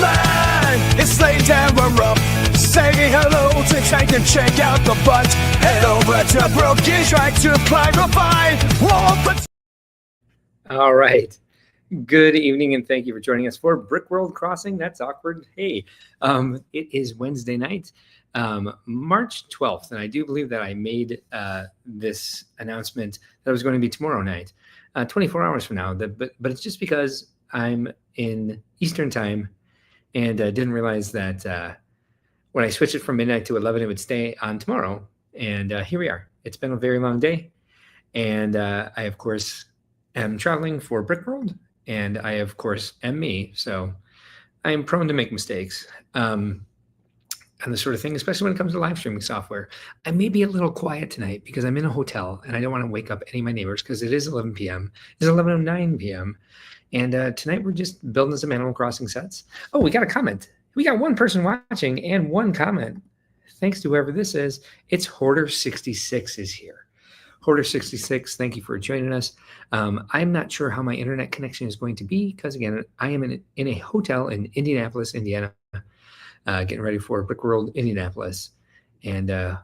line. It's laid down, we're up. Saying hello to Tank and check out the butt. Head over to Broken Track to clarify. All right. Good evening, and thank you for joining us for Brick World Crossing. That's awkward. Hey, it is Wednesday night, March 12th, and I do believe that I made this announcement that it was going to be tomorrow night, 24 hours from now. But it's just because I'm in Eastern time and didn't realize that when I switched it from midnight to 11, it would stay on tomorrow. And here we are. It's been a very long day, and I, of course, am traveling for Brick World. And I, of course, am me. So I am prone to make mistakes and this sort of thing, especially when it comes to live streaming software. I may be a little quiet tonight because I'm in a hotel and I don't want to wake up any of my neighbors because it is 11 p.m. It's 11:09 p.m. And tonight we're just building some Animal Crossing sets. Oh, we got a comment. We got one person watching and one comment. Thanks to whoever this is. It's Hoarder66 is here. Hoarder66, thank you for joining us. I'm not sure how my internet connection is going to be because, again, I am in a hotel in Indianapolis, Indiana, getting ready for Brick World Indianapolis. And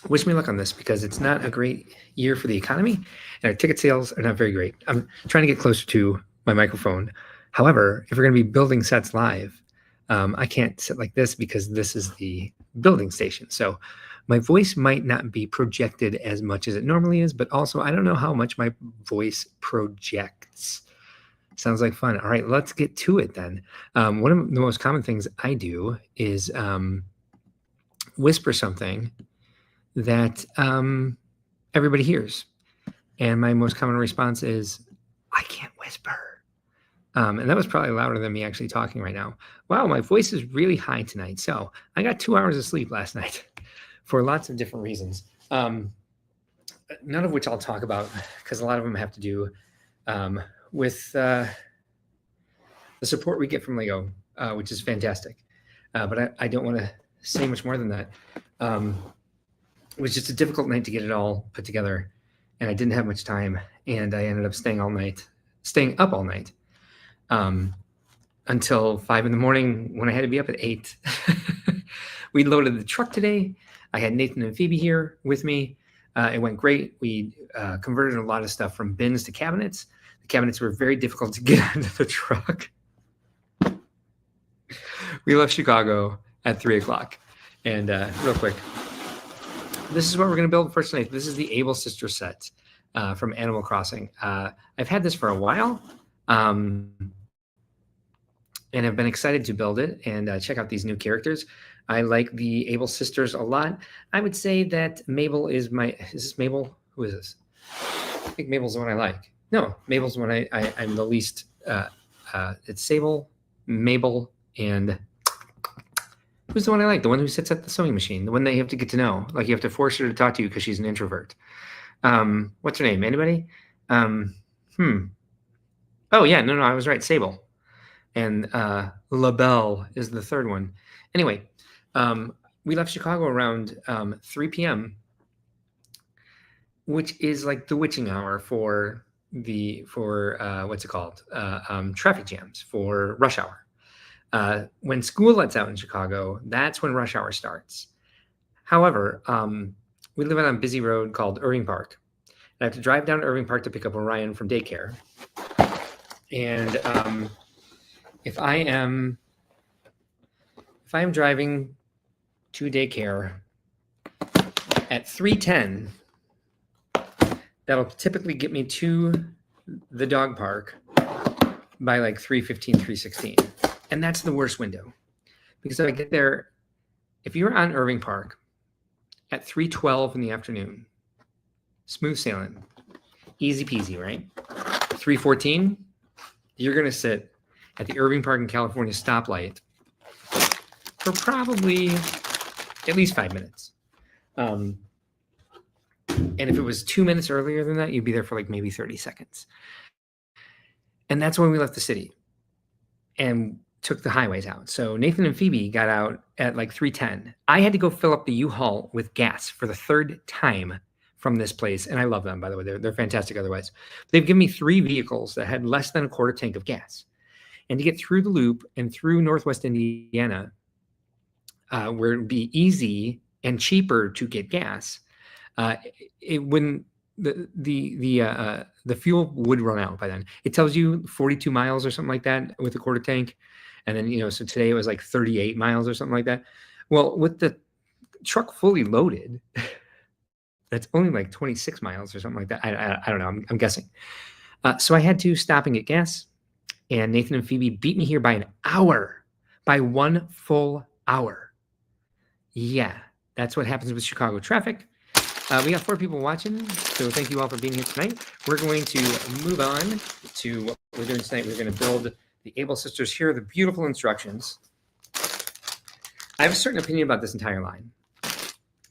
wish me luck on this because it's not a great year for the economy, and our ticket sales are not very great. I'm trying to get closer to my microphone. However, if we're going to be building sets live, I can't sit like this because this is the building station. So my voice might not be projected as much as it normally is, but also I don't know how much my voice projects. Sounds like fun. All right, let's get to it then. One of the most common things I do is whisper something that everybody hears. And my most common response is, I can't whisper. And that was probably louder than me actually talking right now. Wow, my voice is really high tonight. So I got 2 hours of sleep last night. For lots of different reasons, none of which I'll talk about because a lot of them have to do with the support we get from Lego, which is fantastic. But I don't want to say much more than that. It was just a difficult night to get it all put together, and I didn't have much time, and I ended up staying up all night until 5 in the morning when I had to be up at 8. We loaded the truck today. I had Nathan and Phoebe here with me. It went great. We converted a lot of stuff from bins to cabinets. The cabinets were very difficult to get out of the truck. We left Chicago at 3 o'clock. And real quick, this is what we're going to build first tonight. This is the Able Sister set from Animal Crossing. I've had this for a while. And I've been excited to build it and check out these new characters. I like the Able Sisters a lot. I would say that Mabel is is this Mabel? Who is this? I think Mabel's the one I like. No, Mabel's the one I'm the least. It's Sable, Mabel, and who's the one I like? The one who sits at the sewing machine. The one that you have to get to know. Like you have to force her to talk to you because she's an introvert. What's her name? Anybody? Oh yeah, no, I was right. Sable. And LaBelle is the third one. Anyway, we left Chicago around 3 p.m., which is like the witching hour for what's it called? Traffic jams for rush hour. When school lets out in Chicago, that's when rush hour starts. However, we live on a busy road called Irving Park. And I have to drive down to Irving Park to pick up Orion from daycare. And if I am driving to daycare at 3:10, that'll typically get me to the dog park by like 3:15, 3:16. And that's the worst window. Because if I get there, if you're on Irving Park at 3:12 in the afternoon, smooth sailing, easy peasy, right? 3:14, you're going to sit at the Irving Park in California stoplight for probably at least 5 minutes. And if it was 2 minutes earlier than that, you'd be there for like maybe 30 seconds. And that's when we left the city and took the highways out. So Nathan and Phoebe got out at like 3:10. I had to go fill up the U-Haul with gas for the third time from this place. And I love them, by the way. They're fantastic otherwise. They've given me 3 vehicles that had less than a quarter tank of gas. And to get through the loop and through Northwest Indiana, where it would be easy and cheaper to get gas, when the fuel would run out by then. It tells you 42 miles or something like that with a quarter tank. And then, so today it was like 38 miles or something like that. Well, with the truck fully loaded, that's only like 26 miles or something like that. I don't know. I'm guessing. So I had to stop and get gas. And Nathan and Phoebe beat me here by an hour, by 1 full hour. Yeah, that's what happens with Chicago traffic. We got 4 people watching, so thank you all for being here tonight. We're going to move on to what we're doing tonight. We're going to build the Able Sisters. Here are the beautiful instructions. I have a certain opinion about this entire line.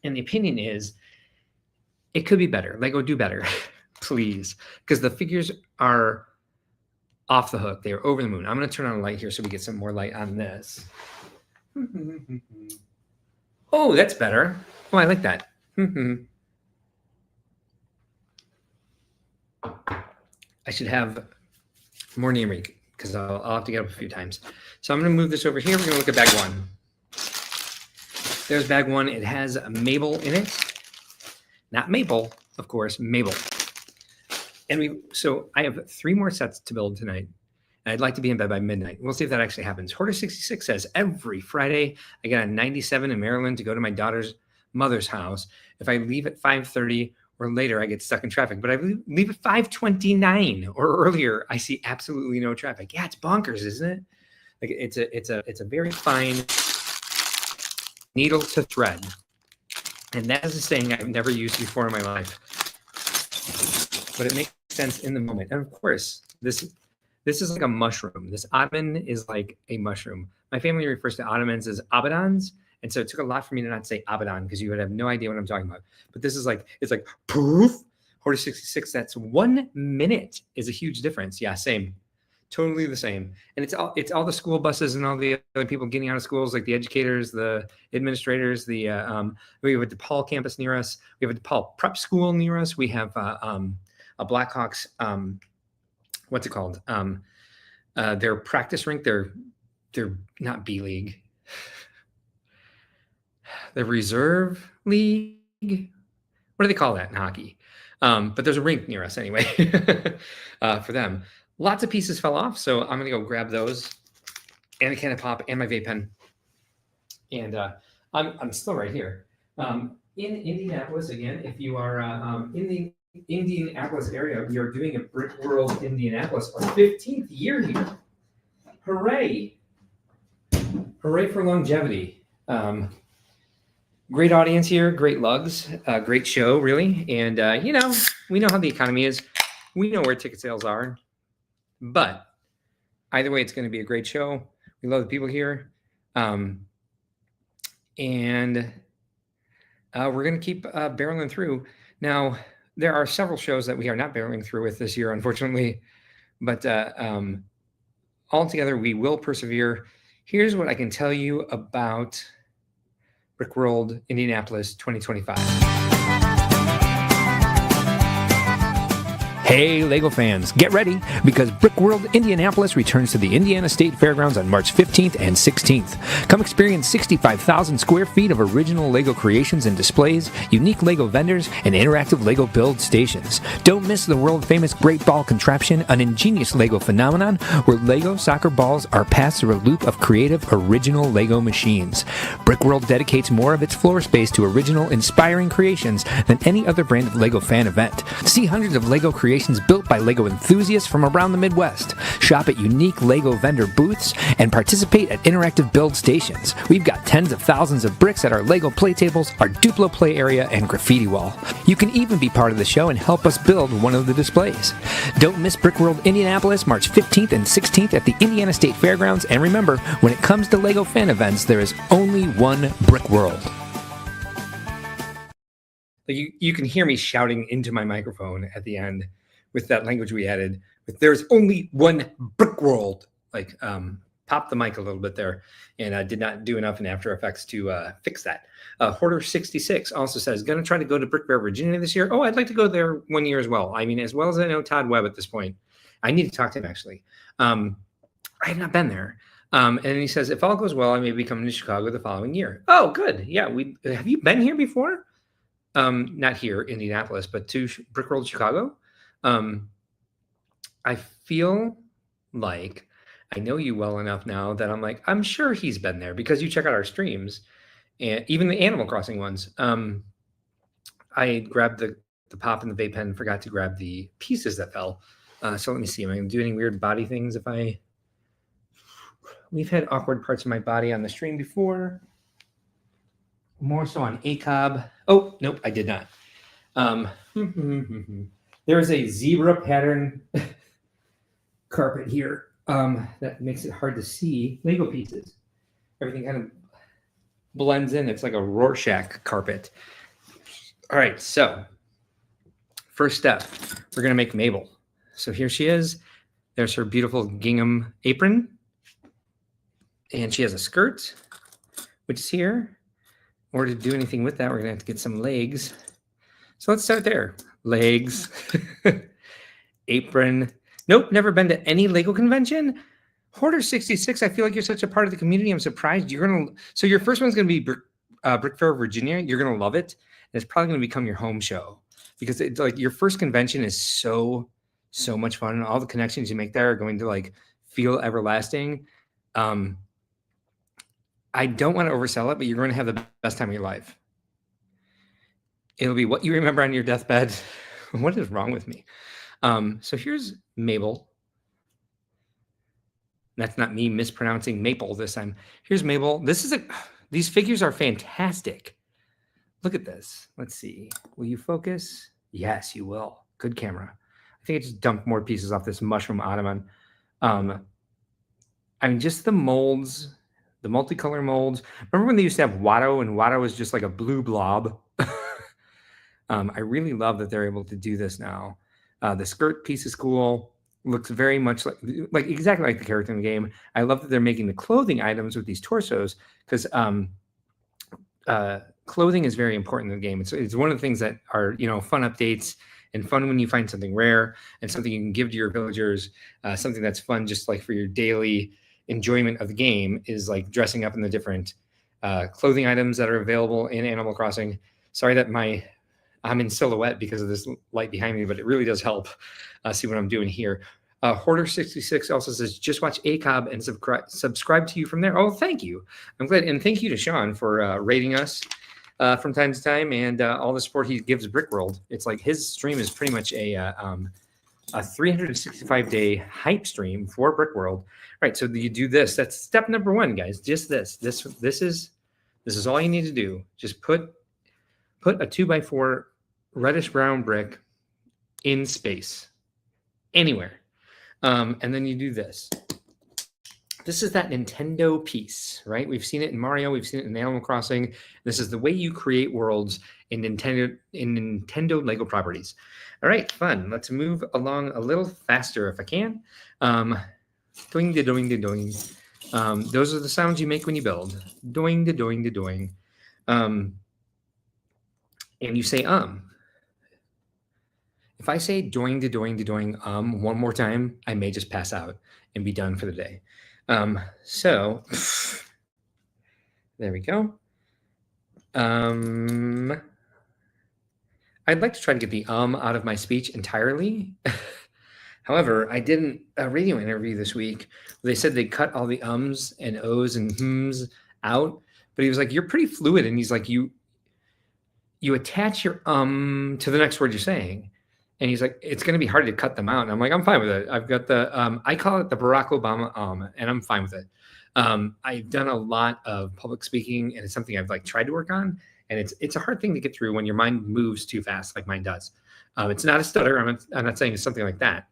And the opinion is, it could be better. Lego, do better, please. Because the figures are off the hook. They are over the moon. I'm going to turn on a light here so we get some more light on this. Oh, that's better. Oh, I like that. I should have more name rig because I'll have to get up a few times. So I'm going to move this over here. We're going to look at bag 1. There's bag 1. It has Mabel in it. Not Maple, of course, Mabel. And so I have 3 more sets to build tonight. And I'd like to be in bed by midnight. We'll see if that actually happens. Hoarder 66 says, every Friday, I get on 97 in Maryland to go to my daughter's mother's house. If I leave at 5:30 or later, I get stuck in traffic. But I leave at 5:29 or earlier, I see absolutely no traffic. Yeah, it's bonkers, isn't it? Like it's a very fine needle to thread. And that is a saying I've never used before in my life. But it makes sense in the moment. And of course, this is like a mushroom. This ottoman is like a mushroom. My family refers to ottomans as abaddons. And so it took a lot for me to not say abaddon because you would have no idea what I'm talking about. But this is like, it's like poof, Hoarder 66. That's 1 minute is a huge difference. Yeah, same. Totally the same. And it's all the school buses and all the other people getting out of schools, like the educators, the administrators, we have a DePaul campus near us. We have a DePaul prep school near us. We have a Blackhawks, what's it called? Their practice rink, they're not B League. The reserve league. What do they call that in hockey? But there's a rink near us anyway for them. Lots of pieces fell off, so I'm going to go grab those and a can of pop and my vape pen. And I'm still right here. In Indianapolis, again, if you are in the Indianapolis area, we are doing a Brick World Indianapolis, our 15th year here. Hooray! Hooray for longevity. Great audience here, great lugs, great show, really. And, we know how the economy is. We know where ticket sales are. But either way, it's going to be a great show. We love the people here. And we're going to keep barreling through. Now, there are several shows that we are not barreling through with this year, unfortunately. But altogether, we will persevere. Here's what I can tell you about Brick World Indianapolis 2025. Hey, LEGO fans, get ready because Brick World Indianapolis returns to the Indiana State Fairgrounds on March 15th and 16th. Come experience 65,000 square feet of original LEGO creations and displays, unique LEGO vendors, and interactive LEGO build stations. Don't miss the world-famous Great Ball contraption, an ingenious LEGO phenomenon where LEGO soccer balls are passed through a loop of creative, original LEGO machines. Brick World dedicates more of its floor space to original, inspiring creations than any other brand of LEGO fan event. See hundreds of LEGO creations built by LEGO enthusiasts from around the Midwest. Shop at unique LEGO vendor booths and participate at interactive build stations. We've got tens of thousands of bricks at our LEGO play tables, our Duplo play area, and graffiti wall. You can even be part of the show and help us build one of the displays. Don't miss Brick World Indianapolis, March 15th and 16th at the Indiana State Fairgrounds. And remember, when it comes to LEGO fan events, there is only one Brick World. You can hear me shouting into my microphone at the end with that language we added. With there's only one Brick World. Like pop the mic a little bit there, and I did not do enough in After Effects to fix that. Hoarder 66 also says, going to try to go to Brick Bear, Virginia this year. Oh, I'd like to go there one year as well. I mean, as well as I know Todd Webb at this point. I need to talk to him actually. I have not been there. And he says, if all goes well, I may be coming to Chicago the following year. Oh, good. Yeah. Have you been here before? Not here, Indianapolis, but to Brickworld Chicago. I feel like I know you well enough now that I'm like, I'm sure he's been there because you check out our streams and even the Animal Crossing ones. I grabbed the pop and the vape pen, forgot to grab the pieces that fell. So let me see. Am I going to do any weird body things if I... We've had awkward parts of my body on the stream before. More so on ACOB. Oh, nope, I did not. There's a zebra pattern carpet here that makes it hard to see Lego pieces. Everything kind of blends in. It's like a Rorschach carpet. All right, so first step, we're going to make Mabel. So here she is. There's her beautiful gingham apron. And she has a skirt, which is here. In order to do anything with that, we're going to have to get some legs. So let's start there. Legs, apron. Nope, never been to any Lego convention. Hoarder 66, I feel like you're such a part of the community. I'm surprised. So your first one's going to be Brick Fair, Virginia. You're going to love it. And it's probably going to become your home show because it's like your first convention is so much fun. And all the connections you make there are going to like feel everlasting. I don't want to oversell it, but you're going to have the best time of your life. It'll be what you remember on your deathbed. What is wrong with me? So here's Mabel. That's not me mispronouncing maple this time. Here's Mabel. These figures are fantastic. Look at this. Let's see. Will you focus? Yes, you will. Good camera. I think I just dumped more pieces off this mushroom ottoman. I mean, just the molds. The multicolor molds. Remember when they used to have Watto and Watto was just like a blue blob? I really love that they're able to do this now. The skirt piece is cool. Looks very much like exactly like the character in the game. I love that they're making the clothing items with these torsos because clothing is very important in the game. It's one of the things that are, fun updates and fun when you find something rare and something you can give to your villagers, something that's fun just like for your daily enjoyment of the game is like dressing up in the different clothing items that are available in Animal Crossing. Sorry that I'm in silhouette because of this light behind me, but it really does help see what I'm doing here. Hoarder66 also says, just watch ACOB and subscribe to you from there. Oh, thank you. I'm glad. And thank you to Sean for rating us from time to time and all the support he gives Brickworld. It's like his stream is pretty much a 365-day hype stream for Brickworld. Right, so you do this. That's step number one, guys. Just this. This is all you need to do. Just put a 2x4 reddish brown brick in space anywhere, and then you do this. This is that Nintendo piece, right? We've seen it in Mario. We've seen it in Animal Crossing. This is the way you create worlds in Nintendo Lego properties. All right, fun. Let's move along a little faster if I can. Doing de doing de doing. Those are the sounds you make when you build. Doing de doing de doing. And you say If I say doing de doing de doing one more time, I may just pass out and be done for the day. So there we go. I'd like to try to get the out of my speech entirely. However, I did a radio interview this week. They said they cut all the ums and ohs and hms out, but he was like, "You're pretty fluid," and he's like, "You attach your to the next word you're saying," and he's like, "It's going to be hard to cut them out." And I'm like, "I'm fine with it. I've got the I call it the Barack Obama and I'm fine with it." I've done a lot of public speaking, and it's something I've like tried to work on, and it's a hard thing to get through when your mind moves too fast, like mine does. It's not a stutter. I'm not saying it's something like that.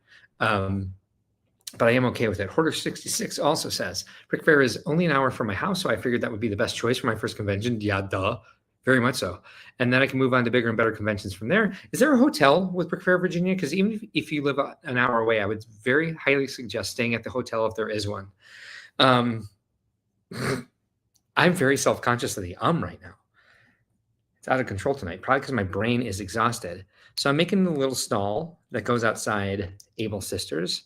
But I am okay with it. Hoarder 66 also says, Brick Fair is only an hour from my house, so I figured that would be the best choice for my first convention. Yeah, duh. Very much so. And then I can move on to bigger and better conventions from there. Is there a hotel with Brick Fair, Virginia? Because even if you live an hour away, I would very highly suggest staying at the hotel if there is one. I'm very self-conscious of the right now. It's out of control tonight, probably because my brain is exhausted. So I'm making the little stall that goes outside Able Sisters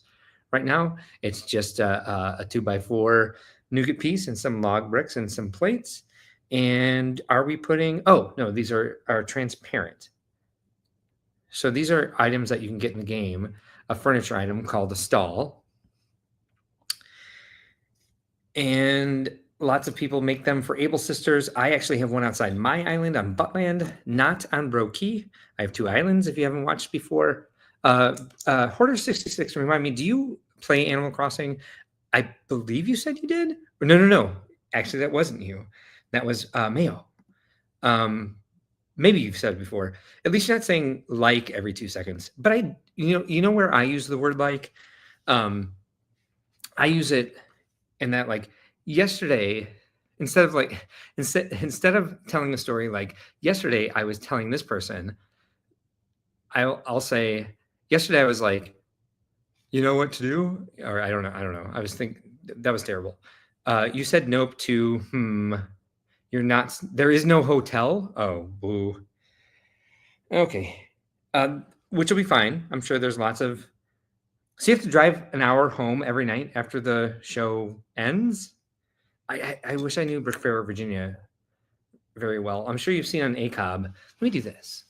right now. It's just a 2x4 nougat piece and some log bricks and some plates. And are we putting, oh, no, these are transparent. So these are items that you can get in the game, a furniture item called a stall. And lots of people make them for Able Sisters. I actually have one outside my island on Buttland, not on Bro Key. I have 2 islands if you haven't watched before. Hoarder66, remind me, do you play Animal Crossing? I believe you said you did? Or no. Actually, that wasn't you. That was Mayo. Maybe you've said it before. At least you're not saying like every 2 seconds. But you know where I use the word like? I use it in that, like, yesterday, instead of telling a story like yesterday I was telling this person, I'll say yesterday I was like, you know what to do? Or I don't know. I was thinking that was terrible. You said nope to you're not, there is no hotel. Oh, boo. Okay. Which will be fine. I'm sure there's lots of, so you have to drive an hour home every night after the show ends. I wish I knew Brookfair, Virginia very well. I'm sure you've seen on ACOB. Let me do this.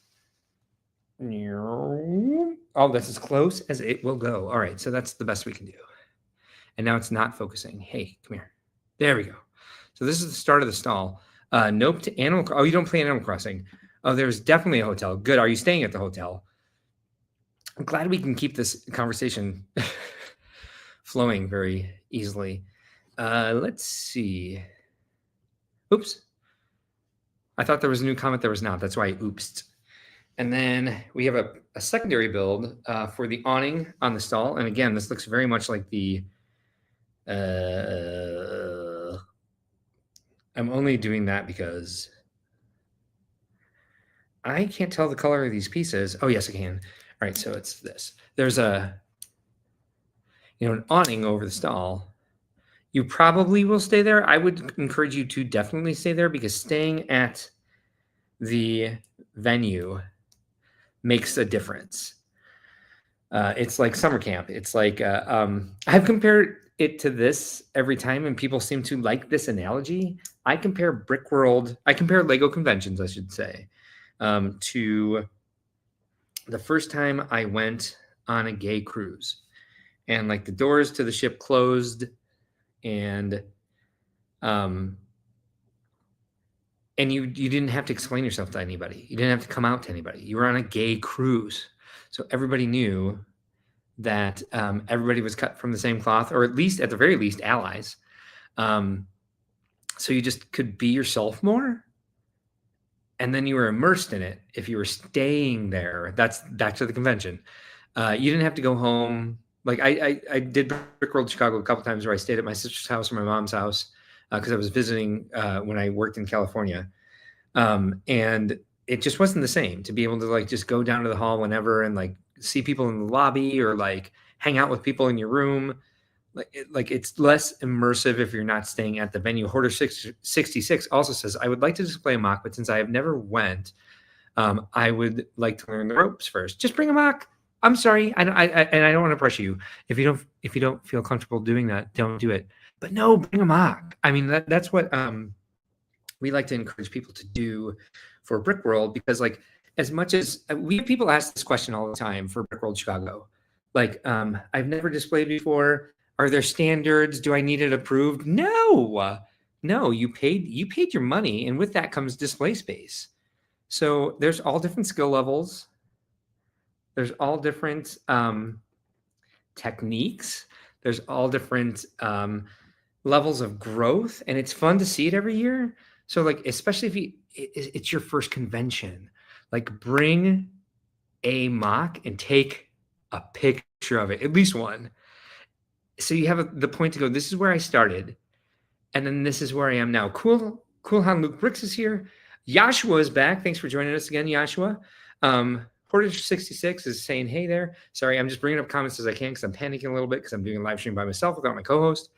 Oh, that's as close as it will go. All right, so that's the best we can do. And now it's not focusing. Hey, come here. There we go. So this is the start of the stall. Nope to Animal. Oh, you don't play Animal Crossing. Oh, there's definitely a hotel. Good. Are you staying at the hotel? I'm glad we can keep this conversation flowing very easily. Let's see. Oops. I thought there was a new comment. There was not. That's why I oopsed. And then we have a secondary build for the awning on the stall. And again, this looks very much like the... I'm only doing that because I can't tell the color of these pieces. Oh, yes, I can. All right, so it's this. There's an awning over the stall. You probably will stay there. I would encourage you to definitely stay there because staying at the venue makes a difference. It's like summer camp. It's like I've compared it to this every time, and people seem to like this analogy. I compare Lego conventions, I should say, to the first time I went on a gay cruise, and like the doors to the ship closed, and you didn't have to explain yourself to anybody. You didn't have to come out to anybody. You were on a gay cruise, so everybody knew that everybody was cut from the same cloth, or at the very least, allies. So you just could be yourself more. And then you were immersed in it. If you were staying there, that's back to the convention. You didn't have to go home. Like I did Brick World Chicago a couple times where I stayed at my sister's house or my mom's house because I was visiting when I worked in California. And it just wasn't the same to be able to like just go down to the hall whenever and like see people in the lobby or like hang out with people in your room. Like it's less immersive if you're not staying at the venue. Hoarder 66 also says, I would like to display a mock, but since I have never went, I would like to learn the ropes first. Just bring a mock. I'm sorry. And I don't want to pressure you. If you don't feel comfortable doing that, don't do it. But no, bring a mock. I mean, that's what we like to encourage people to do for Brick World, because like as much as we have people ask this question all the time for Brick World Chicago, like I've never displayed before. Are there standards? Do I need it approved? No, you paid your money, and with that comes display space. So there's all different skill levels. There's all different techniques. There's all different levels of growth, and it's fun to see it every year. So like, especially if it's your first convention, like bring a mock and take a picture of it, at least one. So you have the point to go, this is where I started, and then this is where I am now. Cool how Luke Bricks is here. Yashua is back. Thanks for joining us again, Yashua. Portage66 is saying, hey there. Sorry, I'm just bringing up comments as I can because I'm panicking a little bit because I'm doing a live stream by myself without my co-host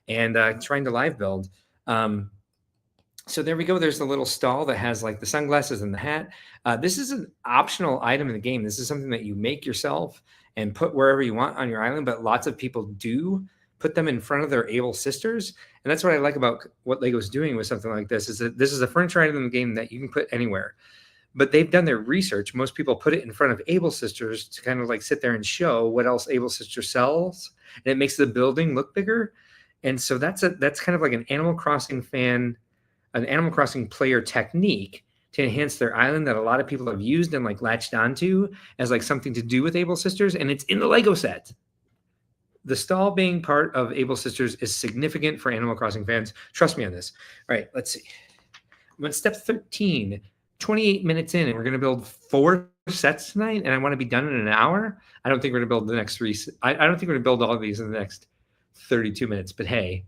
and trying to live build. So there we go. There's the little stall that has like the sunglasses and the hat. This is an optional item in the game. This is something that you make yourself, and put wherever you want on your island, but lots of people do put them in front of their able sisters. And that's what I like about what Lego's doing with something like this, is that this is a furniture item in the game that you can put anywhere. But they've done their research. Most people put it in front of able sisters to kind of like sit there and show what else able sister sells, and it makes the building look bigger. And so that's kind of like an Animal Crossing player technique to enhance their island that a lot of people have used and like latched onto as like something to do with able sisters, and it's in the Lego set. The stall being part of able sisters is significant for Animal Crossing fans. Trust me on this. All right, let's see. I'm on step 13, 28 minutes in, and we're going to build 4 sets tonight, and I want to be done in an hour. I don't think we're going to build the next 3. I don't think we're going to build all of these in the next 32 minutes, but hey,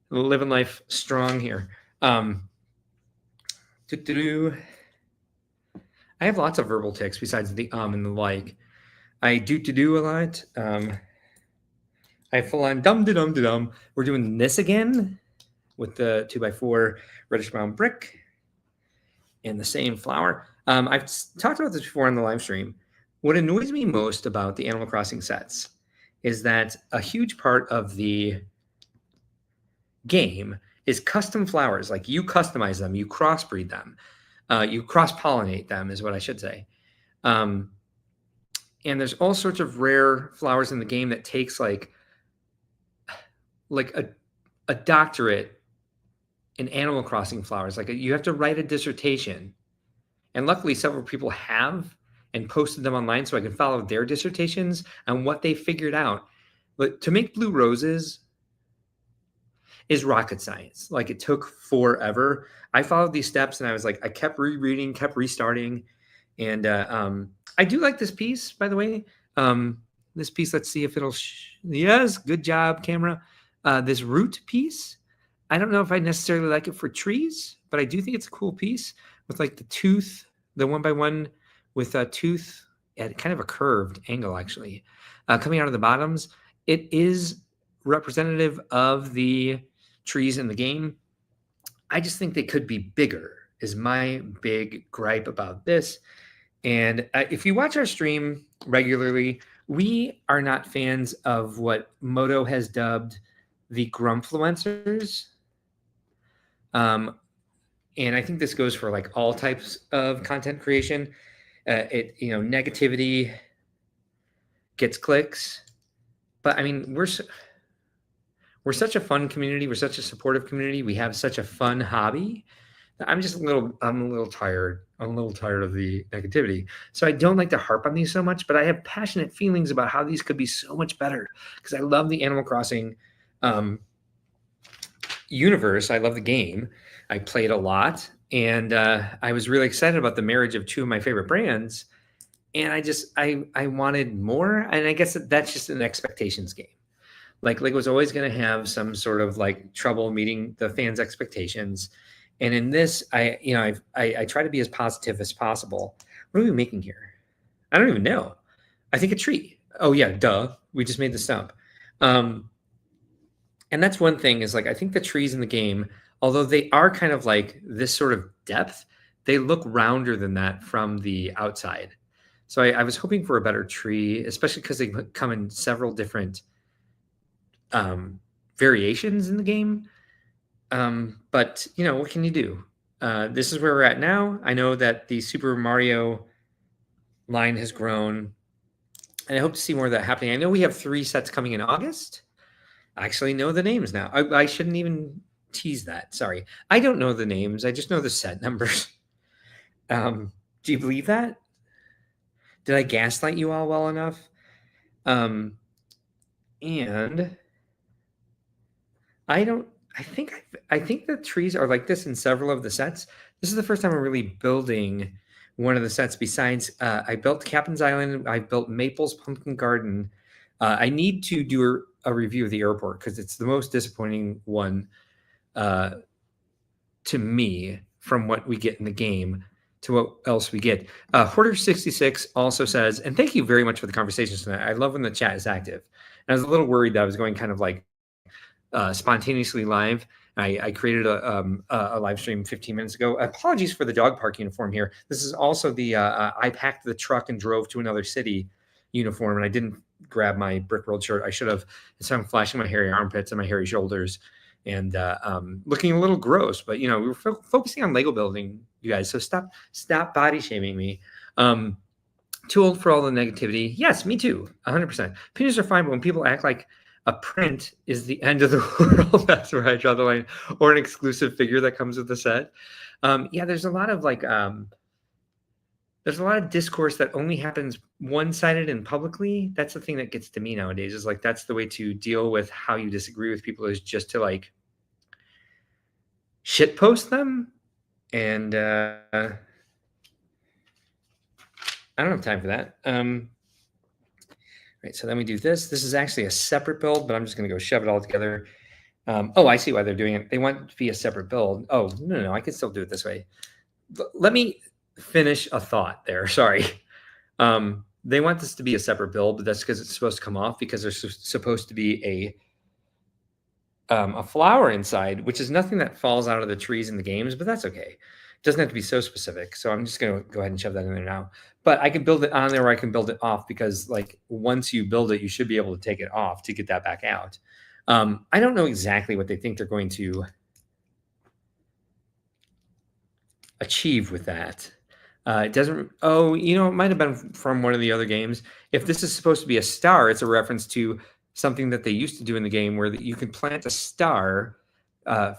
living life strong here. I have lots of verbal tics besides the and the like. I do a lot. I full on dum. We're doing this again with the 2x4 reddish brown brick and the same flower. I've talked about this before on the live stream. What annoys me most about the Animal Crossing sets is that a huge part of the game is custom flowers. Like, you customize them, you crossbreed them, you cross-pollinate them is what I should say. And there's all sorts of rare flowers in the game that takes like a doctorate in Animal Crossing flowers. Like, you have to write a dissertation, and luckily several people have and posted them online so I can follow their dissertations on what they figured out. But to make blue roses is rocket science. Like, it took forever. I followed these steps and I was like, I kept rereading, kept restarting. And I do like this piece, by the way. This piece, let's see if it'll, yes, good job, camera. This root piece, I don't know if I necessarily like it for trees, but I do think it's a cool piece with like the tooth, the 1x1 with a tooth at kind of a curved angle, actually, coming out of the bottoms. It is representative of the trees in the game. I just think they could be bigger is my big gripe about this. And if you watch our stream regularly, we are not fans of what Moto has dubbed the Grumpfluencers. And I think this goes for like all types of content creation. Negativity gets clicks, but I mean, we're such a fun community. We're such a supportive community. We have such a fun hobby that I'm a little tired. I'm a little tired of the negativity. So I don't like to harp on these so much, but I have passionate feelings about how these could be so much better, because I love the Animal Crossing universe. I love the game. I played a lot, and I was really excited about the marriage of 2 of my favorite brands. And I wanted more. And I guess that's just an expectations game. Like was always going to have some sort of like trouble meeting the fans' expectations. And in this, I try to be as positive as possible. What are we making here? I don't even know. I think a tree. Oh yeah, duh. We just made the stump. And that's one thing, is like, I think the trees in the game, although they are kind of like this sort of depth, they look rounder than that from the outside. So I was hoping for a better tree, especially because they come in several different variations in the game. But what can you do? This is where we're at now. I know that the Super Mario line has grown, and I hope to see more of that happening. I know we have 3 sets coming in August. I actually know the names now. I shouldn't even tease that. Sorry. I don't know the names. I just know the set numbers. Do you believe that? Did I gaslight you all well enough? And I think the trees are like this in several of the sets. This is the first time I'm really building one of the sets. Besides, I built Captain's Island. I built Maple's Pumpkin Garden. I need to do a review of the airport, because it's the most disappointing one to me from what we get in the game to what else we get. Hoarder66 also says, and thank you very much for the conversations tonight. I love when the chat is active. And I was a little worried that I was going kind of like spontaneously live. I created a live stream 15 minutes ago. Apologies for the dog park uniform here. This is also the I packed the truck and drove to another city uniform, and I didn't grab my Brickworld shirt. I should have. So I'm flashing my hairy armpits and my hairy shoulders, and looking a little gross. But we were focusing on Lego building, you guys. So stop body shaming me. Too old for all the negativity. Yes, me too. 100%. Opinions are fine, but when people act like a print is the end of the world, that's where I draw the line. Or an exclusive figure that comes with the set. There's a lot of there's a lot of discourse that only happens one-sided and publicly. That's the thing that gets to me nowadays, is that's the way to deal with how you disagree with people, is just to shit post them. And I don't have time for that. Right, so then we do this. This is actually a separate build, but I'm just going to go shove it all together. I see why they're doing it. They want it to be a separate build. Oh, no, I can still do it this way. Let me finish a thought there. Sorry. They want this to be a separate build, but that's because it's supposed to come off, because there's supposed to be a flower inside, which is nothing that falls out of the trees in the games, but that's okay. It doesn't have to be so specific. So I'm just going to go ahead and shove that in there now. But I can build it on there, or I can build it off, because once you build it, you should be able to take it off to get that back out. I don't know exactly what they think they're going to achieve with that. It doesn't. Oh, it might have been from one of the other games. If this is supposed to be a star, it's a reference to something that they used to do in the game, where you can plant a star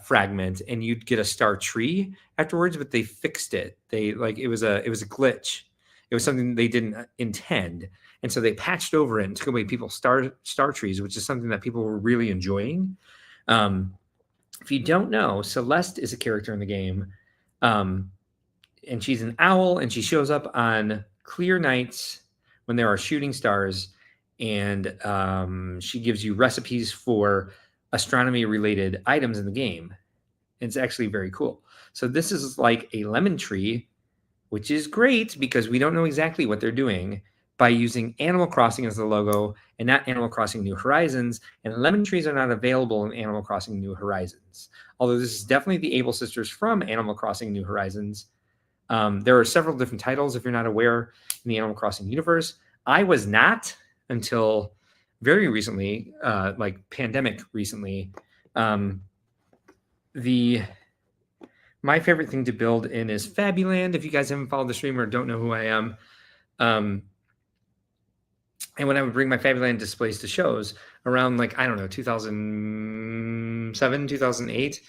fragment and you'd get a star tree afterwards. But they fixed it. It was a glitch. It was something they didn't intend, and so they patched over it and took away people's star trees, which is something that people were really enjoying. If you don't know, Celeste is a character in the game. And she's an owl, and she shows up on clear nights when there are shooting stars, and she gives you recipes for astronomy-related items in the game. It's actually very cool. So this is like a lemon tree, which is great because we don't know exactly what they're doing by using Animal Crossing as the logo and not Animal Crossing New Horizons. And lemon trees are not available in Animal Crossing New Horizons. Although this is definitely the Able Sisters from Animal Crossing New Horizons. There are several different titles, if you're not aware, in the Animal Crossing universe. I was not until very recently, pandemic recently. My favorite thing to build in is Fabuland. If you guys haven't followed the stream or don't know who I am. And when I would bring my Fabuland displays to shows around 2007, 2008,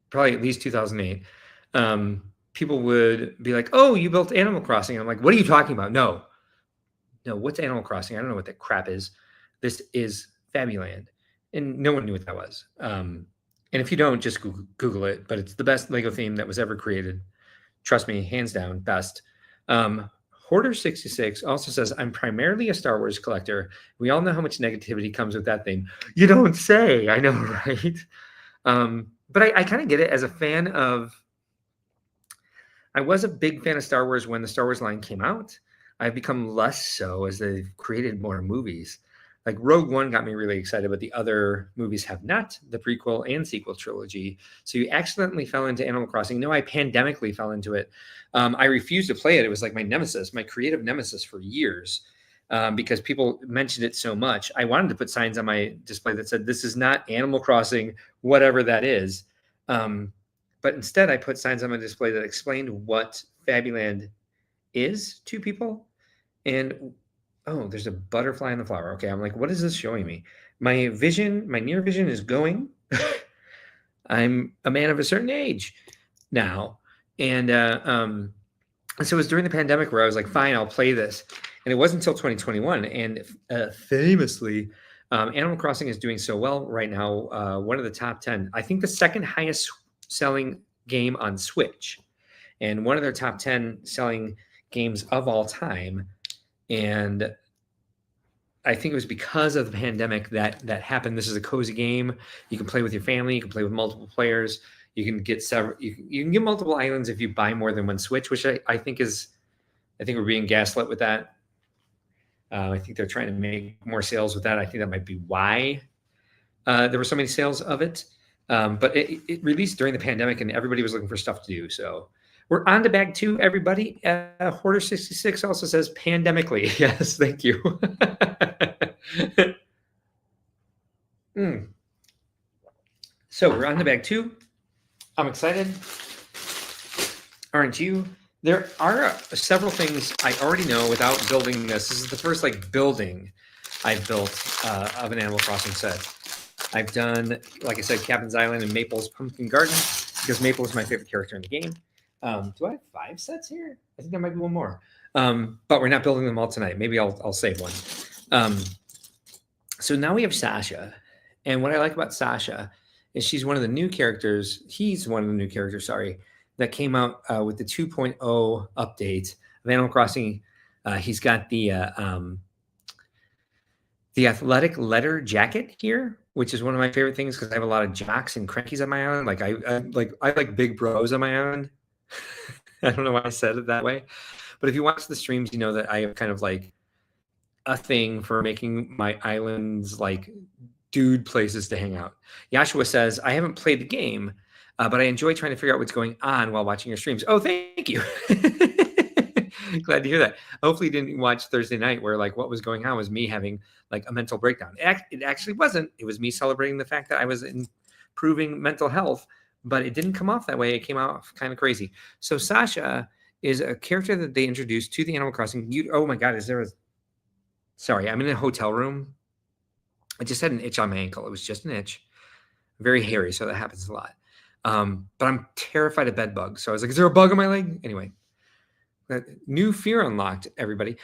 probably at least 2008, people would be like, "Oh, you built Animal Crossing." I'm like, "What are you talking about?" No, what's Animal Crossing? I don't know what that crap is. This is Fabuland. And no one knew what that was. And if you don't, just Google it. But it's the best Lego theme that was ever created. Trust me, hands down, best. Hoarder66 also says, "I'm primarily a Star Wars collector. We all know how much negativity comes with that thing." You don't say. I know, right? But I kind of get it as a fan of... I was a big fan of Star Wars when the Star Wars line came out. I've become less so as they've created more movies. Like Rogue One got me really excited, but the other movies have not, the prequel and sequel trilogy. So you accidentally fell into Animal Crossing. No, I pandemically fell into it. I refused to play it. It was like my nemesis, my creative nemesis for years, because people mentioned it so much. I wanted to put signs on my display that said, "This is not Animal Crossing, whatever that is." But instead, I put signs on my display that explained what Fabuland is to people. And oh, there's a butterfly in the flower. Okay, I'm like, what is this showing me? My vision, my near vision is going. I'm a man of a certain age now. And so it was during the pandemic where I was like, fine, I'll play this. And it wasn't until 2021. And famously, Animal Crossing is doing so well right now. One of the top 10, I think the second highest selling game on Switch. And one of their top 10 selling games of all time. And I think it was because of the pandemic that happened. This is a cozy game. You can play with your family. You can play with multiple players. You can get several. You can get multiple islands if you buy more than one Switch, which I think is. I think we're being gaslit with that. I think they're trying to make more sales with that. I think that might be why there were so many sales of it. But it released during the pandemic, and everybody was looking for stuff to do. So We're on to bag 2, everybody. Hoarder66 also says pandemically. Yes, thank you. So we're on to bag 2. I'm excited. Aren't you? There are several things I already know without building this. This is the first like building I've built of an Animal Crossing set. I've done, like I said, Captain's Island and Maple's Pumpkin Garden because Maple is my favorite character in the game. Do I have 5 sets here? I think there might be one more. But we're not building them all tonight. Maybe I'll save one. So now we have Sasha. And what I like about Sasha is she's one of the new characters. He's one of the new characters, sorry, that came out with the 2.0 update of Animal Crossing. He's got the athletic leather jacket here, which is one of my favorite things because I have a lot of jocks and crankies on my island. Like I like big bros on my island. I don't know why I said it that way, but if you watch the streams, you know that I have kind of like a thing for making my islands like dude places to hang out. Yashua says, I haven't played the game, but I enjoy trying to figure out what's going on while watching your streams. Oh, thank you. Glad to hear that. Hopefully you didn't watch Thursday night where like what was going on was me having like a mental breakdown. It actually wasn't. It was me celebrating the fact that I was improving mental health, but it didn't come off that way. It came off kind of crazy. So Sasha is a character that they introduced to the Animal Crossing. Oh my God, sorry, I'm in a hotel room. I just had an itch on my ankle. It was just an itch. Very hairy, so that happens a lot. But I'm terrified of bed bugs. So I was like, is there a bug on my leg? Anyway, new fear unlocked, everybody.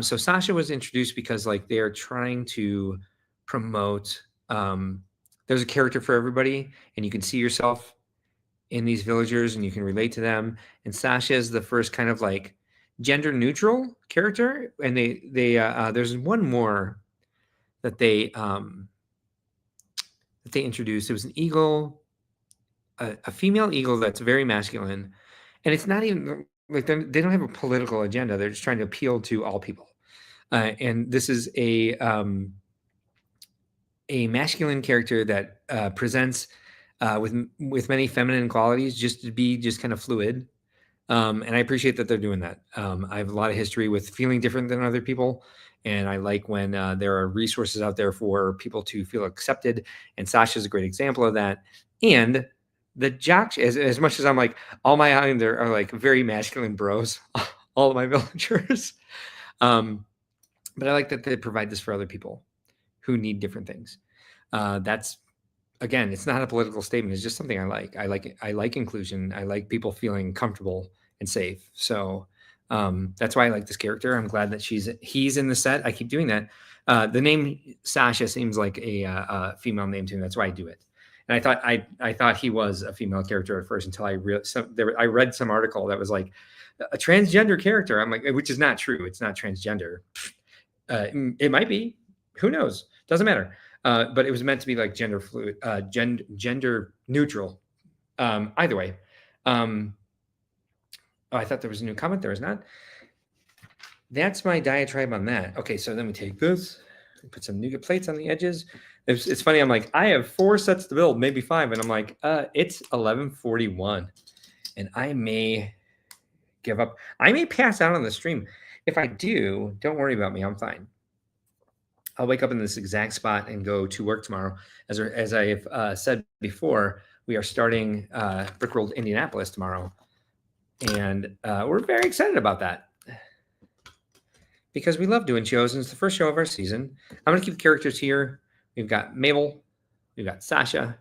So Sasha was introduced because like they're trying to promote, there's a character for everybody and you can see yourself in these villagers and you can relate to them. And Sasha is the first kind of like gender neutral character. And there's one more that they introduced. It was an eagle, a female eagle that's very masculine, and it's not even like they don't have a political agenda. They're just trying to appeal to all people. And this is a masculine character that presents with many feminine qualities, just to be just kind of fluid. And I appreciate that they're doing that. I have a lot of history with feeling different than other people. And I like when there are resources out there for people to feel accepted. And Sasha's a great example of that. And the jock, as much as I'm like, all my islands are like very masculine bros, all of my villagers. But I like that they provide this for other people who need different things. That's, again, it's not a political statement. It's just something I like. I like inclusion. I like people feeling comfortable and safe. So that's why I like this character. I'm glad that he's in the set. I keep doing that. The name Sasha seems like a female name to me. That's why I do it. And I thought he was a female character at first until I read some article that was like a transgender character. I'm like, which is not true. It's not transgender. It might be. Who knows? Doesn't matter. But it was meant to be like gender fluid, gender neutral. Either way. I thought there was a new comment. There is not. That's my diatribe on that. Okay, so let me take this, put some nougat plates on the edges. It's funny. I'm like, I have 4 sets to build, maybe 5, and I'm like, it's 11:41, and I may give up. I may pass out on the stream. If I do, don't worry about me. I'm fine. I'll wake up in this exact spot and go to work tomorrow. As I have said before, we are starting Brick World Indianapolis tomorrow. And we're very excited about that because we love doing shows, and it's the first show of our season. I'm going to keep the characters here. We've got Mabel. We've got Sasha.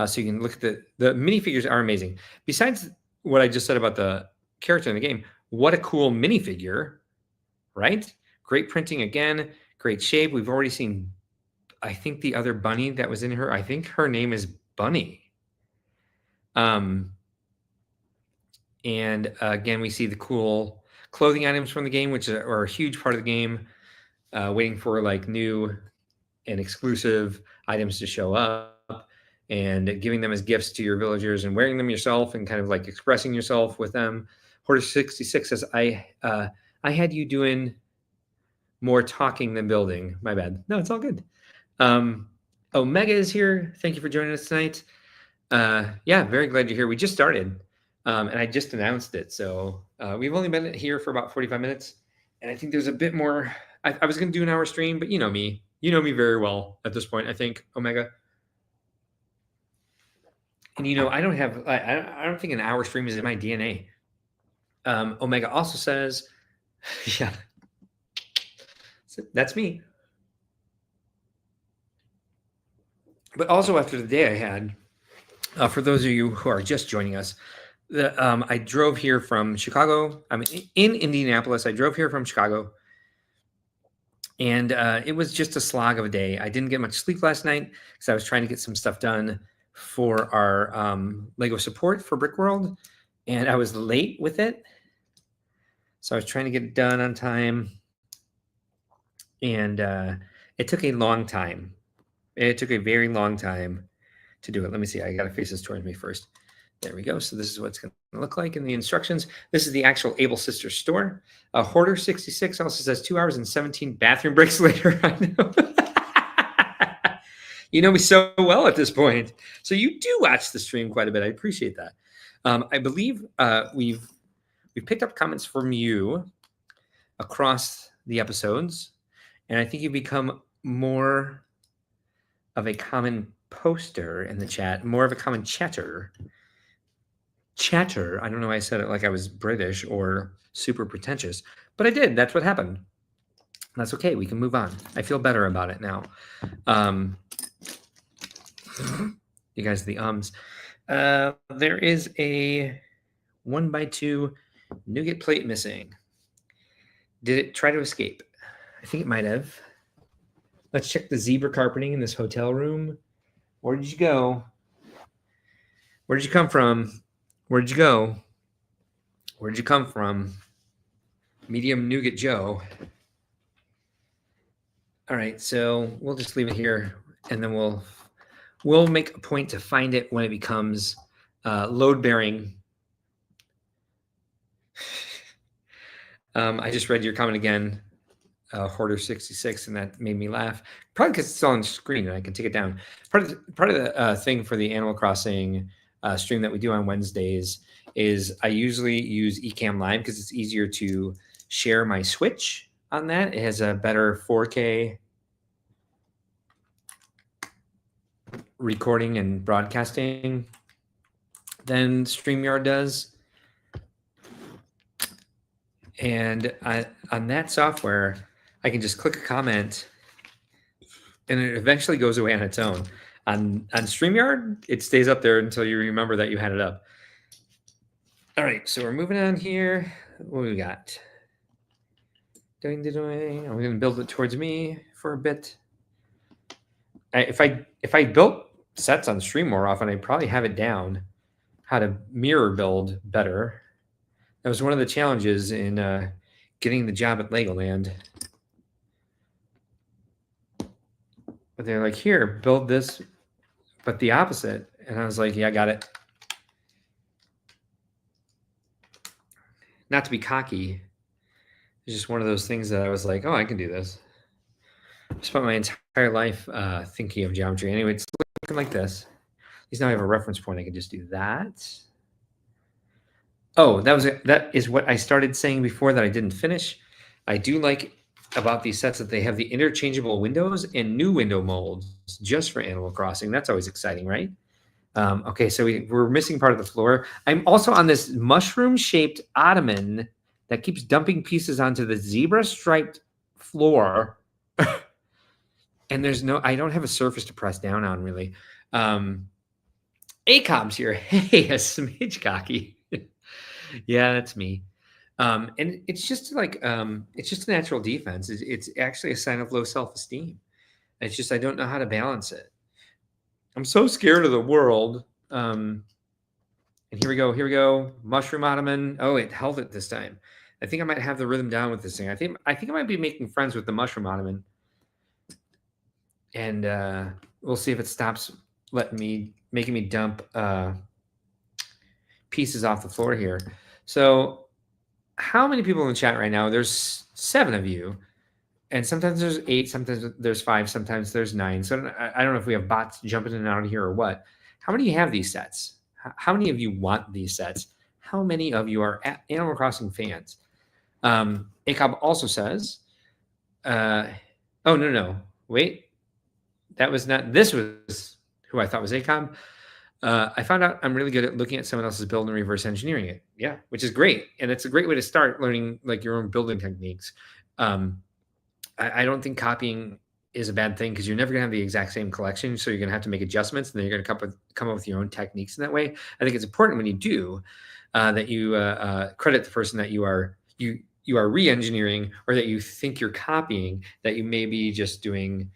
So you can look at the minifigures are amazing. Besides what I just said about the character in the game, what a cool minifigure, right? Great printing again. Great shape. We've already seen, I think, the other bunny that was in her. I think her name is Bunny. And again, we see the cool clothing items from the game, which are a huge part of the game, waiting for like new and exclusive items to show up and giving them as gifts to your villagers and wearing them yourself and kind of like expressing yourself with them. Hoarder66 says, I had you doing more talking than building. My bad. No, it's all good. Omega is here. Thank you for joining us tonight. Yeah, very glad you're here. We just started. And I just announced it. So we've only been here for about 45 minutes. And I think there's a bit more. I was going to do an hour stream, but you know me. You know me very well at this point, I think, Omega. And, I don't have, I don't think an hour stream is in my DNA. Omega also says, yeah, that's me. But also after the day I had, for those of you who are just joining us, I drove here from Chicago. I'm in Indianapolis. I drove here from Chicago. And it was just a slog of a day. I didn't get much sleep last night because I was trying to get some stuff done for our Lego support for Brickworld. And I was late with it. So I was trying to get it done on time. And it took a long time. It took a very long time to do it. Let me see. I got to face this towards me first. There we go. So this is what it's going to look like in the instructions. This is the actual Able Sisters store. Hoarder 66 also says 2 hours and 17 bathroom breaks later. I know. You know me so well at this point. So you do watch the stream quite a bit. I appreciate that. I believe we've picked up comments from you across the episodes. And I think you've become more of a common poster in the chat, more of a common chatter. I don't know why I said it like I was British or super pretentious, but I did. That's what happened. That's okay. We can move on. I feel better about it now. You guys, the ums. There is a 1x2 nougat plate missing. Did it try to escape? I think it might have. Let's check the zebra carpeting in this hotel room. Where did you go? Where did you come from? Where did you go? Where did you come from? Medium Nougat Joe. All right, so we'll just leave it here, and then we'll make a point to find it when it becomes load-bearing. I just read your comment again, Hoarder 66, and that made me laugh. Probably because it's on screen and I can take it down. Part of the thing for the Animal Crossing stream that we do on Wednesdays is I usually use Ecamm Live because it's easier to share my Switch on that. It has a better 4K recording and broadcasting than StreamYard does. And on that software, I can just click a comment and it eventually goes away on its own. On StreamYard, it stays up there until you remember that you had it up. All right, so we're moving on here. What do we got? I'm going to build it towards me for a bit. If I built sets on stream more often, I'd probably have it down how to mirror build better. That was one of the challenges in getting the job at Legoland. But they're like, here, build this, but the opposite. And I was like, yeah, I got it. Not to be cocky. It's just one of those things that I was like, oh, I can do this. I spent my entire life thinking of geometry. Anyway, it's looking like this. At least now I have a reference point. I can just do that. Oh, that is what I started saying before that I didn't finish. I do like about these sets that they have the interchangeable windows and new window molds just for Animal Crossing. That's always exciting, right? Okay, so we're missing part of the floor. I'm also on this mushroom-shaped ottoman that keeps dumping pieces onto the zebra-striped floor. And I don't have a surface to press down on, really. ACOM's here. Hey, a smidge cocky. Yeah, that's me. And it's just like, it's just a natural defense. It's actually a sign of low self-esteem. It's just, I don't know how to balance it. I'm so scared of the world. And here we go. Mushroom ottoman. Oh, it held it this time. I think I might have the rhythm down with this thing. I think I might be making friends with the mushroom ottoman. And we'll see if it stops making me dump pieces off the floor here. So how many people in the chat right now? There's 7 of you. And sometimes there's 8, sometimes there's 5, sometimes there's 9. So I don't know if we have bots jumping in and out of here or what. How many of you have these sets? How many of you want these sets? how many of you are Animal Crossing fans? ACOB also says, oh, no. Wait, that was not, this was who I thought was ACOB. I found out I'm really good at looking at someone else's build and reverse engineering it. Yeah, which is great. And it's a great way to start learning like your own building techniques. I don't think copying is a bad thing because you're never going to have the exact same collection. So you're going to have to make adjustments and then you're going to come up with your own techniques in that way. I think it's important when you do that you credit the person that you are re-engineering or that you think you're copying, that you may be just doing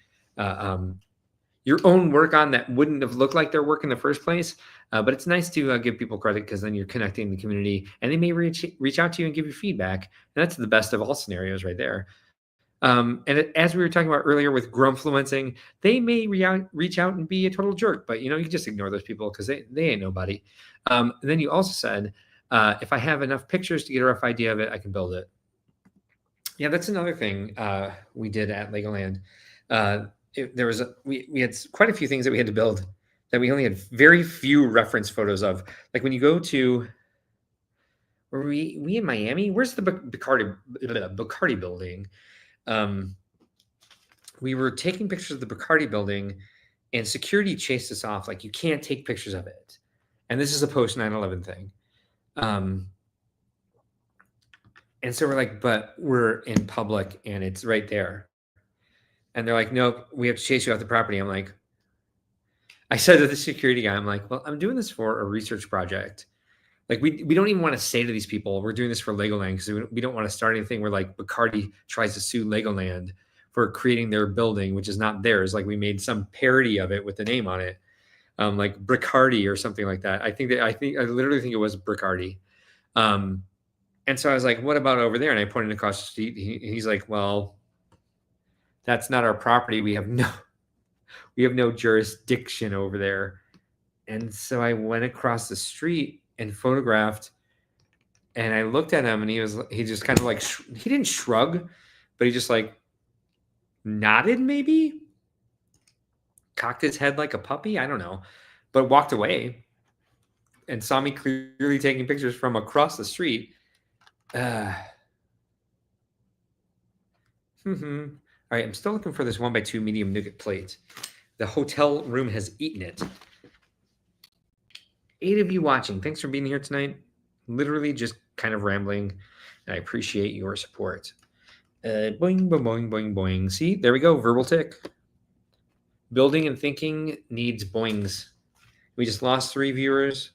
your own work on that wouldn't have looked like their work in the first place. But it's nice to give people credit because then you're connecting the community and they may reach out to you and give you feedback. And that's the best of all scenarios right there. As we were talking about earlier with grumfluencing, they may reach out and be a total jerk, but you just ignore those people because they ain't nobody. Then you also said, if I have enough pictures to get a rough idea of it, I can build it. Yeah, that's another thing we did at Legoland. We had quite a few things that we had to build that we only had very few reference photos of. Like when you go to, were we in Miami? Where's the Bacardi building? We were taking pictures of the Bacardi building and security chased us off. Like, you can't take pictures of it. And this is a post 9/11 thing. And so we're like, but we're in public and it's right there. And they're like, nope, we have to chase you off the property. I'm like, I said to the security guy, I'm like, well, I'm doing this for a research project. Like, we don't even want to say to these people, we're doing this for Legoland because we don't want to start anything where like Bacardi tries to sue Legoland for creating their building, which is not theirs. Like, we made some parody of it with the name on it, like Bricardi or something like that. I literally think it was Bricardi. And so I was like, what about over there? And I pointed across the street. He's like, well, that's not our property. We have no jurisdiction over there. And so I went across the street and photographed, and I looked at him and he just kind of like, he didn't shrug, but he just like nodded, maybe cocked his head like a puppy. I don't know, but walked away and saw me clearly taking pictures from across the street. All right, I'm still looking for this 1x2 medium nougat plate. The hotel room has eaten it. 8 of you watching, thanks for being here tonight. Literally just kind of rambling, and I appreciate your support. Boing, boing, boing, boing. See, there we go, verbal tick. Building and thinking needs boings. We just lost 3 viewers.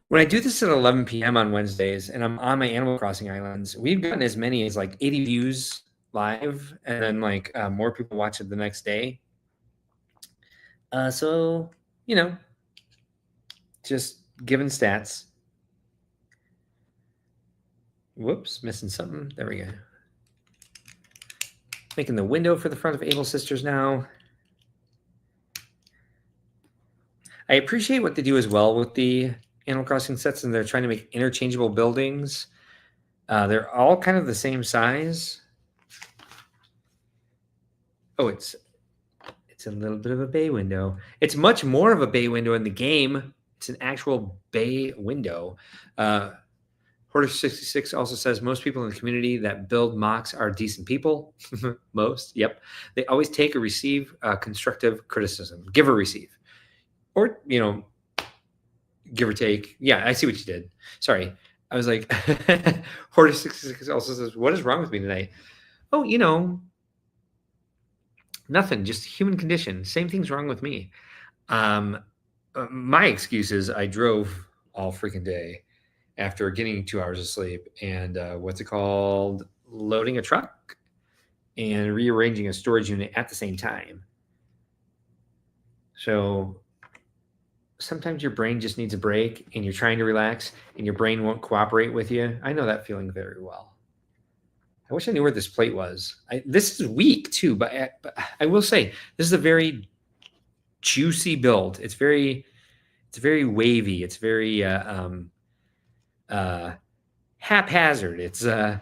When I do this at 11 p.m. on Wednesdays and I'm on my Animal Crossing islands, we've gotten as many as like 80 views live, and then like more people watch it the next day. So, just given stats. Whoops, missing something. There we go. Making the window for the front of Able Sisters now. I appreciate what they do as well with the Animal Crossing sets, and they're trying to make interchangeable buildings. They're all kind of the same size. Oh, it's a little bit of a bay window. It's much more of a bay window in the game. It's an actual bay window. Hoarder66 also says most people in the community that build mocks are decent people. Most, yep. They always take or receive constructive criticism. Give or receive. Or, give or take. Yeah, I see what you did. Sorry. I was like, Hoarder66 also says, what is wrong with me today? Oh, nothing, just human condition. Same thing's wrong with me. My excuse is I drove all freaking day after getting 2 hours of sleep and loading a truck and rearranging a storage unit at the same time. So sometimes your brain just needs a break and you're trying to relax and your brain won't cooperate with you. I know that feeling very well. I wish I knew where this plate was. This is weak too, but I will say this is a very juicy build. It's very wavy. It's very haphazard. It's I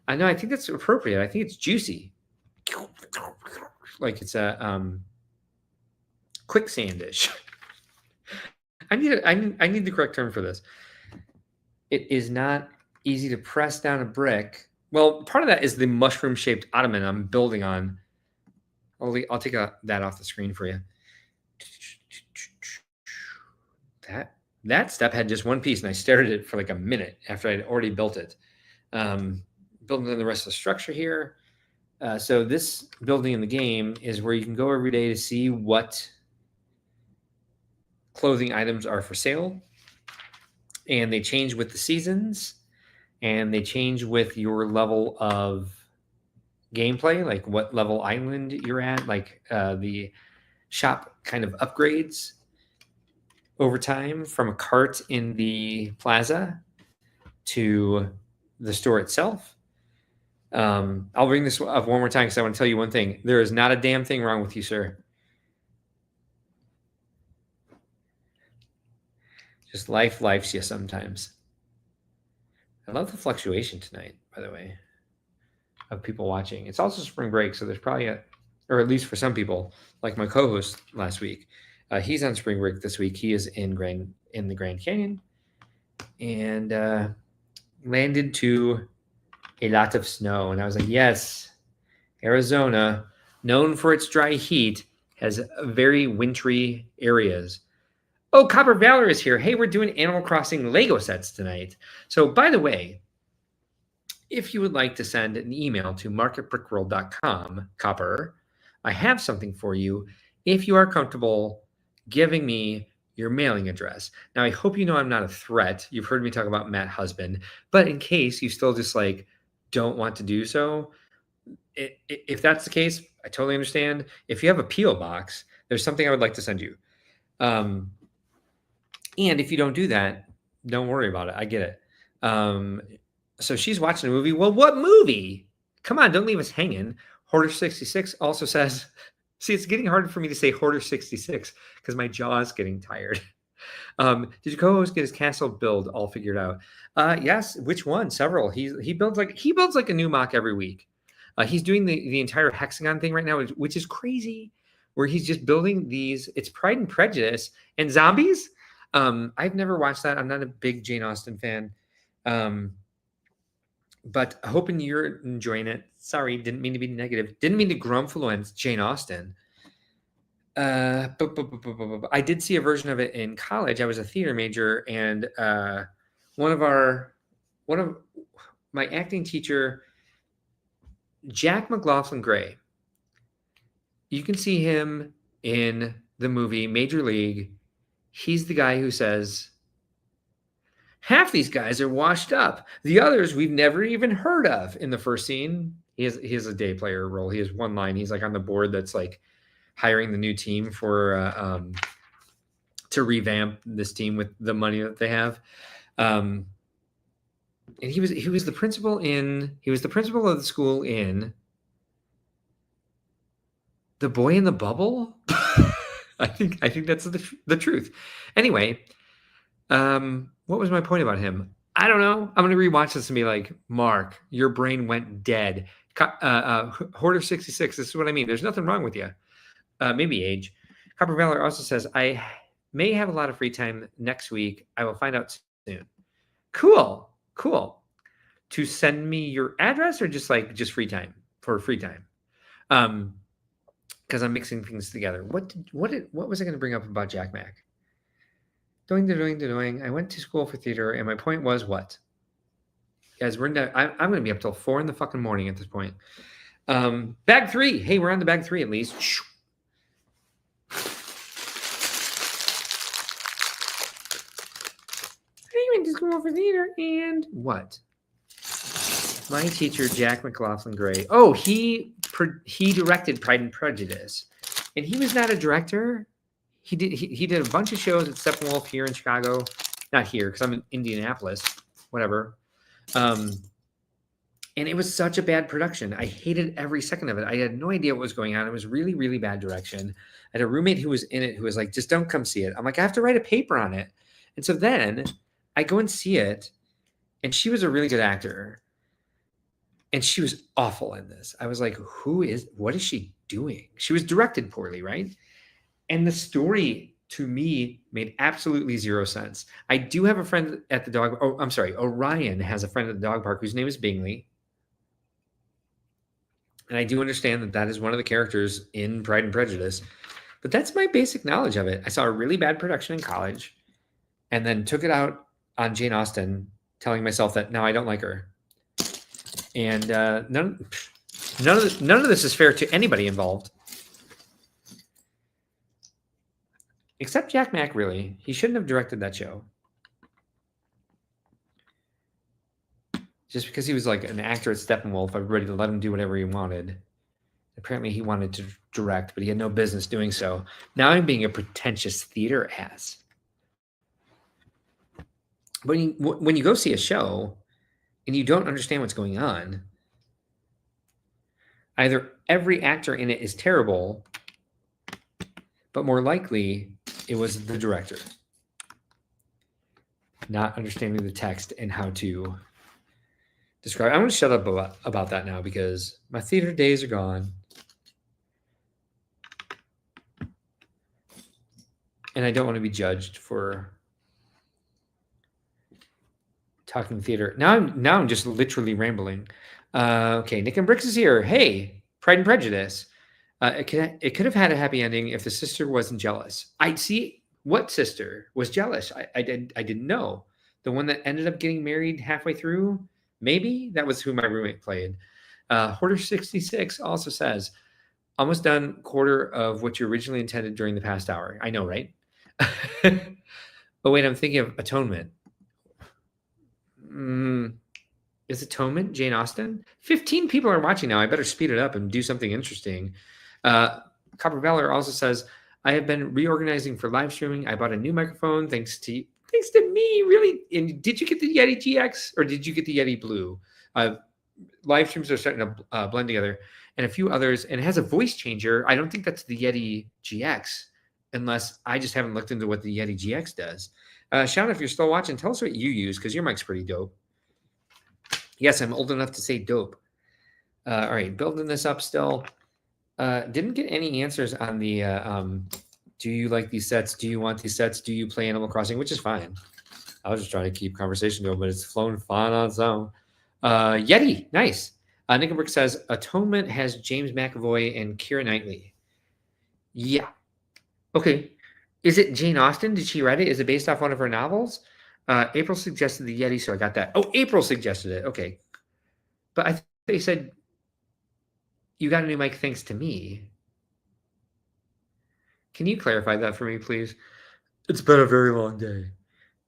think that's appropriate. I think it's juicy. like it's a quicksandish. I need the correct term for this. It is not easy to press down a brick. Well, part of that is the mushroom-shaped ottoman I'm building on. I'll take that off the screen for you. That step had just one piece, and I stared at it for like a minute after I'd already built it. Building in the rest of the structure here. So this building in the game is where you can go every day to see what clothing items are for sale. And they change with the seasons, and they change with your level of gameplay, like what level island you're at, like the shop kind of upgrades over time from a cart in the plaza to the store itself. I'll bring this up one more time because I want to tell you one thing. There is not a damn thing wrong with you, sir. Just lifes you sometimes. I love the fluctuation tonight, by the way, of people watching. It's also spring break, so there's probably or at least for some people, like my co-host last week, he's on spring break this week. He is in the Grand Canyon, and landed to a lot of snow. And I was like, yes, Arizona, known for its dry heat, has very wintry areas. Oh, Copper Valor is here. Hey, we're doing Animal Crossing Lego sets tonight. So, by the way, if you would like to send an email to mark@brickworld.com, Copper, I have something for you if you are comfortable giving me your mailing address. Now, I hope you know I'm not a threat. You've heard me talk about Matt Husband, but in case you still just like don't want to do so, if that's the case, I totally understand. If you have a P.O. box, there's something I would like to send you. And if you don't do that, don't worry about it. I get it. So she's watching a movie. Well, what movie? Come on, don't leave us hanging. Hoarder66 also says, see, it's getting harder for me to say Hoarder66 because my jaw is getting tired. Did your co-host get his castle build all figured out? Yes. Which one? Several. He builds like a new mock every week. He's doing the entire hexagon thing right now, which is crazy, where he's just building these. It's Pride and Prejudice and zombies. I've never watched that. I'm not a big Jane Austen fan. But hoping you're enjoying it. Sorry, didn't mean to be negative. Didn't mean to grumfluence Jane Austen. I did see a version of it in college. I was a theater major, and one of my acting teacher, Jack McLaughlin Gray. You can see him in the movie Major League. He's the guy who says, half these guys are washed up. The others we've never even heard of. In the first scene, he has a day player role. He has one line. He's like on the board that's like hiring the new team for to revamp this team with the money that they have. And he was the principal of the school in The Boy in the Bubble. I think that's the truth. Anyway, what was my point about him? I don't know. I'm going to rewatch this and be like, Mark, your brain went dead. Hoarder66, this is what I mean. There's nothing wrong with you. Maybe age. Copper Valor also says, I may have a lot of free time next week. I will find out soon. Cool. To send me your address or just free time for free time? Because I'm mixing things together. What was I going to bring up about Jack Mack? Doing. I went to school for theater, and my point was what? Guys, I'm going to be up till 4 in the fucking morning at this point. Bag 3. Hey, we're on to bag 3 at least. I went to school for theater, and what? My teacher, Jack McLaughlin Gray. Oh, he directed Pride and Prejudice, and he was not a director. He did a bunch of shows at Steppenwolf here in Chicago. Not here, because I'm in Indianapolis. Whatever. And it was such a bad production. I hated every second of it. I had no idea what was going on. It was really, really bad direction. I had a roommate who was in it who was like, just don't come see it. I'm like, I have to write a paper on it. And so then I go and see it, and she was a really good actor. And she was awful in this. I was like, what is she doing? She was directed poorly, right? And the story to me made absolutely zero sense. I do have a friend at the dog. Oh, I'm sorry. Orion has a friend at the dog park whose name is Bingley. And I do understand that that is one of the characters in Pride and Prejudice. But that's my basic knowledge of it. I saw a really bad production in college and then took it out on Jane Austen, telling myself that now I don't like her. And none of this is fair to anybody involved. Except Jack Mack, really. He shouldn't have directed that show. Just because he was like an actor at Steppenwolf, everybody let him do whatever he wanted. Apparently he wanted to direct, but he had no business doing so. Now I'm being a pretentious theater ass. When you go see a show and you don't understand what's going on, either every actor in it is terrible, but more likely it was the director not understanding the text and how to describe. I'm going to shut up about that now because my theater days are gone. And I don't want to be judged for talking theater. Now I'm just literally rambling. Okay, Nick and Bricks is here. Hey, Pride and Prejudice. It could have had a happy ending if the sister wasn't jealous. I see. What sister was jealous? I didn't know. The one that ended up getting married halfway through? Maybe? That was who my roommate played. Hoarder66 also says, almost done, quarter of what you originally intended during the past hour. I know, right? Oh, wait, I'm thinking of Atonement. Is Atonement Jane Austen? 15 people are watching now. I better speed it up and do something interesting. Copper Valor also says, I have been reorganizing for live streaming. I bought a new microphone thanks to me, really. And did you get the Yeti GX or did you get the Yeti Blue? Live streams are starting to blend together, and a few others. And it has a voice changer. I don't think that's the Yeti GX, unless I just haven't looked into what the Yeti GX does. Sean, if you're still watching, tell us what you use because your mic's pretty dope. Yes, I'm old enough to say dope. All right, building this up still. Didn't get any answers on the do you like these sets? Do you want these sets? Do you play Animal Crossing? Which is fine. I was just trying to keep conversation going, but it's flown fine on its own. Yeti, nice. Nick and Brick says Atonement has James McAvoy and Keira Knightley. Yeah. Okay. Is it Jane Austen? Did she write it? Is it based off one of her novels? April suggested the Yeti, so I got that. Oh, April suggested it. Okay. But I think they said you got a new mic thanks to me. Can you clarify that for me, please? It's been a very long day.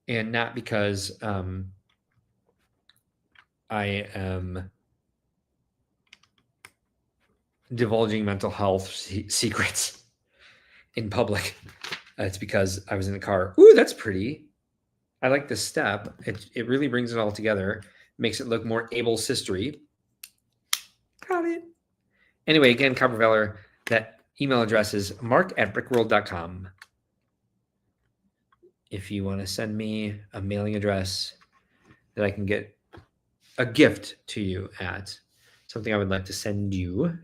And not because I am divulging mental health secrets in public. It's because I was in the car. Ooh, that's pretty. I like this step. It really brings it all together. Makes it look more able sistery. Got it. Anyway, again, Copperveller, that email address is mark@brickworld.com. If you want to send me a mailing address that I can get a gift to you at, something I would like to send you.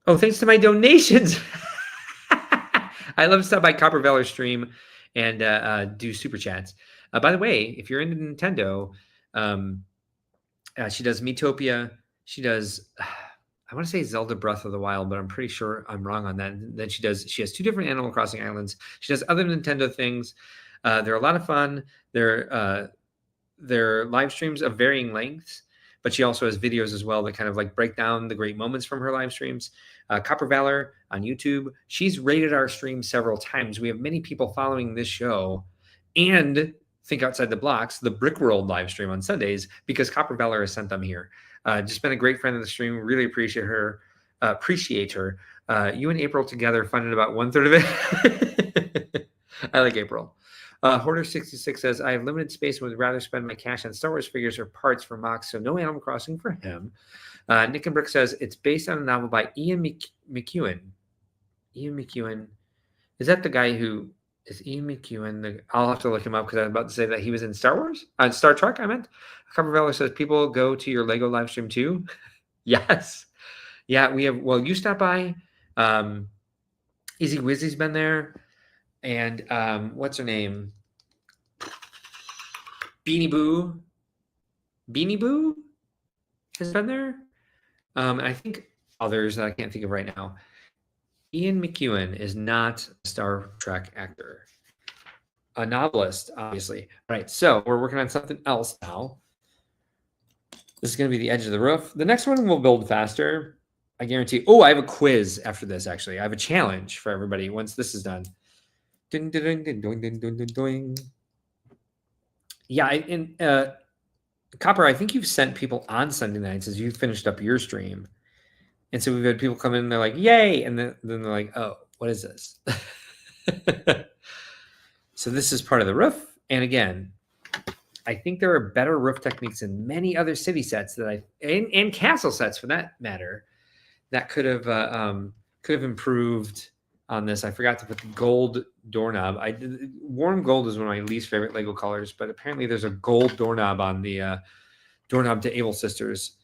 Oh, thanks to my donations. I love to stop by Copperveller's stream and do super chats. By the way, if you're into Nintendo, she does Miitopia. She does, I want to say Zelda Breath of the Wild, but I'm pretty sure I'm wrong on that. And then she has 2 different Animal Crossing islands. She does other Nintendo things. They're a lot of fun. They're live streams of varying lengths, but she also has videos as well that kind of like break down the great moments from her live streams. Copper Valor on YouTube. She's rated our stream several times. We have many people following this show and Think Outside the Blocks, the Brick World live stream on Sundays, because Copper Valor has sent them here. Just been a great friend of the stream. Really appreciate her. You and April together funded about 1/3 of it. I like April. Hoarder66 says, I have limited space and would rather spend my cash on Star Wars figures or parts for Mox, so no Animal Crossing for him. Nick and Brick says, it's based on a novel by Ian McEwan. Ian McEwan. Is that the guy who Is Ian McEwan I'll have to look him up because I was about to say that he was in Star Wars? Star Trek, I meant. Copperfeller says, people go to your Lego live stream too? Yes. Yeah, we have. Well, you stop by. Easy Wizzy's been there. And what's her name? Beanie Boo has been there. And I think others that I can't think of right now. Ian McEwan is not a Star Trek actor. A novelist, obviously. All right, so we're working on something else now. This is going to be the edge of the roof. The next one will build faster, I guarantee. Oh, I have a quiz after this, actually. I have a challenge for everybody once this is done. Ding, ding, ding, ding, ding, ding, ding, ding. Yeah, Copper, I think you've sent people on Sunday nights as you finished up your stream. And so we've had people come in and they're like, yay. And then they're like, oh, what is this? So this is part of the roof. And again, I think there are better roof techniques in many other city sets that and castle sets for that matter, that could have improved on this. I forgot to put the gold doorknob. Warm gold is one of my least favorite Lego colors, but apparently there's a gold doorknob on the doorknob to Able Sisters.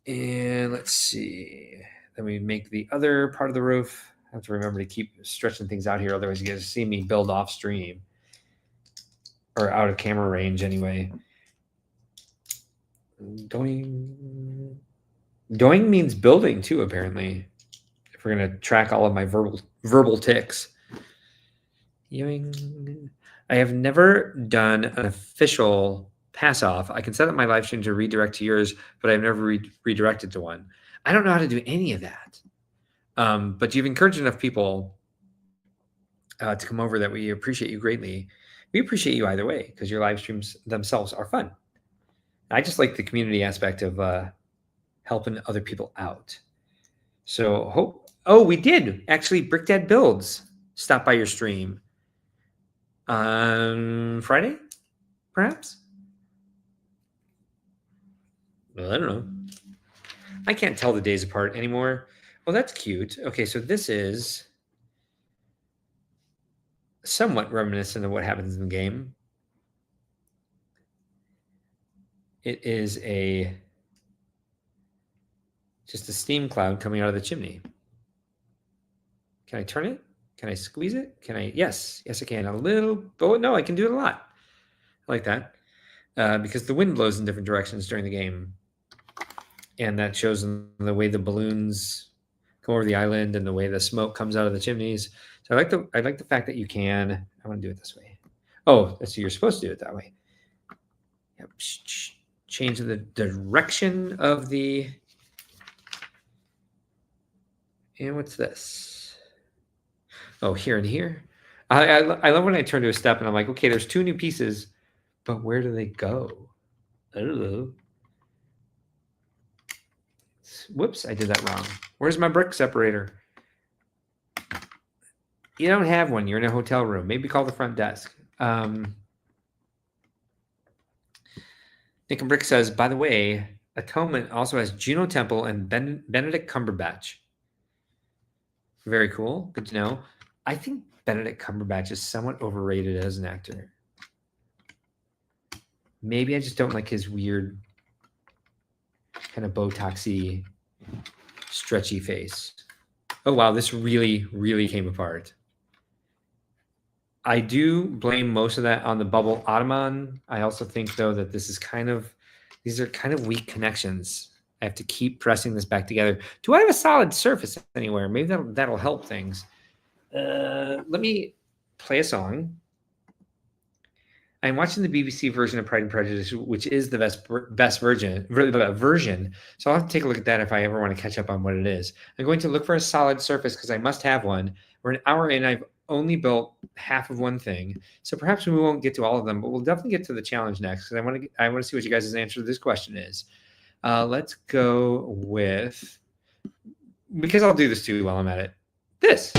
And let's see. Then we make the other part of the roof. I have to remember to keep stretching things out here. Otherwise, you guys see me build off stream or out of camera range anyway. Doing means building too, apparently. If we're going to track all of my verbal tics. I have never done an official pass off. I can set up my live stream to redirect to yours, but I've never redirected to one. I don't know how to do any of that. But you've encouraged enough people to come over that we appreciate you greatly. We appreciate you either way because your live streams themselves are fun. I just like the community aspect of helping other people out. So we did actually. Brick Dad Builds stop by your stream on Friday, perhaps. Well, I don't know. I can't tell the days apart anymore. Well, that's cute. Okay, so this is somewhat reminiscent of what happens in the game. It is just a steam cloud coming out of the chimney. Can I turn it? Can I squeeze it? Can I? Yes, I can. A little. Oh, no, I can do it a lot. I like that because the wind blows in different directions during the game. And that shows in the way the balloons go over the island and the way the smoke comes out of the chimneys. So I like the fact that you can. I want to do it this way. Oh, so you're supposed to do it that way. Yep. Change the direction of the. And what's this? Oh, here and here. I love when I turn to a step and I'm like, okay, there's two new pieces, but where do they go? I don't know. Whoops, I did that wrong. Where's my brick separator? You don't have one. You're in a hotel room. Maybe call the front desk. Nick and Brick says, by the way, Atonement also has Juno Temple and Benedict Cumberbatch. Very cool. Good to know. I think Benedict Cumberbatch is somewhat overrated as an actor. Maybe I just don't like his weird kind of Botoxy, stretchy face. Oh, wow. This really, really came apart. I do blame most of that on the bubble Ottoman. I also think, though, that these are kind of weak connections. I have to keep pressing this back together. Do I have a solid surface anywhere? Maybe that'll help things. Let me play a song. I'm watching the BBC version of Pride and Prejudice, which is the best version. So I'll have to take a look at that if I ever want to catch up on what it is. I'm going to look for a solid surface because I must have one. We're an hour in. I've only built half of one thing. So perhaps we won't get to all of them, but we'll definitely get to the challenge next because I want to see what you guys' answer to this question is. Let's go with, because I'll do this too while I'm at it, this.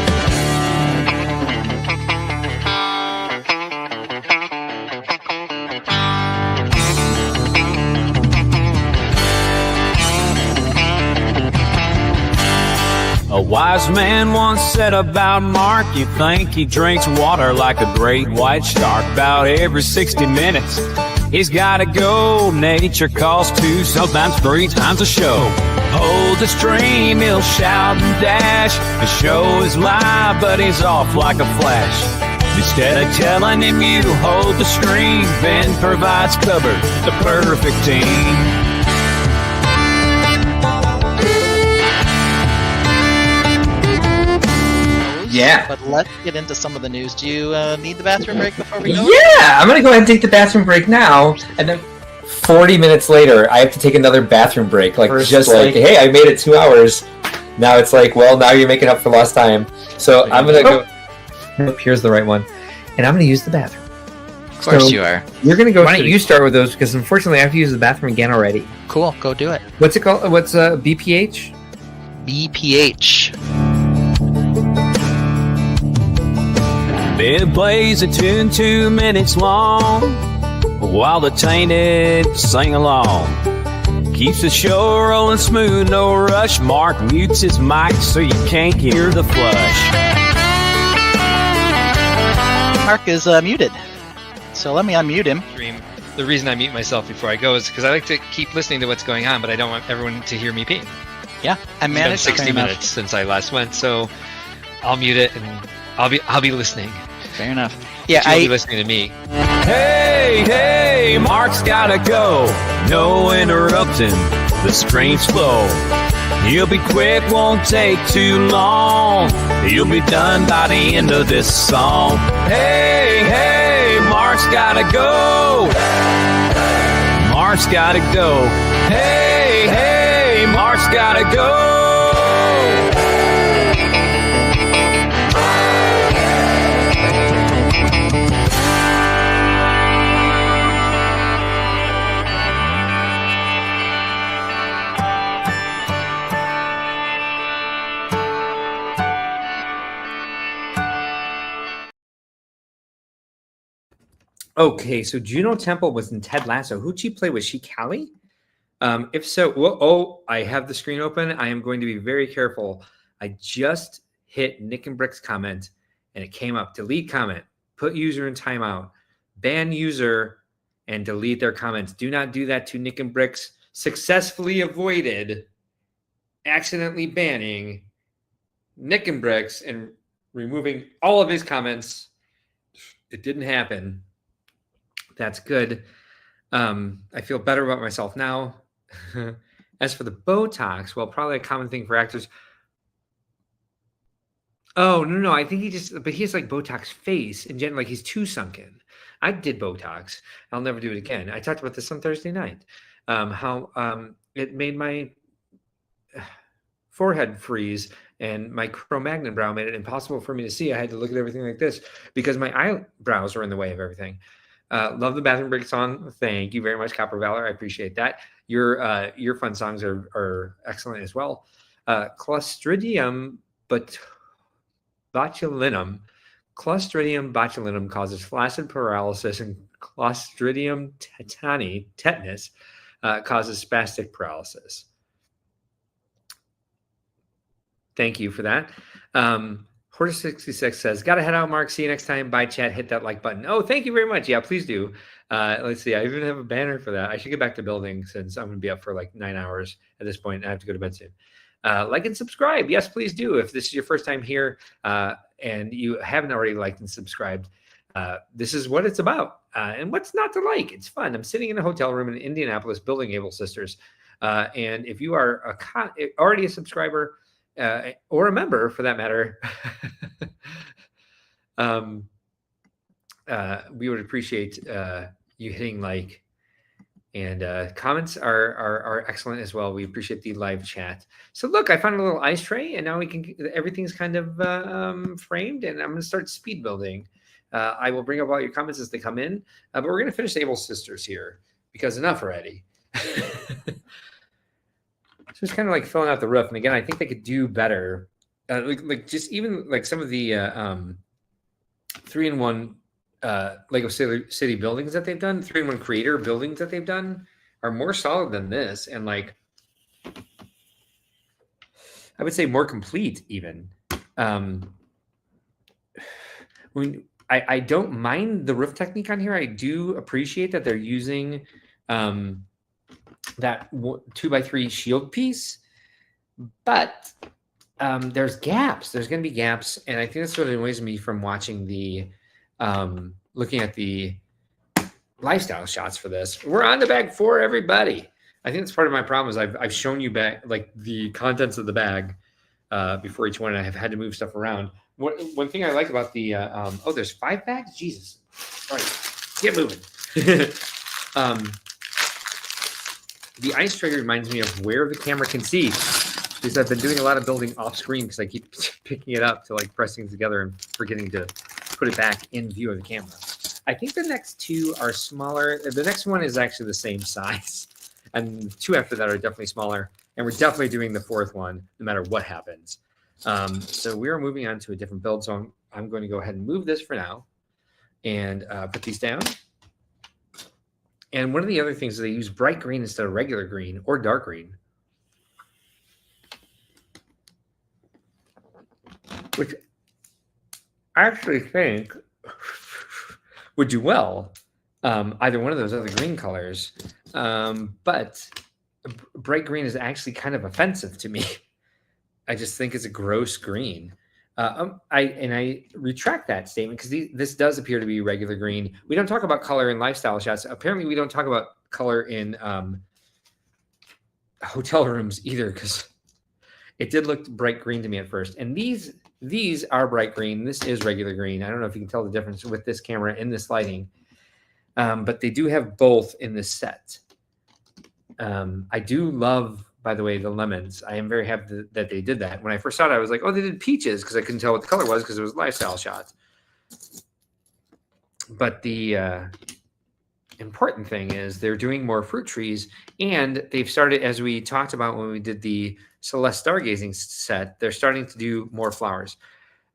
A wise man once said about Mark, you think he drinks water like a great white shark. About every 60 minutes, he's gotta go. Nature calls 2, sometimes 3 times a show. Hold the stream, he'll shout and dash. The show is live, but he's off like a flash. Instead of telling him you hold the stream, Ben provides cover, the perfect team. Yeah. But let's get into some of the news. Do you need the bathroom break before we go? Yeah, I'm gonna go ahead and take the bathroom break now, and then 40 minutes later, I have to take another bathroom break. Like, First, just like, hey, I made it 2 hours. Now it's like, well, now you're making up for lost time. So I'm gonna go. Oh, here's the right one, and I'm gonna use the bathroom. Of course you are. You're gonna go. Why don't you start with those? Because unfortunately, I have to use the bathroom again already. Cool, go do it. What's it called? What's BPH? BPH. Ben plays a tune 2 minutes long, while the tainted sing along. Keeps the show rolling smooth, no rush. Mark mutes his mic so you can't hear the flush. Mark is muted, so let me unmute him. The reason I mute myself before I go is because I like to keep listening to what's going on, but I don't want everyone to hear me pee. Yeah, I It's been managed 60 minutes since I last went, so I'll mute it and I'll be listening. Fair enough. Yeah, But you'll be listening to me. Hey, hey, Mark's gotta go. No interrupting, the stream's flow. He'll be quick, won't take too long. He'll be done by the end of this song. Hey, hey, Mark's gotta go. Mark's gotta go. Hey, hey, Mark's gotta go. Okay, so Juno Temple was in Ted Lasso. Who'd she play? Was she Callie? If so, well, I have the screen open. I am going to be very careful. I just hit Nick and Brick's comment, and it came up. Delete comment. Put user in timeout. Ban user and delete their comments. Do not do that to Nick and Brick's. Successfully avoided accidentally banning Nick and Bricks and removing all of his comments. It didn't happen. That's good. I feel better about myself now. As for the Botox, well, probably a common thing for actors. Oh, no. I think he has like Botox face in general, like he's too sunken. I did Botox. I'll never do it again. I talked about this on Thursday night. How it made my forehead freeze and my Cro-Magnon brow made it impossible for me to see. I had to look at everything like this because my eyebrows were in the way of everything. Love the bathroom break song. Thank you very much, Copper Valor. I appreciate that. Your fun songs are excellent as well. Clostridium botulinum. Clostridium botulinum causes flaccid paralysis, and Clostridium tetani, tetanus, causes spastic paralysis. Thank you for that. Hortus66 says, gotta head out, Mark. See you next time. Bye, chat. Hit that like button. Oh, thank you very much. Yeah, please do. Let's see. I even have a banner for that. I should get back to building since I'm going to be up for like 9 hours at this point. I have to go to bed soon. Like and subscribe. Yes, please do. If this is your first time here and you haven't already liked and subscribed, this is what it's about. And what's not to like? It's fun. I'm sitting in a hotel room in Indianapolis building Able Sisters. And if you are already a subscriber, or a member for that matter, we would appreciate you hitting like, and comments are excellent as well. We appreciate the live chat. So look, I found a little ice tray, and now everything's kind of framed, and I'm going to start speed building. I will bring up all your comments as they come in, but we're going to finish Able Sisters here because enough already. So it's kind of like filling out the roof. And again, I think they could do better. Like just even like some of the 3-in-1 Lego City buildings that they've done, 3-in-1 creator buildings that they've done are more solid than this. And like, I would say more complete even. When I don't mind the roof technique on here. I do appreciate that they're using that 2x3 shield piece, but there's gaps. There's going to be gaps, and I think that's what annoys me from watching the looking at the lifestyle shots for this. We're on to bag 4, everybody. I think that's part of my problem is I've shown you back like the contents of the bag before each one, and I've had to move stuff around. One thing I like about the oh, there's 5 bags. Jesus, all right, get moving. The ice tray reminds me of where the camera can see, because I've been doing a lot of building off screen because I keep picking it up to like press things together and forgetting to put it back in view of the camera. I think the next 2 are smaller. The next one is actually the same size, and 2 after that are definitely smaller. And we're definitely doing the 4th one, no matter what happens. So we are moving on to a different build. So I'm going to go ahead and move this for now, and put these down. And one of the other things is they use bright green instead of regular green or dark green, which I actually think would do well, either one of those other green colors. But bright green is actually kind of offensive to me. I just think it's a gross green. I retract that statement because this does appear to be regular green. We don't talk about color in lifestyle shots. Apparently, we don't talk about color in hotel rooms either, because it did look bright green to me at first. And these are bright green. This is regular green. I don't know if you can tell the difference with this camera and this lighting, but they do have both in this set. I do love, by the way, the lemons. I am very happy that they did that. When I first saw it, I was like, oh, they did peaches, because I couldn't tell what the color was because it was lifestyle shots. But the important thing is they're doing more fruit trees, and they've started, as we talked about when we did the Celeste Stargazing set, they're starting to do more flowers.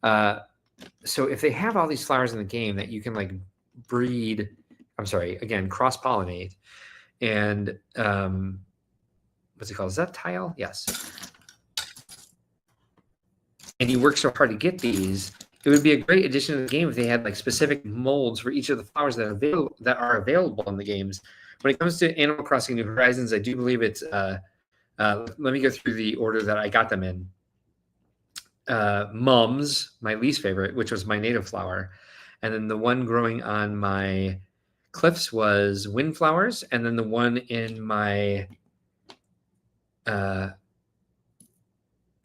So if they have all these flowers in the game that you can like breed, cross-pollinate, and what's it called? Is that tile? Yes. And you work so hard to get these, it would be a great addition to the game if they had like specific molds for each of the flowers that are available in the games. When it comes to Animal Crossing New Horizons, I do believe it's let me go through the order that I got them in. Mums, my least favorite, which was my native flower. And then the one growing on my cliffs was windflowers. And then the one in my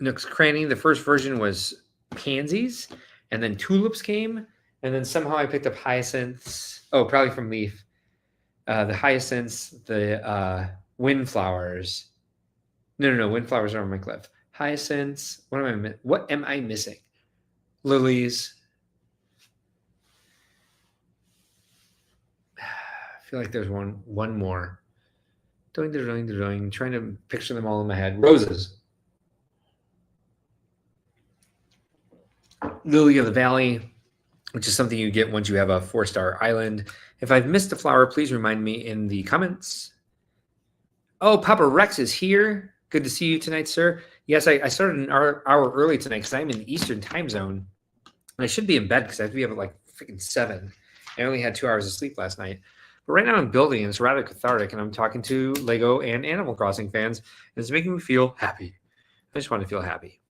Nook's Cranny, the first version was pansies. And then tulips came. And then somehow I picked up hyacinths. Oh, probably from Leaf. The hyacinths, the windflowers. No. Windflowers are on my cliff. Hyacinths. What am I missing? Lilies. I feel like there's one more. Trying to picture them all in my head. Roses. Lily of the Valley, which is something you get once you have a 4-star island. If I've missed a flower, please remind me in the comments. Oh, Papa Rex is here. Good to see you tonight, sir. Yes, I started an hour early tonight because I'm in the Eastern time zone. And I should be in bed because I have to be up at like freaking 7. I only had 2 hours of sleep last night. But right now I'm building, and it's rather cathartic, and I'm talking to Lego and Animal Crossing fans, and it's making me feel happy. I just want to feel happy.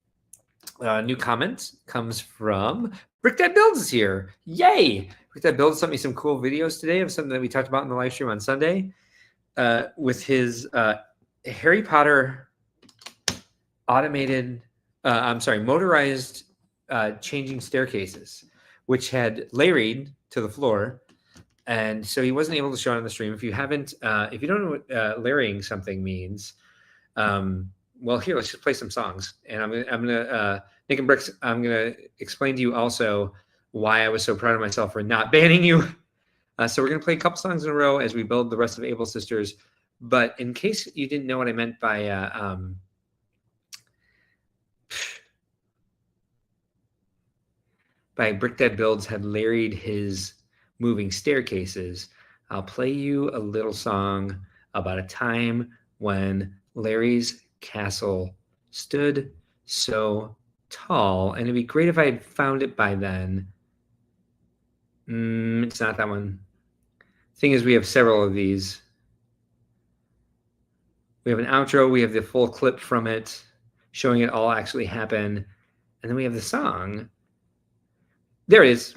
New comment comes from Brick Dad Builds is here. Yay! Brick Dad Builds sent me some cool videos today of something that we talked about in the live stream on Sunday with his Harry Potter motorized changing staircases, which had layering to the floor. And so he wasn't able to show it on the stream. If you don't know what layering something means, well, here, let's just play some songs. And I'm gonna Nick and Bricks, I'm gonna explain to you also why I was so proud of myself for not banning you. So we're gonna play a couple songs in a row as we build the rest of Able Sisters. But in case you didn't know what I meant by Brick Dad Builds had larried his moving staircases, I'll play you a little song about a time when Larry's castle stood so tall, and it'd be great if I had found it by then. It's not that one. Thing is, we have several of these. We have an outro, we have the full clip from it, showing it all actually happen, and then we have the song. There it is.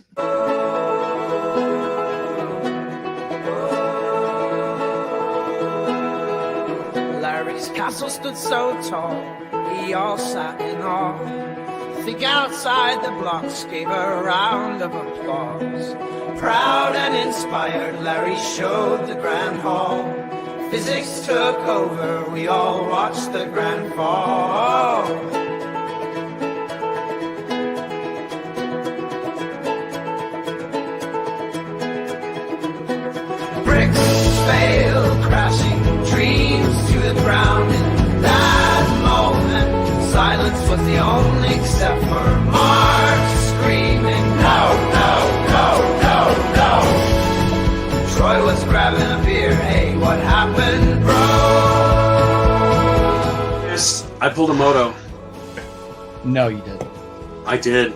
Larry's castle stood so tall, he all sat in awe. Think outside the blocks gave a round of applause. Proud and inspired, Larry showed the grand hall. Physics took over, we all watched the grand fall. Bricks fail, crashing dreams to the ground. In that moment, silence was the only except for Mark screaming, no, no, no, no, no. Troy was grabbing a beer, hey, what happened, bro? Yes, I pulled a moto. No, you didn't. I did.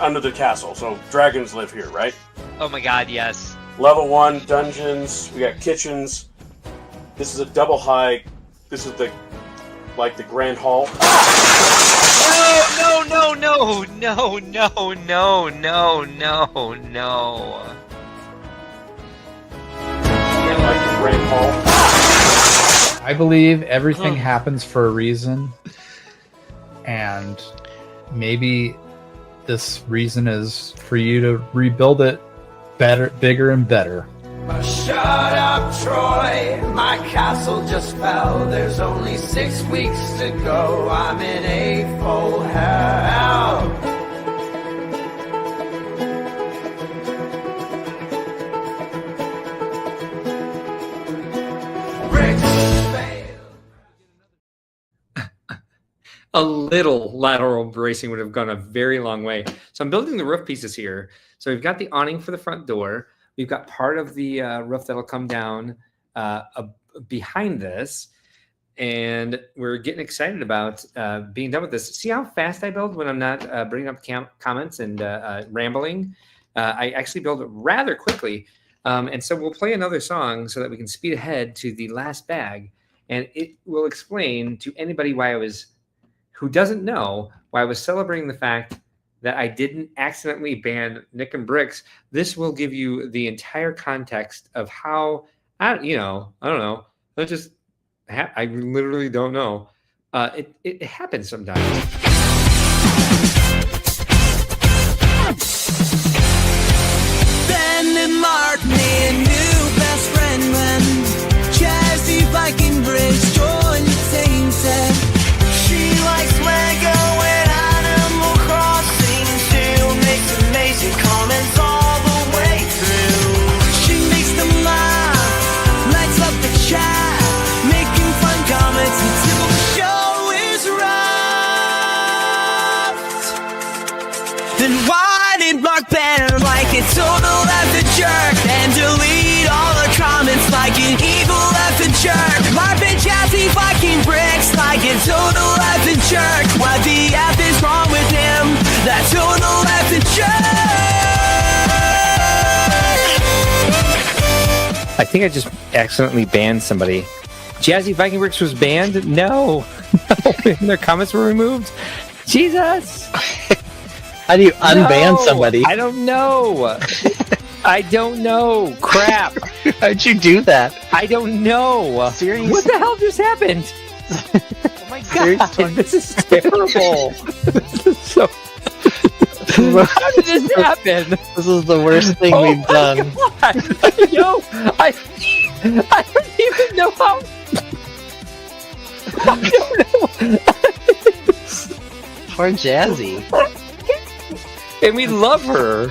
Under the castle, so dragons live here, right? Oh my god, yes. Level 1 dungeons. We got kitchens. This is a double high. This is the grand hall. No, no, no, no, no, no, no, no, no. Like the grand hall. I believe everything happens for a reason, and maybe this reason is for you to rebuild it better, bigger and better. Shut up, Troy. My castle just fell. There's only 6 weeks to go. I'm in a full hell. Bricks fail. A little lateral bracing would have gone a very long way. So I'm building the roof pieces here. So we've got the awning for the front door. We've got part of the roof that'll come down behind this. And we're getting excited about being done with this. See how fast I build when I'm not bringing up comments and rambling? I actually build it rather quickly. And so we'll play another song so that we can speed ahead to the last bag. And it will explain to anybody who doesn't know why I was celebrating the fact that I didn't accidentally ban Nick and Bricks. This will give you the entire context of how, I don't know. I literally don't know. It happens sometimes. Ben and Mark made a new best friend when Jazzy Viking Bricks joined the team. Said she likes Lego and Animal Crossing too. Makes amazing comments all the way through. She makes them laugh, lights up the chat, making fun comments until the show is wrapped. Then why did Mark ban her like a total effing jerk and delete all the comments like an evil effing jerk? Mark and Jazzy Viking Bricks like a total effing jerk. What the F is wrong with him? That total effing jerk. I think I just accidentally banned somebody. Jazzy Viking Bricks was banned? No. And their comments were removed? Jesus! How do you unban somebody? I don't know. I don't know. Crap. How'd you do that? I don't know. Seriously? What the hell just happened? Oh my god, this is terrible. This is so... How did this happen? This is the worst thing we've done. God. I don't even know how... I don't know. Poor Jazzy. And we love her.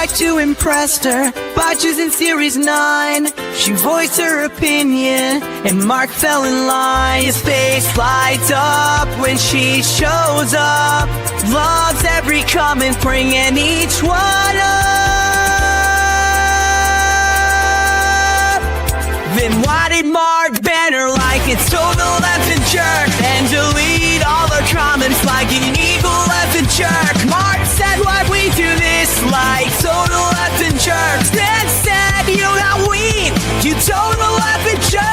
like to impress her by choosing Series 9. She voiced her opinion, and Mark fell in line. His face lights up when she shows up. Loves every comment, bringing each one up. Then why did Mark ban her like it's total effing jerk, and delete all her comments like an evil effing jerk? Mark said, why'd we do this like total effing jerks? Then said, you got weed, you total effing jerk.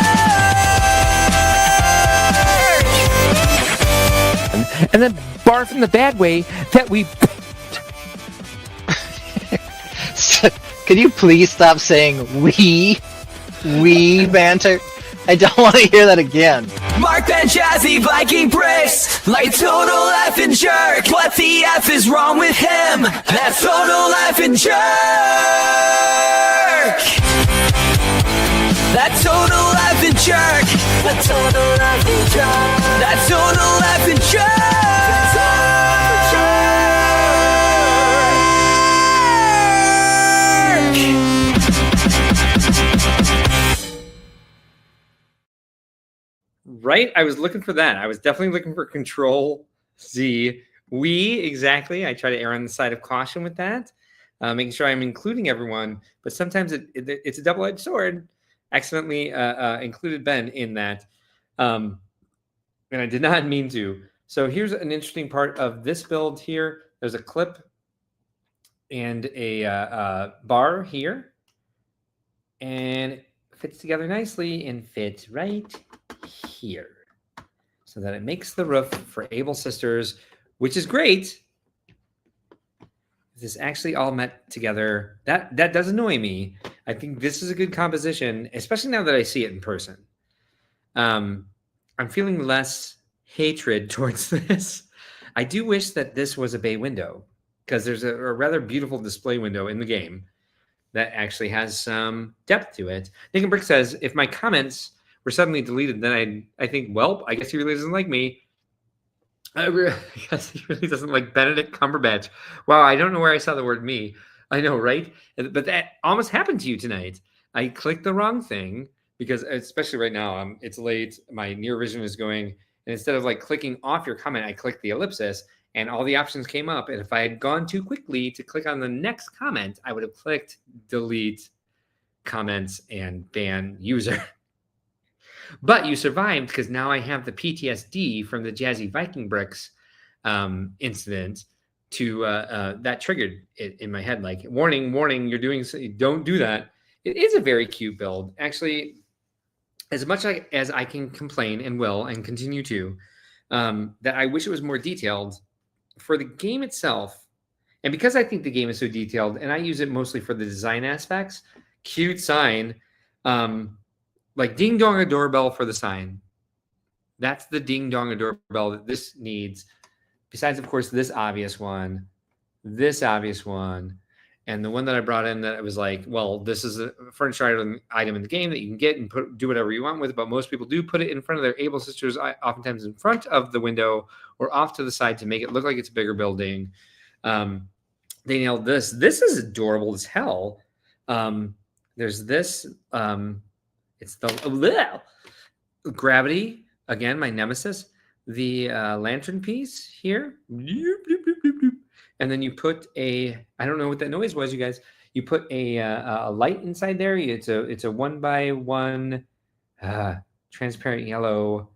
And then barf in the bad way that we. Could you please stop saying we banter? I don't want to hear that again. Mark Ben Jazzy Viking Bricks like total effing jerk. What the F is wrong with him? That's total effing jerk. That total effing jerk. That total effing jerk. That total effing jerk. Right? I was looking for that. I was definitely looking for Control Z. We, exactly. I try to err on the side of caution with that, making sure I'm including everyone. But sometimes it's a double-edged sword. Accidentally included Ben in that. And I did not mean to. So here's an interesting part of this build here. There's a clip and a bar here. And it fits together nicely and fits right here, so that it makes the roof for Able Sisters, which is great. This is actually all met together. That does annoy me. I think this is a good composition, especially now that I see it in person. I'm feeling less hatred towards this. I do wish that this was a bay window, because there's a rather beautiful display window in the game that actually has some depth to it. Nick and Brick says, if my comments were suddenly deleted, then I think, well, I guess he really doesn't like me. I guess he really doesn't like Benedict Cumberbatch. Wow, I don't know where I saw the word me. I know, right? But that almost happened to you tonight. I clicked the wrong thing because, especially right now, it's late. My near vision is going. And instead of like clicking off your comment, I clicked the ellipsis and all the options came up. And if I had gone too quickly to click on the next comment, I would have clicked delete comments and ban user. But you survived because now I have the PTSD from the Jazzy Viking Bricks incident to that triggered it in my head. Like, warning, you're doing, don't do that. It is a very cute build. Actually, as much as I can complain and will and continue to, that I wish it was more detailed for the game itself. And because I think the game is so detailed and I use it mostly for the design aspects, cute sign, like ding dong a doorbell for the sign. That's the ding dong a doorbell that this needs. Besides, of course, this obvious one, and the one that I brought in that it was like, well, this is a furniture item in the game that you can get and do whatever you want with. But most people do put it in front of their Able Sisters, oftentimes in front of the window or off to the side to make it look like it's a bigger building. They nailed this. This is adorable as hell. There's this. It's the gravity, again, my nemesis, the lantern piece here. And then you put I don't know what that noise was, you guys. You put a light inside there. It's a 1x1 transparent yellow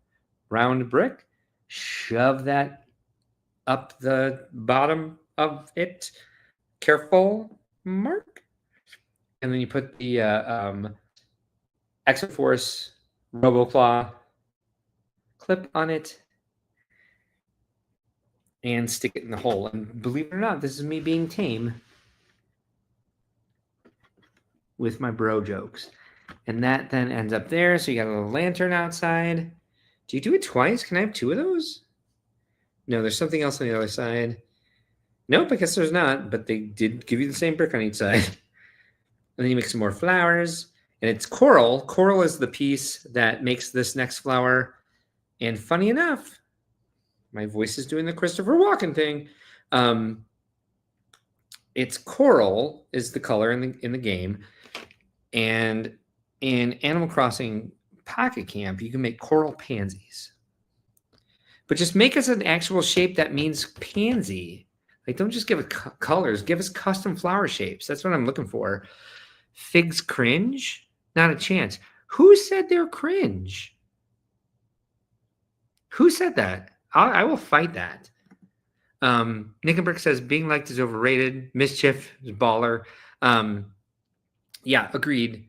round brick. Shove that up the bottom of it. Careful, Mark. And then you put the Exoforce RoboClaw clip on it and stick it in the hole. And believe it or not, this is me being tame with my bro jokes. And that then ends up there. So you got a little lantern outside. Do you do it twice? Can I have two of those? No, there's something else on the other side. Nope, I guess there's not. But they did give you the same brick on each side. And then you make some more flowers. And it's coral. Coral is the piece that makes this next flower. And funny enough, my voice is doing the Christopher Walken thing. it's coral is the color in the game, and in Animal Crossing Pocket Camp, you can make coral pansies. But just make us an actual shape that means pansy. Like, don't just give us colors. Give us custom flower shapes. That's what I'm looking for. Figs cringe? Not a chance. Who said they're cringe? Who said that? I will fight that. Nick and Brick says being liked is overrated. Mischief is baller. Yeah, agreed.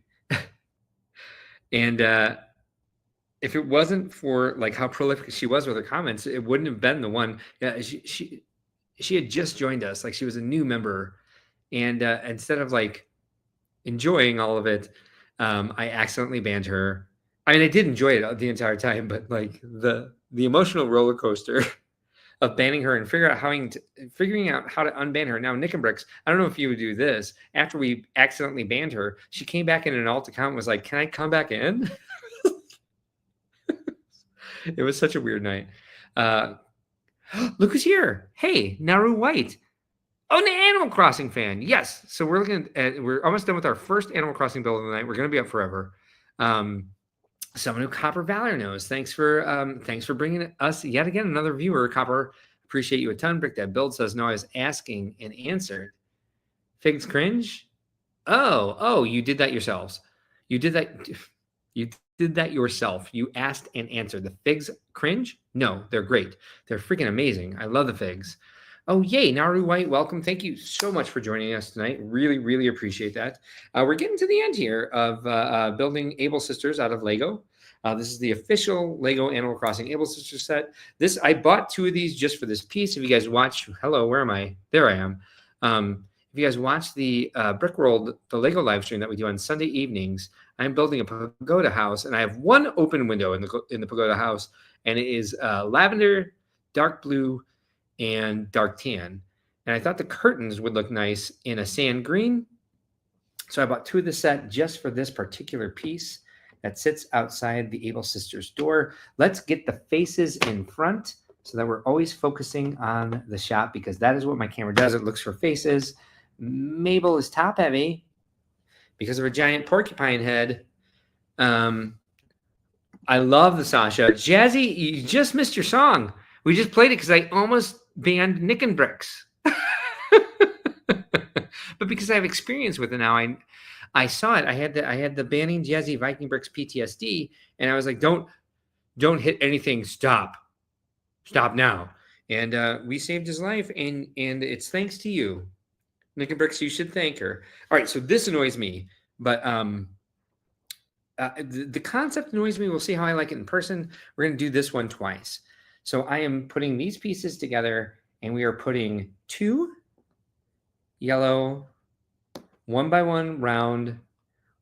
And if it wasn't for like how prolific she was with her comments, it wouldn't have been the one. Yeah, she had just joined us, like she was a new member, and instead of like enjoying all of it, I accidentally banned her. I mean, I did enjoy it the entire time, but like the emotional roller coaster of banning her and figuring out how to unban her. Now, Nick and Bricks, I don't know if you would do this. After we accidentally banned her, she came back in an alt account and was like, "Can I come back in?" It was such a weird night. Look who's here. Hey, Naru White. Oh, an Animal Crossing fan. Yes. So we're looking at, we're almost done with our first Animal Crossing build of the night. We're going to be up forever. Someone who Copper Valor knows. Thanks for bringing us yet again another viewer, Copper. Appreciate you a ton. Brick Dad Build says, no, I was asking and answered. Figs cringe? Oh, you did that yourselves. You did that yourself. You asked and answered. The figs cringe? No, they're great. They're freaking amazing. I love the figs. Oh, yay. Naru White, welcome. Thank you so much for joining us tonight. Really, really appreciate that. We're getting to the end here of building Able Sisters out of Lego. This is the official Lego Animal Crossing Able Sisters set. I bought 2 of these just for this piece. If you guys watch, hello, where am I? There I am. If you guys watch the Brick World, the Lego live stream that we do on Sunday evenings, I'm building a pagoda house, and I have one open window in the pagoda house, and it is lavender, dark blue, and dark tan. And I thought the curtains would look nice in a sand green. So I bought 2 of the set just for this particular piece that sits outside the Able Sisters door. Let's get the faces in front so that we're always focusing on the shot, because that is what my camera does. It looks for faces. Mabel is top heavy because of her giant porcupine head. I love the Sasha. Jazzy, you just missed your song. We just played it because I almost banned Nick and Bricks. But because I have experience with it now, I saw it. I had the banning Jazzy Viking Bricks PTSD, and I was like, don't hit anything. Stop now. And we saved his life, and it's thanks to you, Nick and Bricks. You should thank her. All right, so this annoys me, but the concept annoys me. We'll see how I like it in person. We're going to do this one twice. So I am putting these pieces together, and we are putting 2 yellow 1x1 round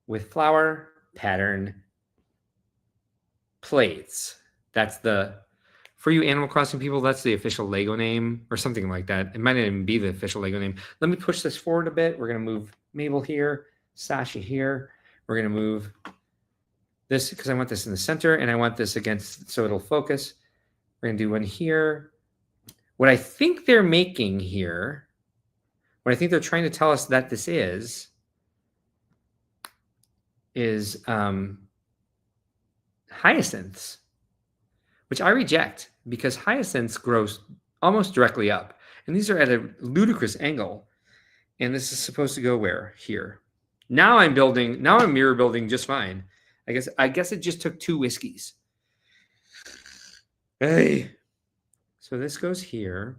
with flower pattern plates. That's for you Animal Crossing people, that's the official Lego name or something like that. It might not even be the official Lego name. Let me push this forward a bit. We're going to move Mabel here, Sasha here. We're going to move this because I want this in the center, and I want this against so it'll focus. We're going to do one here. What I think they're making here, what I think they're trying to tell us that this is hyacinths, which I reject because hyacinths grow almost directly up. And these are at a ludicrous angle. And this is supposed to go where? Here. Now I'm mirror building just fine. I guess it just took 2 whiskeys. Hey. So this goes here.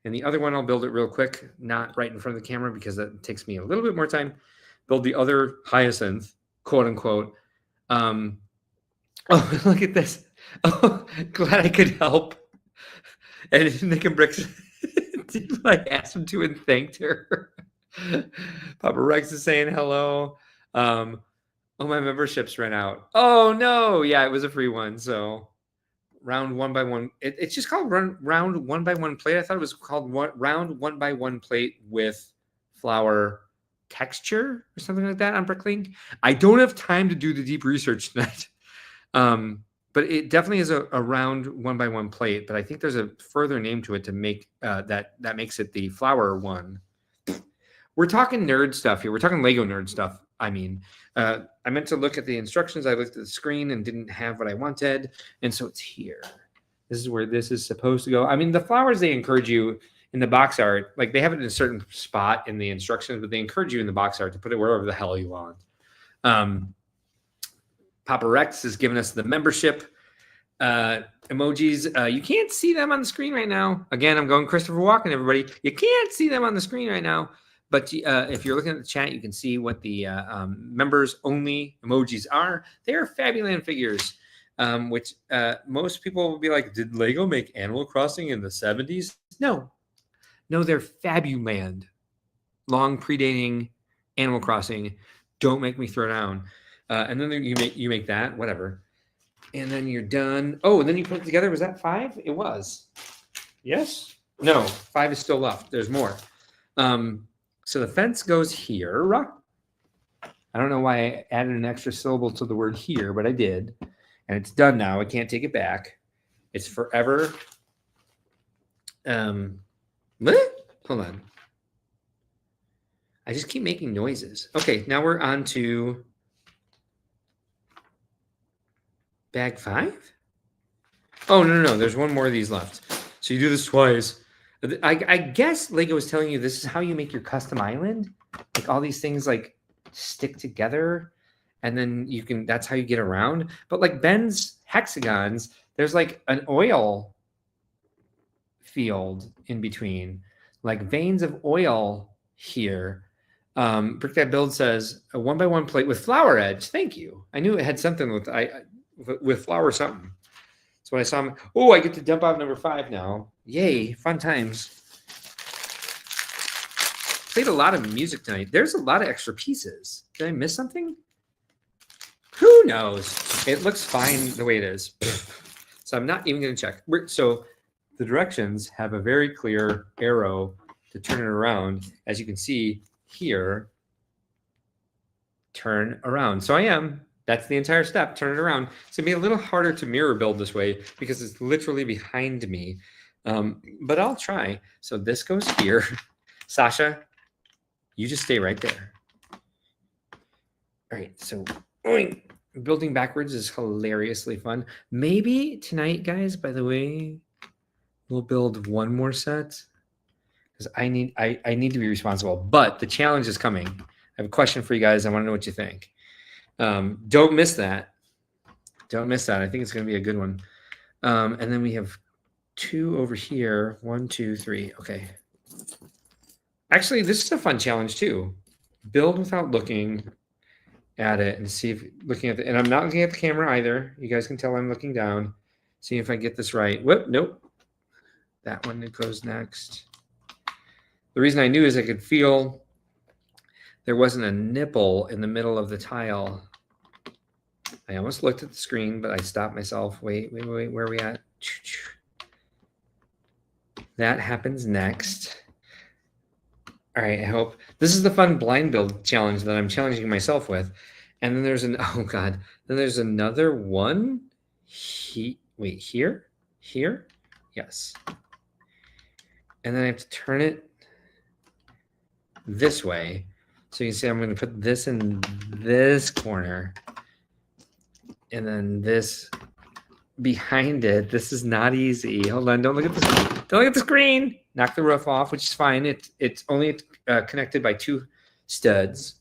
And the other one, I'll build it real quick, not right in front of the camera because that takes me a little bit more time. Build the other hyacinth, quote unquote. Oh, look at this. Oh, glad I could help. And Nick and Bricks, I asked him to and thanked her. Papa Rex is saying hello. Oh, my memberships ran out. Oh, no. Yeah, it was a free one. So round 1x1. It's just called round 1x1 plate. I thought it was called round 1x1 plate with flower texture or something like that on Bricklink. I don't have time to do the deep research tonight. But it definitely is a round 1x1 plate. But I think there's a further name to it to make that makes it the flower one. we're talking nerd stuff here. We're talking Lego nerd stuff. I mean, I meant to look at the instructions. I looked at the screen and didn't have what I wanted. And so it's here. This is where this is supposed to go. I mean, the flowers, they encourage you in the box art, like they have it in a certain spot in the instructions, but they encourage you in the box art to put it wherever the hell you want. Papa Rex has given us the membership emojis. You can't see them on the screen right now. Again, I'm going Christopher Walken, everybody. You can't see them on the screen right now. But if you're looking at the chat, you can see what the members only emojis are. They are Fabuland figures, which most people will be like, did Lego make Animal Crossing in the 70s? No, they're Fabuland. Long predating Animal Crossing. Don't make me throw down. And then you make that, whatever. And then you're done. Oh, and then you put it together. Was that 5? It was. Yes? No, 5 is still left. There's more. So the fence goes here. I don't know why I added an extra syllable to the word here, but I did. And it's done now. I can't take it back. It's forever. Hold on. I just keep making noises. Okay, now we're on to bag 5. Oh, no. There's one more of these left. So you do this twice. I guess Lego is telling you this is how you make your custom island. Like all these things like stick together and then that's how you get around. But like Ben's hexagons, there's like an oil field in between, like veins of oil here. Brick That Build says a 1x1 plate with flower edge. Thank you. I knew it had something with flower something. So when I saw him, oh, I get to dump out number 5 now. Yay, fun times. Played a lot of music tonight. There's a lot of extra pieces. Did I miss something? Who knows? It looks fine the way it is. So I'm not even going to check. So the directions have a very clear arrow to turn it around. As you can see here, turn around. So that's the entire step. Turn it around. It's going to be a little harder to mirror build this way because it's literally behind me. But I'll try. So this goes here. Sasha, you just stay right there. All right. So building backwards is hilariously fun. Maybe tonight, guys, by the way, we'll build one more set because I need to be responsible. But the challenge is coming. I have a question for you guys. I want to know what you think. Don't miss that. Don't miss that. I think it's going to be a good one. And then we have 2 over here. 1, 2, 3. Okay. Actually, this is a fun challenge too. Build without looking at it and see if and I'm not looking at the camera either. You guys can tell I'm looking down. See if I get this right. Whoop, nope. That one goes next. The reason I knew is I could feel there wasn't a nipple in the middle of the tile. I almost looked at the screen, but I stopped myself. Wait, where are we at? That happens next. All right, I hope. This is the fun blind build challenge that I'm challenging myself with. And then there's then there's another one. Wait, here? Yes. And then I have to turn it this way. So you can see I'm going to put this in this corner. And then this behind it. This is not easy. Hold on. Don't look at the screen. Knock the roof off, which is fine. It's only connected by 2 studs.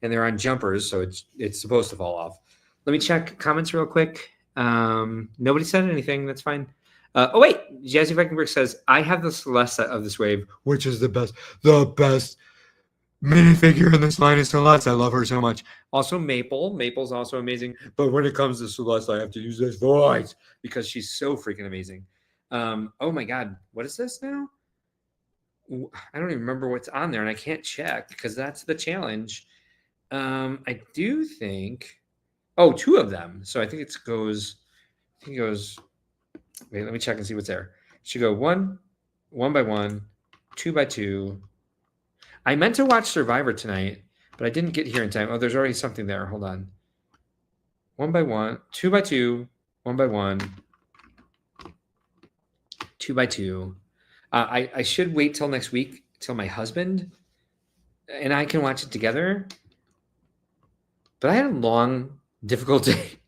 And they're on jumpers, so it's supposed to fall off. Let me check comments real quick. Nobody said anything. That's fine. Oh, wait. Jazzy Viking Brick says, I have the Celeste of this wave, which is the best minifigure in this line is Celeste. I love her so much. Also, Maple. Maple's also amazing. But when it comes to Celeste, I have to use this voice because she's so freaking amazing. Oh, my God. What is this now? I don't even remember what's on there, and I can't check because that's the challenge. I do think... Oh, 2 of them. So I think it goes... Wait, let me check and see what's there. It should go 1 by 1, 2 by 2. I meant to watch Survivor tonight, but I didn't get here in time. Oh, there's already something there. Hold on. 1 by 1, 2 by 2, 1 by 1, 2 by 2. I should wait till next week till my husband and I can watch it together. But I had a long, difficult day.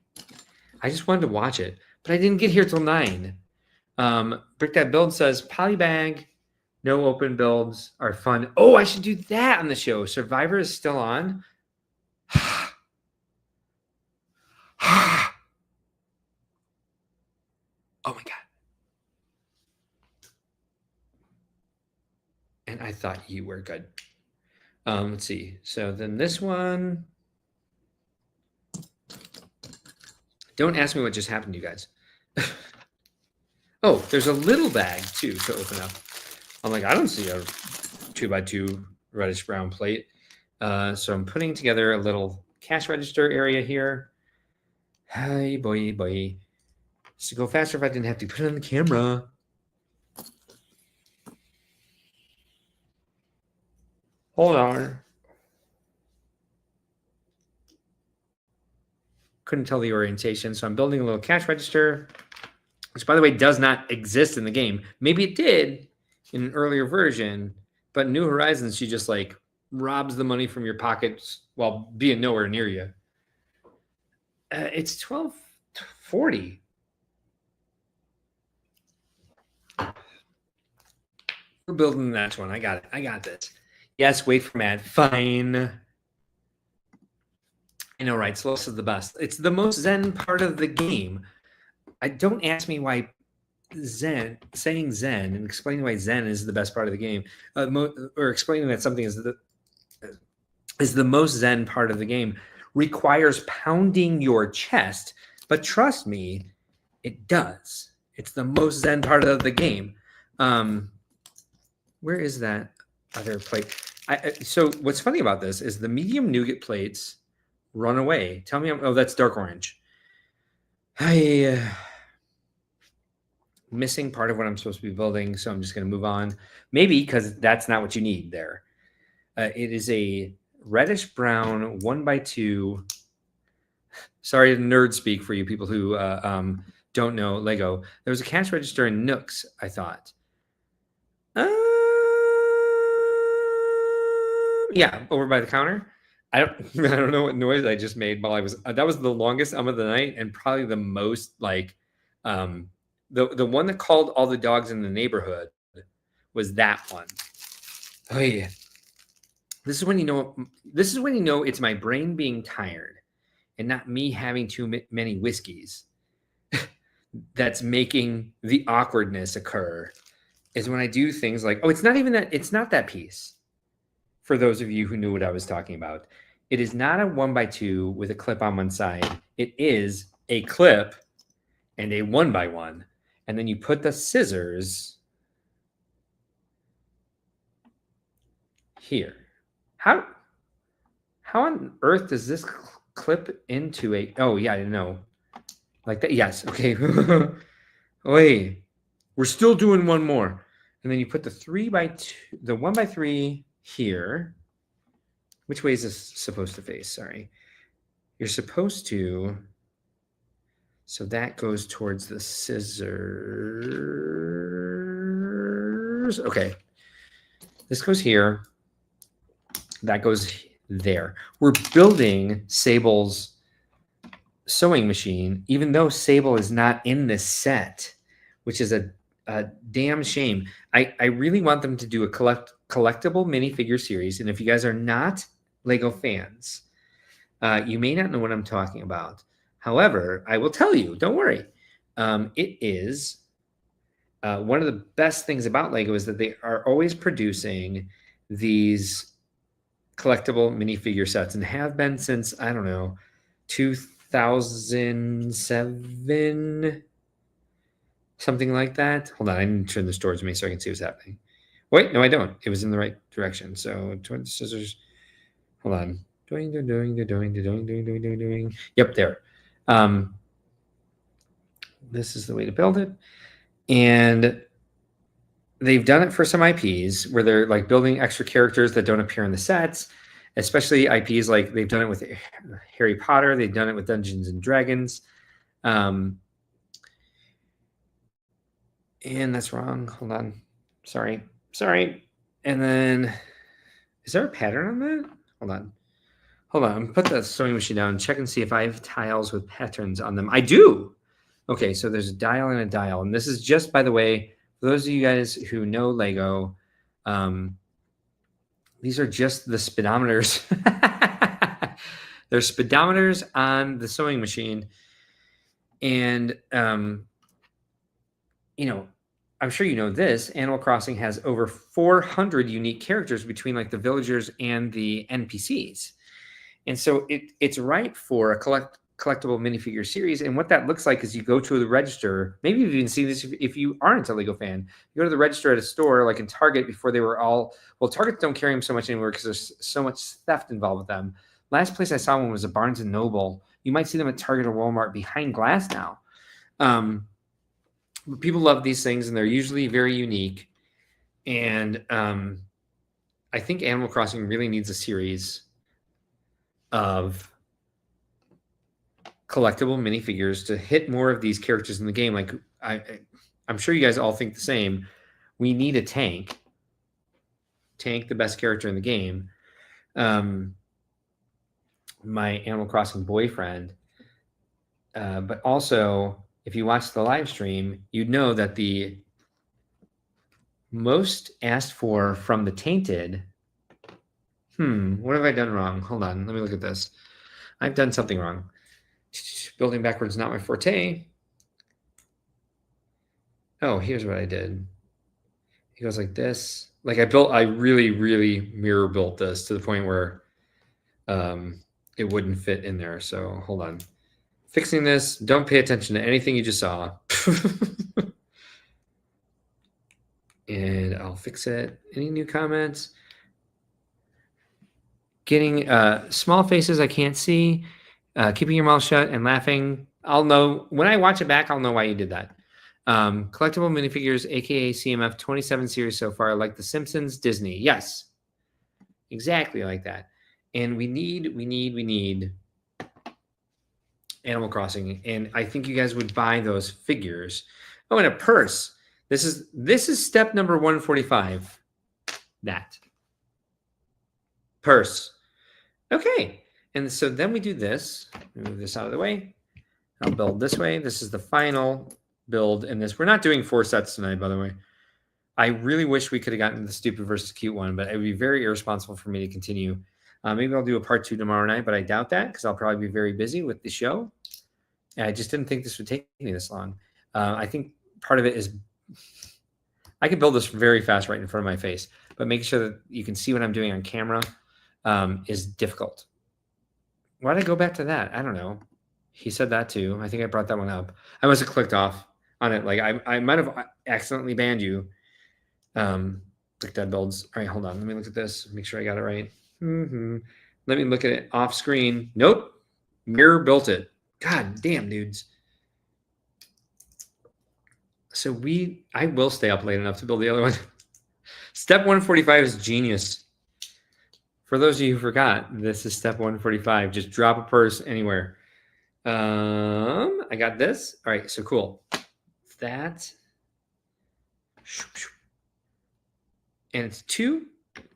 I just wanted to watch it, but I didn't get here till 9. Brick That Build says polybag, no open builds are fun. Oh, I should do that on the show. Survivor is still on. Oh my God. And I thought you were good. Let's see. So then this one. Don't ask me what just happened to you guys. Oh, there's a little bag too to open up. I'm like, I don't see a 2x2 reddish brown plate. So I'm putting together a little cash register area here. Hi, boy. This would go faster if I didn't have to put it on the camera. Hold on. Couldn't tell the orientation, so I'm building a little cash register, which, by the way, does not exist in the game. Maybe it did in an earlier version, but in New Horizons, she just like robs the money from your pockets while being nowhere near you. It's 12:40. We're building the next one. I got it. I got this. Yes, wait for Matt. Fine. I know, right? Slow is the best. It's the most zen part of the game. Don't ask me why saying zen and explaining why zen is the best part of the game, or explaining that something is the most zen part of the game requires pounding your chest. But trust me, it does. It's the most zen part of the game. Where is that other plate? So what's funny about this is the medium nougat plates run away. Tell me, oh, that's dark orange. Missing part of what I'm supposed to be building, so I'm just going to move on. Maybe because that's not what you need there. It is a reddish brown 1x2. Sorry to nerd speak for you people who don't know Lego. There was a cash register in Nooks, I thought. Yeah, over by the counter. I don't know what noise I just made while I was. That was the longest of the night, and probably the most like the one that called all the dogs in the neighborhood was that one. Oh yeah. This is when you know. This is when you know it's my brain being tired, and not me having too many whiskeys. That's making the awkwardness occur. Is when I do things like, oh, it's not even that. It's not that piece. For those of you who knew what I was talking about, it is not a 1x2 with a clip on one side. It is a clip and a 1x1, and then you put the scissors here. How on earth does this clip into a? Oh yeah, I didn't know. Like that. Yes. Okay. Wait, we're still doing one more, and then you put the 3x2, the 1x3 here. Which way is this supposed to face? Sorry. You're supposed to. So that goes towards the scissors. Okay. This goes here. That goes there. We're building Sable's sewing machine, even though Sable is not in this set, which is a damn shame. I really want them to do a collectible minifigure series. And if you guys are not Lego fans, you may not know what I'm talking about. However, I will tell you, don't worry. It is one of the best things about Lego is that they are always producing these collectible minifigure sets and have been since, I don't know, 2007, something like that. Hold on, I need to turn this towards me so I can see what's happening. Wait, no, I don't. It was in the right direction. So, scissors. Hold on. Doing. Yep, there. This is the way to build it. And they've done it for some IPs where they're like building extra characters that don't appear in the sets, especially IPs like they've done it with Harry Potter. They've done it with Dungeons and Dragons. And that's wrong. Hold on. Sorry. And then Is there a pattern on that? Hold on. Hold on. Put the sewing machine down. Check and see if I have tiles with patterns on them. I do. Okay, so there's a dial and a dial. And this is just, by the way, for those of you guys who know Lego, these are just the speedometers. They're speedometers on the sewing machine. And, you know, I'm sure you know this, Animal Crossing has over 400 unique characters between like the villagers and the NPCs. And so it's ripe for a collectible minifigure series. And what that looks like is you go to the register. Maybe you've even seen this if you aren't a Lego fan. You go to the register at a store like in Target before they were all, well, Targets don't carry them so much anymore because there's so much theft involved with them. Last place I saw one was a Barnes & Noble. You might see them at Target or Walmart behind glass now. But people love these things, and they're usually very unique. And I think Animal Crossing really needs a series of collectible minifigures to hit more of these characters in the game. Like I'm sure you guys all think the same. We need a tank. Tank, the best character in the game. My Animal Crossing boyfriend. But also, if you watch the live stream, you'd know that the most asked for from the Tainted. What have I done wrong? Hold on, let me look at this. I've done something wrong. Building backwards, not my forte. Oh, here's what I did. It goes like this. Like I really, really mirror built this to the point where it wouldn't fit in there. So hold on. Fixing this. Don't pay attention to anything you just saw. And I'll fix it. Any new comments? Getting small faces I can't see. Keeping your mouth shut and laughing. I'll know. When I watch it back, I'll know why you did that. Collectible minifigures, aka CMF 27 series so far, like The Simpsons, Disney. Yes. Exactly like that. And we need Animal Crossing. And I think you guys would buy those figures. Oh, and a purse. This is step number 145. That. Purse. Okay. And so then we do this. Move this out of the way. I'll build this way. This is the final build in this. We're not doing 4 sets tonight, by the way. I really wish we could have gotten the stupid versus cute one, but it would be very irresponsible for me to continue. Maybe I'll do a part 2 tomorrow night, but I doubt that because I'll probably be very busy with the show. And I just didn't think this would take me this long. I think part of it is I can build this very fast right in front of my face, but making sure that you can see what I'm doing on camera is difficult. Why did I go back to that? I don't know. He said that too. I think I brought that one up. I must have clicked off on it. Like I might have accidentally banned you. Click dead builds. All right, hold on. Let me look at this. Make sure I got it right. Let me look at it off screen. Nope. Mirror built it. God damn, dudes. So I will stay up late enough to build the other one. Step 145 is genius. For those of you who forgot, this is step 145. Just drop a purse anywhere. I got this. All right, so cool. That. And it's 2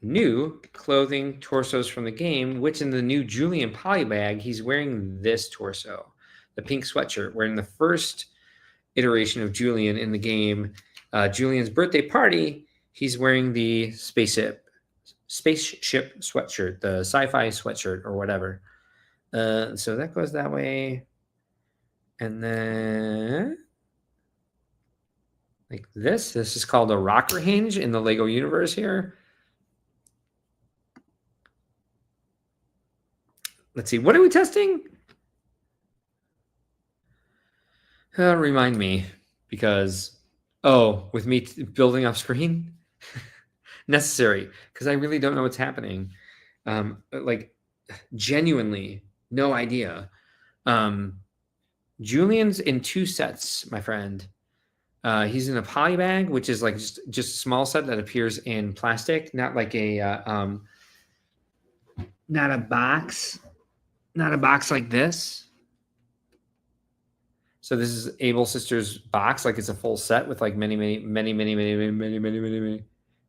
new clothing torsos from the game, which in the new Julian polybag, he's wearing this torso, the pink sweatshirt. Where in the first iteration of Julian in the game, Julian's birthday party, he's wearing the spaceship sweatshirt, the sci-fi sweatshirt or whatever. So that goes that way. And then like this is called a rocker hinge in the Lego universe here. Let's see, what are we testing? Remind me, because, with me building off screen? Necessary, because I really don't know what's happening. Like, genuinely, no idea. Julian's in 2 sets, my friend. He's in a poly bag, which is like just a small set that appears in plastic, not like a not a box like this. So this is Able Sisters box, like it's a full set with like many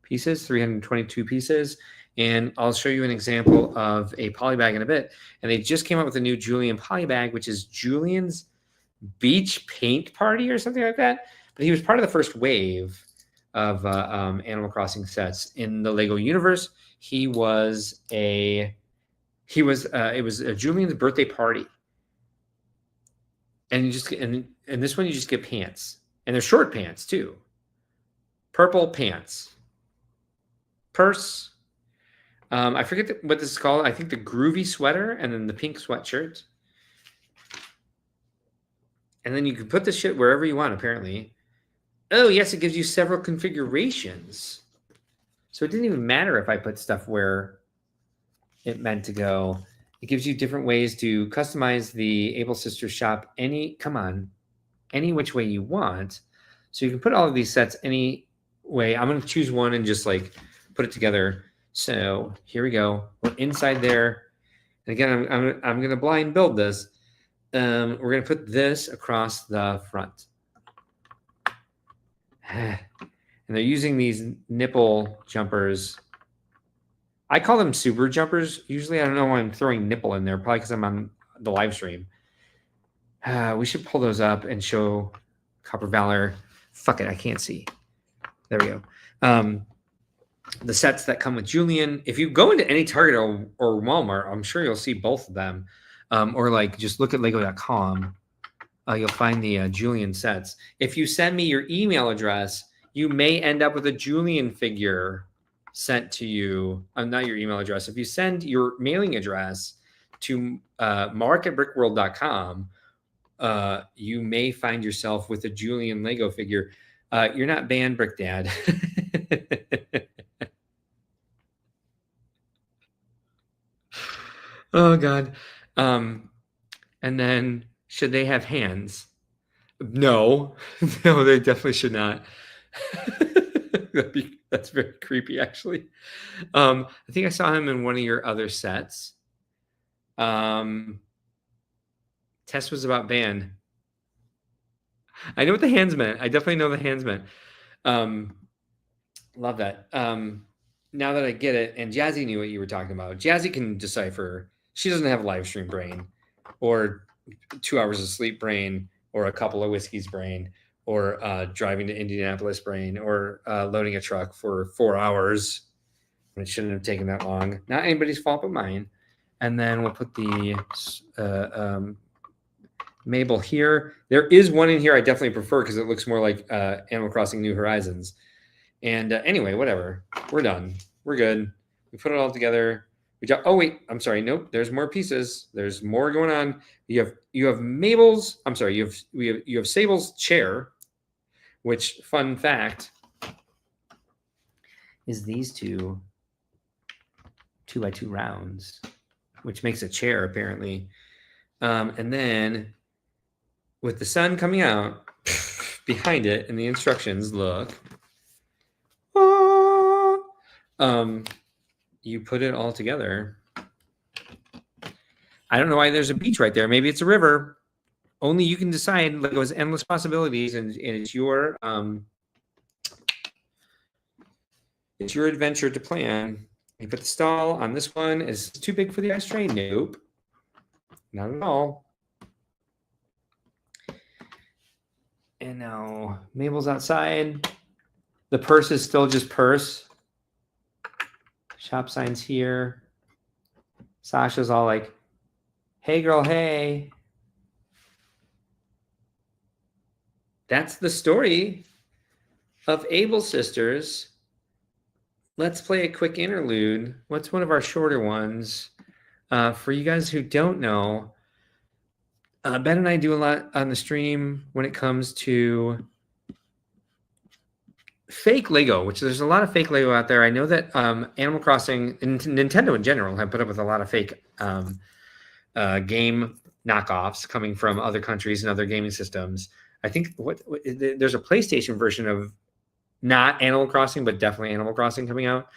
pieces, 322 pieces. And I'll show you an example of a polybag in a bit. And they just came out with a new Julian polybag, which is Julian's Beach Paint Party or something like that. But he was part of the first wave of Animal Crossing sets in the Lego universe. It was a Julian's birthday party. And you just and this one you just get pants. And they're short pants too. Purple pants. Purse. I forget what this is called. I think the groovy sweater and then the pink sweatshirt. And then you can put this shit wherever you want, apparently. Oh, yes, it gives you several configurations. So it didn't even matter if I put stuff where it meant to go. It gives you different ways to customize the Able Sisters shop any which way you want. So you can put all of these sets any way. I'm going to choose one and just like put it together. So here we go. We're inside there. And again, I'm going to blind build this. We're going to put this across the front. And they're using these nipple jumpers. I call them super jumpers. Usually, I don't know why I'm throwing nipple in there. Probably because I'm on the live stream. We should pull those up and show Copper Valor. Fuck it, I can't see. There we go. The sets that come with Julian. If you go into any Target or Walmart, I'm sure you'll see both of them. Or like just look at Lego.com. You'll find the Julian sets. If you send me your email address, you may end up with a Julian figure sent to you. Not your email address. If you send your mailing address to mark@brickworld.com, you may find yourself with a Julian Lego figure. You're not banned, Brick Dad. Oh, God. And then, should they have hands? No. No, they definitely should not. That's very creepy, actually. I think I saw him in one of your other sets. Tess was about ban. I know what the hands meant. I definitely know the hands meant. Love that. Now that I get it, and Jazzy knew what you were talking about. Jazzy can decipher. She doesn't have a live stream brain, or 2 hours of sleep brain, or a couple of whiskeys brain, or driving to Indianapolis brain, or loading a truck for 4 hours when it shouldn't have taken that long. Not anybody's fault but mine. And then we'll put the Mabel here. There is one in here I definitely prefer because it looks more like Animal Crossing New Horizons. And anyway, whatever. We're done. We're good. We put it all together. Oh wait, I'm sorry. Nope. There's more pieces. There's more going on. You have Mabel's. I'm sorry. You have Sable's chair, which, fun fact, is these 2 2x2 rounds, which makes a chair apparently. And then with the sun coming out behind it and the instructions, look. You put it all together. I don't know why there's a beach right there. Maybe it's a river. Only you can decide. Lego has endless possibilities, and it's your adventure to plan. You put the stall on this one. Is it too big for the ice train? Nope, not at all. And now Mabel's outside. The purse is still just purse. Shop signs here. Sasha's all like, hey, girl, hey. That's the story of Able Sisters. Let's play a quick interlude. What's one of our shorter ones? For you guys who don't know, Ben and I do a lot on the stream when it comes to fake Lego, which there's a lot of fake Lego out there. I know that Animal Crossing and Nintendo in general have put up with a lot of fake game knockoffs coming from other countries and other gaming systems. I think there's a PlayStation version of not Animal Crossing, but definitely Animal Crossing coming out.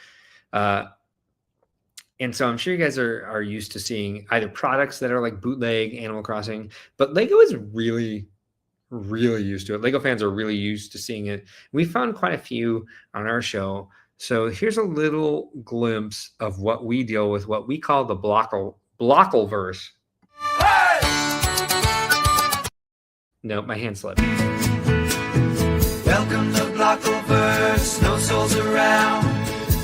And so I'm sure you guys are used to seeing either products that are like bootleg Animal Crossing, but Lego is really used to it. Lego fans are really used to seeing it. We found quite a few on our show So here's a little glimpse of what we deal with, what we call the Blockleverse. Nope, my hand slipped. Welcome to Blockleverse, no souls around.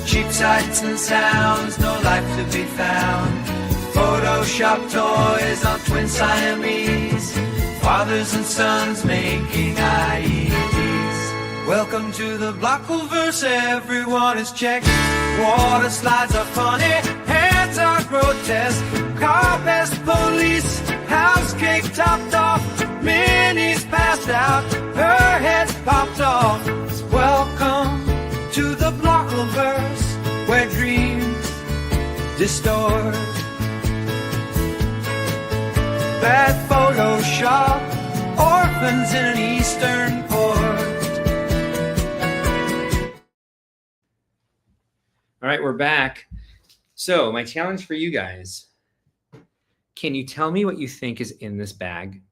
Cheap sights and sounds, no life to be found. Photoshop toys on twin Siamese. Fathers and sons making IEDs. Welcome to the Blockleverse, everyone is checked. Water slides are funny, hands are grotesque. Car pest police, house cake topped off. Minnie's passed out, her head's popped off. Welcome to the Blockleverse, where dreams distort. Bad Photoshop, orphans in an eastern port. All right, we're back. So my challenge for you guys, can you tell me what you think is in this bag?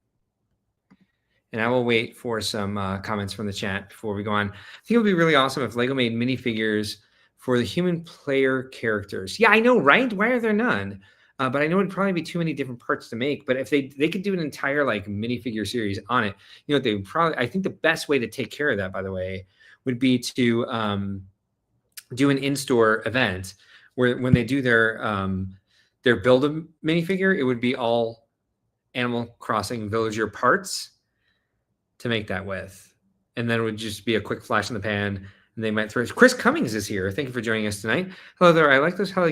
And I will wait for some comments from the chat before we go on. I think it would be really awesome if LEGO made minifigures for the human player characters. Yeah, I know, right? Why are there none? But I know it'd probably be too many different parts to make. But if they could do an entire like minifigure series on it, you know, they would probably. I think the best way to take care of that, by the way, would be to do an in-store event where when they do their build a minifigure, it would be all Animal Crossing Villager parts to make that with, and then it would just be a quick flash in the pan, and they might throw. Chris Cummings is here. Thank you for joining us tonight. Hello there. I like those Hello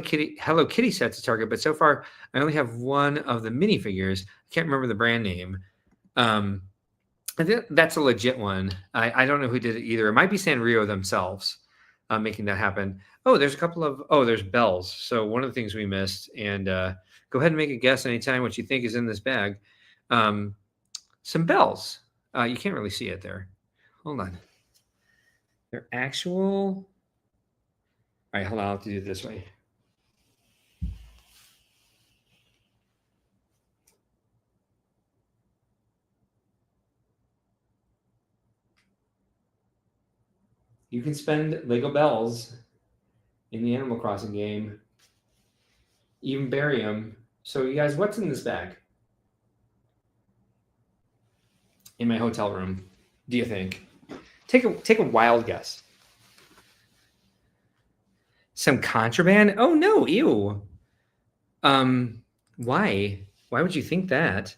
Kitty sets to Target, but so far I only have one of the minifigures. I can't remember the brand name. I think that's a legit one. I don't know who did it either. It might be Sanrio themselves making that happen. Oh, there's a couple of. Oh, there's bells. So one of the things we missed. And go ahead and make a guess anytime what you think is in this bag. Some bells. You can't really see it there. Hold on. They're actual. All right, hold on. I'll have to do it this way. You can spend Lego bells in the Animal Crossing game. Even bury them. So, you guys, what's in this bag? In my hotel room, do you think? Take a wild guess. Some contraband? Oh no, ew. Why? Why would you think that?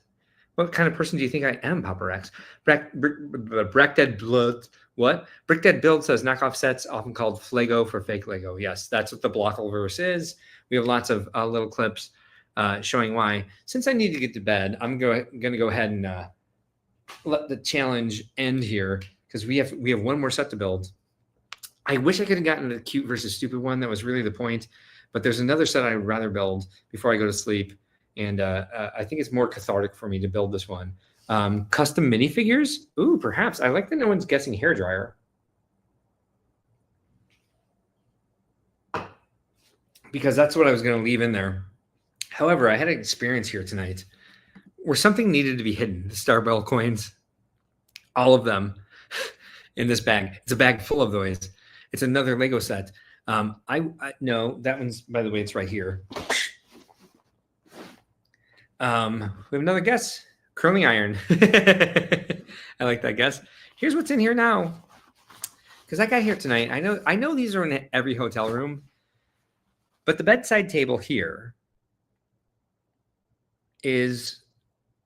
What kind of person do you think I am, Papa Rex? Brickdead Blood. What? Brickdead Build says knockoff sets, often called Flego for fake Lego. Yes, that's what the Blockleverse is. We have lots of little clips showing why. Since I need to get to bed, I'm going to go ahead and let the challenge end here because we have one more set to build. I wish I could have gotten the cute versus stupid one. That was really the point. But there's another set I'd rather build before I go to sleep. And I think it's more cathartic for me to build this one. Custom minifigures? Ooh, perhaps. I like that no one's guessing hairdryer. Because that's what I was going to leave in there. However, I had an experience here tonight where something needed to be hidden. The Starbell coins. All of them in this bag. It's a bag full of those. It's another Lego set. I no, that one's, by the way, it's right here. We have another guess. Curling iron. I like that guess. Here's what's in here now. Because I got here tonight. I know these are in every hotel room. But the bedside table here is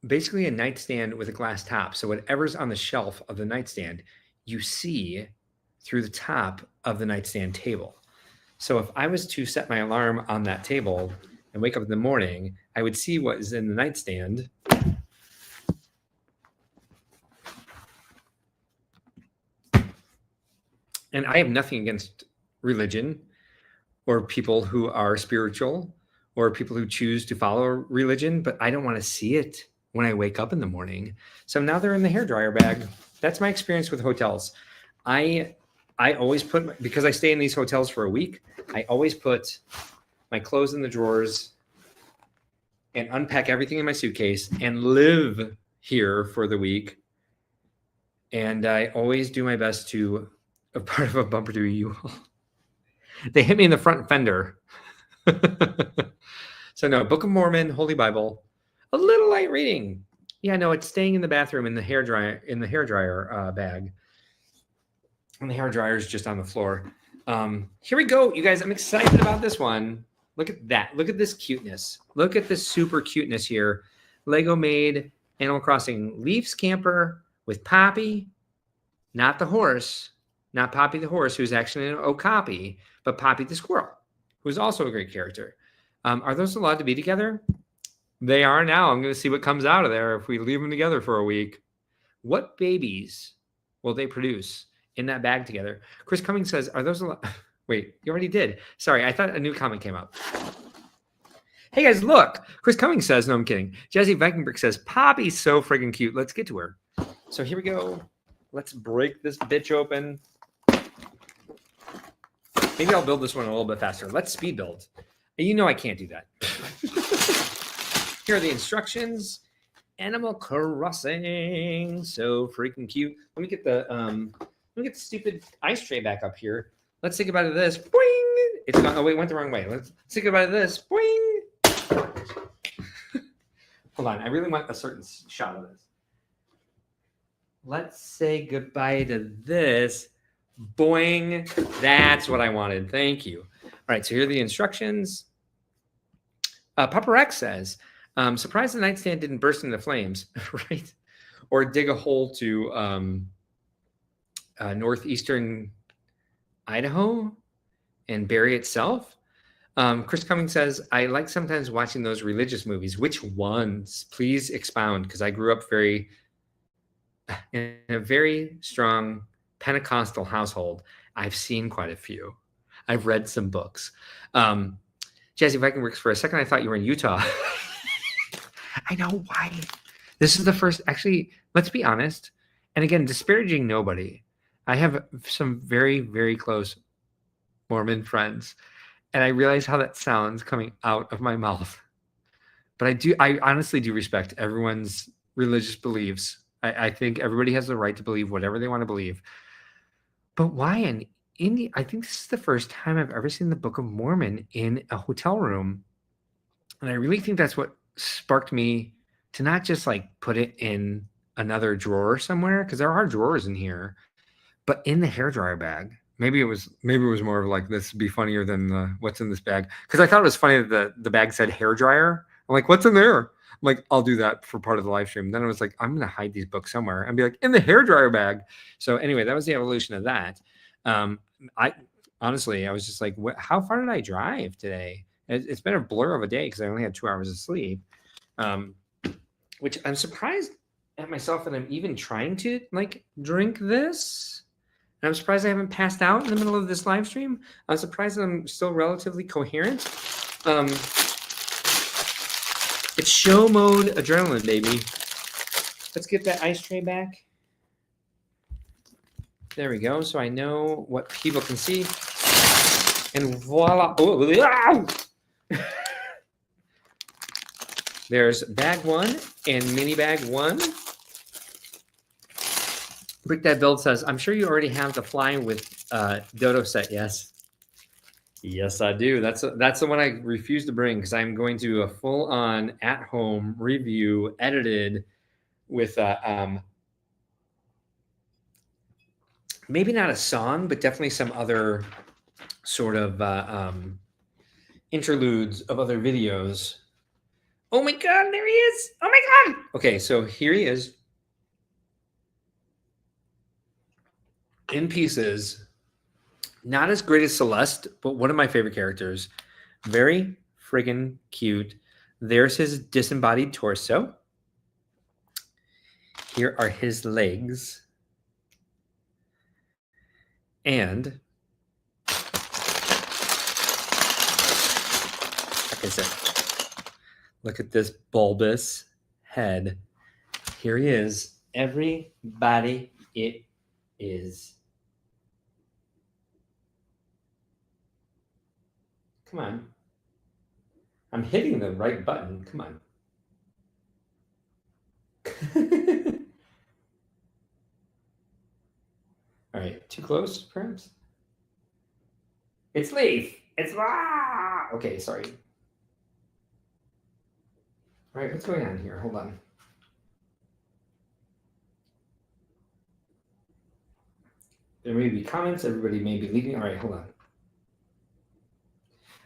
basically a nightstand with a glass top. So whatever's on the shelf of the nightstand, you see through the top of the nightstand table. So if I was to set my alarm on that table and wake up in the morning, I would see what is in the nightstand. And I have nothing against religion or people who are spiritual or people who choose to follow religion, but I don't want to see it when I wake up in the morning. So now they're in the hairdryer bag. That's my experience with hotels. I always put, because I stay in these hotels for a week, I always put my clothes in the drawers and unpack everything in my suitcase and live here for the week. And I always do my best to, a part of a bumper to you all. They hit me in the front fender. So no, Book of Mormon, Holy Bible, a little light reading. Yeah, no, it's staying in the bathroom in the hairdryer bag. And the hairdryer is just on the floor. Here we go, you guys. I'm excited about this one. Look at that. Look at this cuteness. Look at this super cuteness here. Lego made Animal Crossing Leaf Scamper with Poppy, not the horse, not Poppy the horse, who's actually an Okapi, but Poppy the squirrel, who's also a great character. Are those allowed to be together? They are now. I'm going to see what comes out of there if we leave them together for a week. What babies will they produce in that bag together? Chris Cummings says, are those allowed? Wait, you already did. Sorry, I thought a new comment came up. Hey guys, look. Chris Cummings says, no, I'm kidding. Jesse Vikingbrick says, Poppy's so friggin' cute. Let's get to her. So here we go. Let's break this bitch open. Maybe I'll build this one a little bit faster. Let's speed build. You know I can't do that. Here are the instructions. Animal Crossing. So freaking cute. Let me get the stupid ice tray back up here. Let's think about this. Boing! It's gone. Oh wait, went the wrong way. Let's think about this. Boing! Hold on. I really want a certain shot of this. Let's say goodbye to this. Boing. That's what I wanted. Thank you. All right, so here are the instructions. Papa Rex says, surprised the nightstand didn't burst into flames, right? Or dig a hole to northeastern Idaho and bury itself. Chris Cummings says, I like sometimes watching those religious movies. Which ones? Please expound, because I grew up in a very strong Pentecostal household. I've seen quite a few. I've read some books. Jazzy Vikingworks, for a second I thought you were in Utah. I know why. This is the first, actually, let's be honest. And again, disparaging nobody. I have some very, very close Mormon friends. And I realize how that sounds coming out of my mouth. But I honestly do respect everyone's religious beliefs. I think everybody has the right to believe whatever they want to believe. But why in India? I think this is the first time I've ever seen the Book of Mormon in a hotel room. And I really think that's what sparked me to not just like put it in another drawer somewhere, because there are drawers in here, but in the hairdryer bag. Maybe it was more of like, this would be funnier than what's in this bag. Because I thought it was funny that the bag said hairdryer. I'm like, what's in there? I'm like, I'll do that for part of the live stream. Then I was like, I'm going to hide these books somewhere and be like, in the hairdryer bag. So anyway, that was the evolution of that. I honestly, I was just like, how far did I drive today? It's been a blur of a day because I only had 2 hours of sleep, which I'm surprised at myself that I'm even trying to like drink this. And I'm surprised I haven't passed out in the middle of this live stream. I'm surprised that I'm still relatively coherent. It's show mode adrenaline, baby. Let's get that ice tray back. There we go. So I know what people can see. And voila. Oh, there's bag 1 and mini bag 1. Brick That Build says, I'm sure you already have the Fly with Dodo set. Yes. Yes, I do. That's the one I refuse to bring because I'm going to do a full-on at-home review edited with maybe not a song, but definitely some other sort of interludes of other videos. Oh my God, there he is. Oh my God. Okay, so here he is. In pieces. Not as great as Celeste, but one of my favorite characters. Very friggin' cute. There's his disembodied torso. Here are his legs. And like I said, look at this bulbous head. Here he is. Everybody, it is. Come on. I'm hitting the right button. Come on. All right. Too close, perhaps? It's Leaf. It's okay. Sorry. All right, what's going on here? Hold on. There may be comments. Everybody may be leaving. All right, hold on.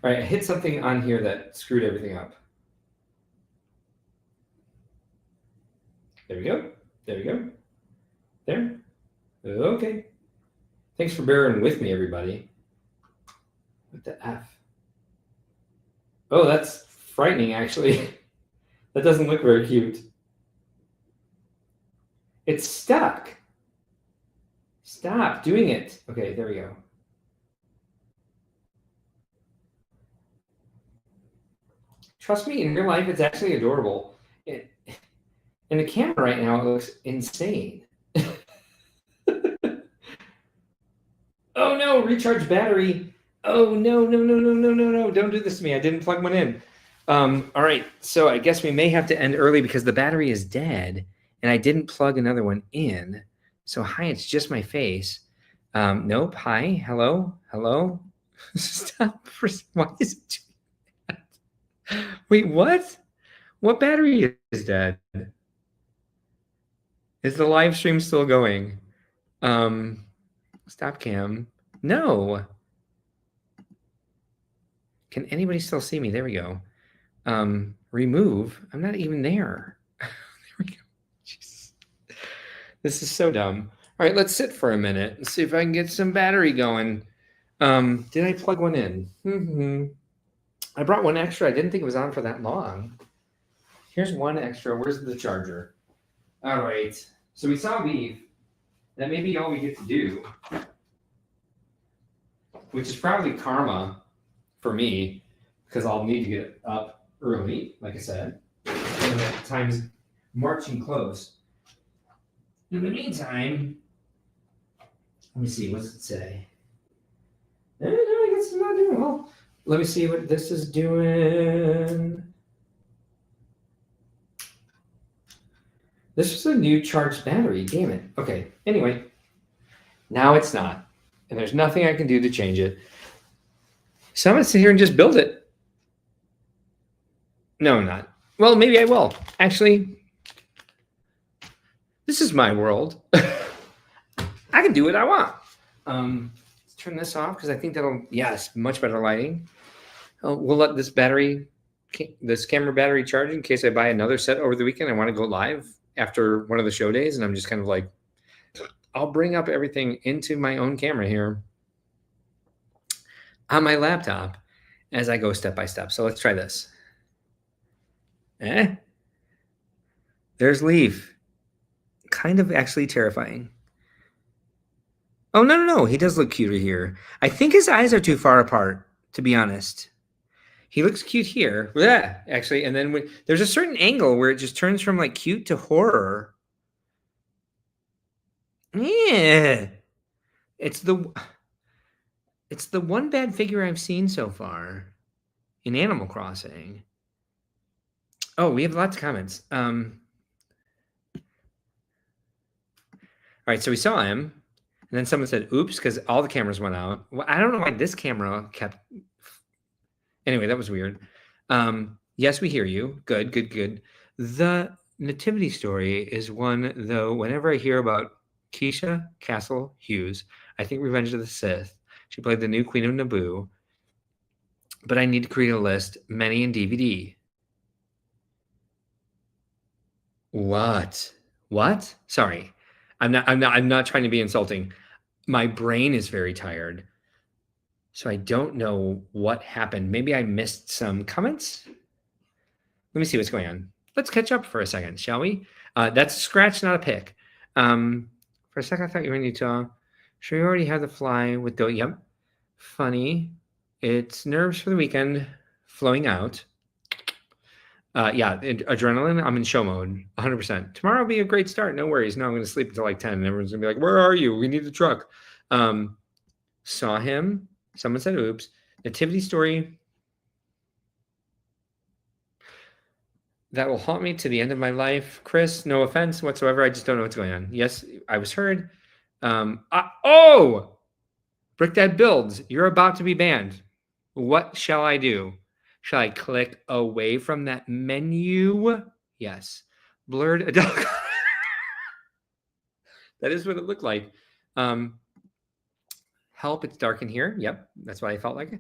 All right, I hit something on here that screwed everything up. There we go. There we go. There. Okay. Thanks for bearing with me, everybody. What the F? Oh, that's frightening, actually. That doesn't look very cute. It's stuck. Stop doing it. Okay, there we go. Trust me, in real life, it's actually adorable. In the camera right now, it looks insane. Oh no, recharge battery. Oh no, no, no, no, no, no, no. Don't do this to me. I didn't plug one in. All right, so I guess we may have to end early because the battery is dead and I didn't plug another one in. So hi, it's just my face. Nope, hi, hello, hello. Stop. Why is it doing that? Wait, what? What battery is dead? Is the live stream still going? Stop cam. No. Can anybody still see me? There we go. Remove. I'm not even there. There we go. Jesus. This is so dumb. All right, let's sit for a minute and see if I can get some battery going. Did I plug one in? I brought one extra. I didn't think it was on for that long. Here's one extra. Where's the charger? All right. So we saw Leaf. That may be all we get to do, which is probably karma for me because I'll need to get up early, like I said. And that time's marching close. In the meantime, let me see. What's it say? No, I guess it's not doing well. Let me see what this is doing. This was a new charged battery. Damn it. Okay. Anyway, now it's not. And there's nothing I can do to change it. So I'm going to sit here and just build it. No, I'm not. Well, maybe I will. Actually, this is my world. I can do what I want. Let's turn this off because I think that'll, yes, much better lighting. We'll let this camera battery charge in case I buy another set over the weekend. I want to go live after one of the show days, and I'm just kind of like, I'll bring up everything into my own camera here on my laptop as I go step by step. So let's try this. There's Leaf. Kind of actually terrifying. Oh, no. He does look cuter here. I think his eyes are too far apart, to be honest. He looks cute here. Yeah, actually. And then there's a certain angle where it just turns from like cute to horror. Yeah. It's the one bad figure I've seen so far in Animal Crossing. Oh, we have lots of comments. All right, so we saw him, and then someone said, oops, because all the cameras went out. Well, I don't know why this camera kept... Anyway, that was weird. Yes, we hear you. Good. The nativity story is one, though, whenever I hear about Keisha Castle Hughes, I think Revenge of the Sith. She played the new Queen of Naboo. But I need to create a list, many in DVD. What? Sorry. I'm not trying to be insulting. My brain is very tired. So I don't know what happened. Maybe I missed some comments. Let me see what's going on. Let's catch up for a second, shall we? That's a scratch, not a pick. For a second, I thought you were in Utah. Sure, you already have the fly with the... Yep. Funny. It's nerves for the weekend flowing out. Yeah, adrenaline. I'm in show mode, 100%. Tomorrow will be a great start. No worries. No, I'm going to sleep until like 10. And everyone's going to be like, where are you? We need the truck. Saw him. Someone said, oops. Nativity story. That will haunt me to the end of my life. Chris, no offense whatsoever. I just don't know what's going on. Yes, I was heard. Bro, Brick Dad builds. You're about to be banned. What shall I do? Shall I click away from that menu? Yes. Blurred adult. That is what it looked like. Help, it's dark in here. Yep, that's what I felt like.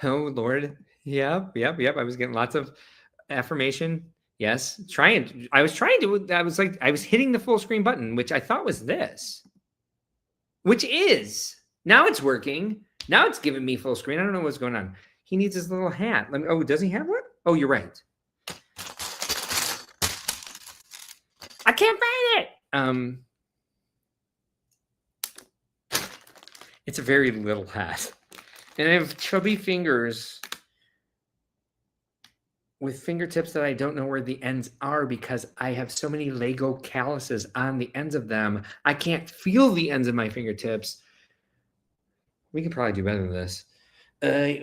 Oh, Lord. Yep. I was getting lots of affirmation. Yes. I was hitting the full screen button, which I thought was this. Which is. Now it's working. Now it's giving me full screen. I don't know what's going on. He needs his little hat. Does he have one? Oh, you're right. I can't find it. It's a very little hat. And I have chubby fingers with fingertips that I don't know where the ends are because I have so many Lego calluses on the ends of them. I can't feel the ends of my fingertips. We could probably do better than this. Oi.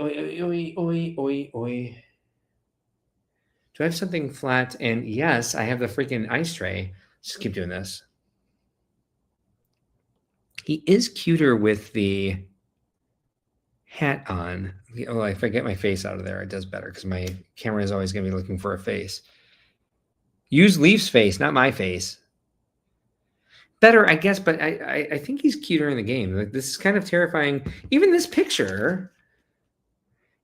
Do I have something flat? And yes, I have the freaking ice tray. Just keep doing this. He is cuter with the hat on. Oh, if I get my face out of there, it does better because my camera is always going to be looking for a face. Use Leaf's face, not my face. Better, I guess, but I think he's cuter in the game. Like, this is kind of terrifying. Even this picture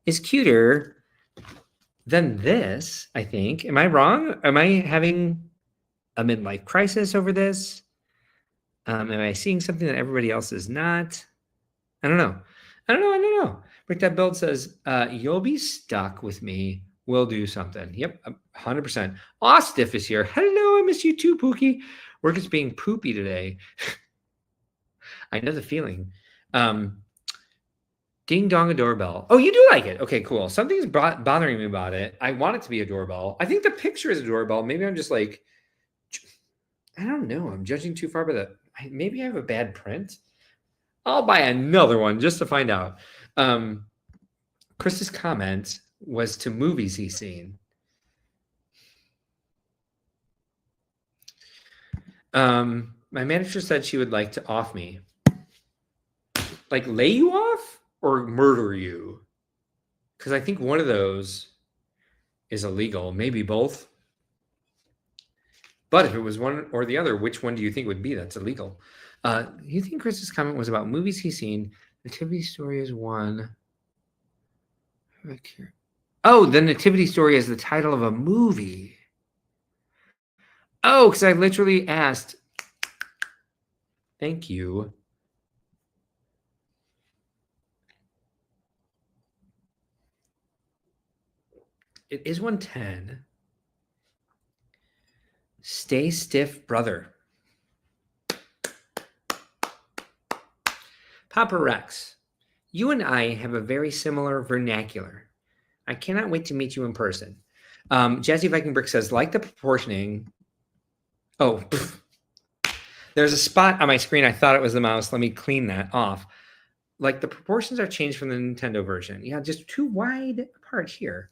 is cuter than this, I think. Am I wrong? Am I having a midlife crisis over this? Am I seeing something that everybody else is not? I don't know. Rick That Build says, you'll be stuck with me. We'll do something. Yep, 100%. Ostiff is here. Hello, I miss you too, Pookie. Work is being poopy today. I know the feeling. Ding dong, a doorbell. Oh, you do like it. Okay, cool. Something's bothering me about it. I want it to be a doorbell. I think the picture is a doorbell. Maybe I'm just like, I don't know. I'm judging too far by the, maybe I have a bad print. I'll buy another one just to find out. Chris's comment was to movies he's seen. My manager said she would like to off me. Like lay you off or murder you? Because I think one of those is illegal. Maybe both. But if it was one or the other, which one do you think would be that's illegal? You think Chris's comment was about movies he's seen? Nativity Story is one. Oh, the Nativity Story is the title of a movie. Oh, because I literally asked. Thank you. It is 110. Stay stiff, brother. Papa Rex, you and I have a very similar vernacular. I cannot wait to meet you in person. Jazzy Viking Brick says, like the proportioning. Oh, there's a spot on my screen. I thought it was the mouse. Let me clean that off. Like the proportions are changed from the Nintendo version. Yeah, just too wide apart here.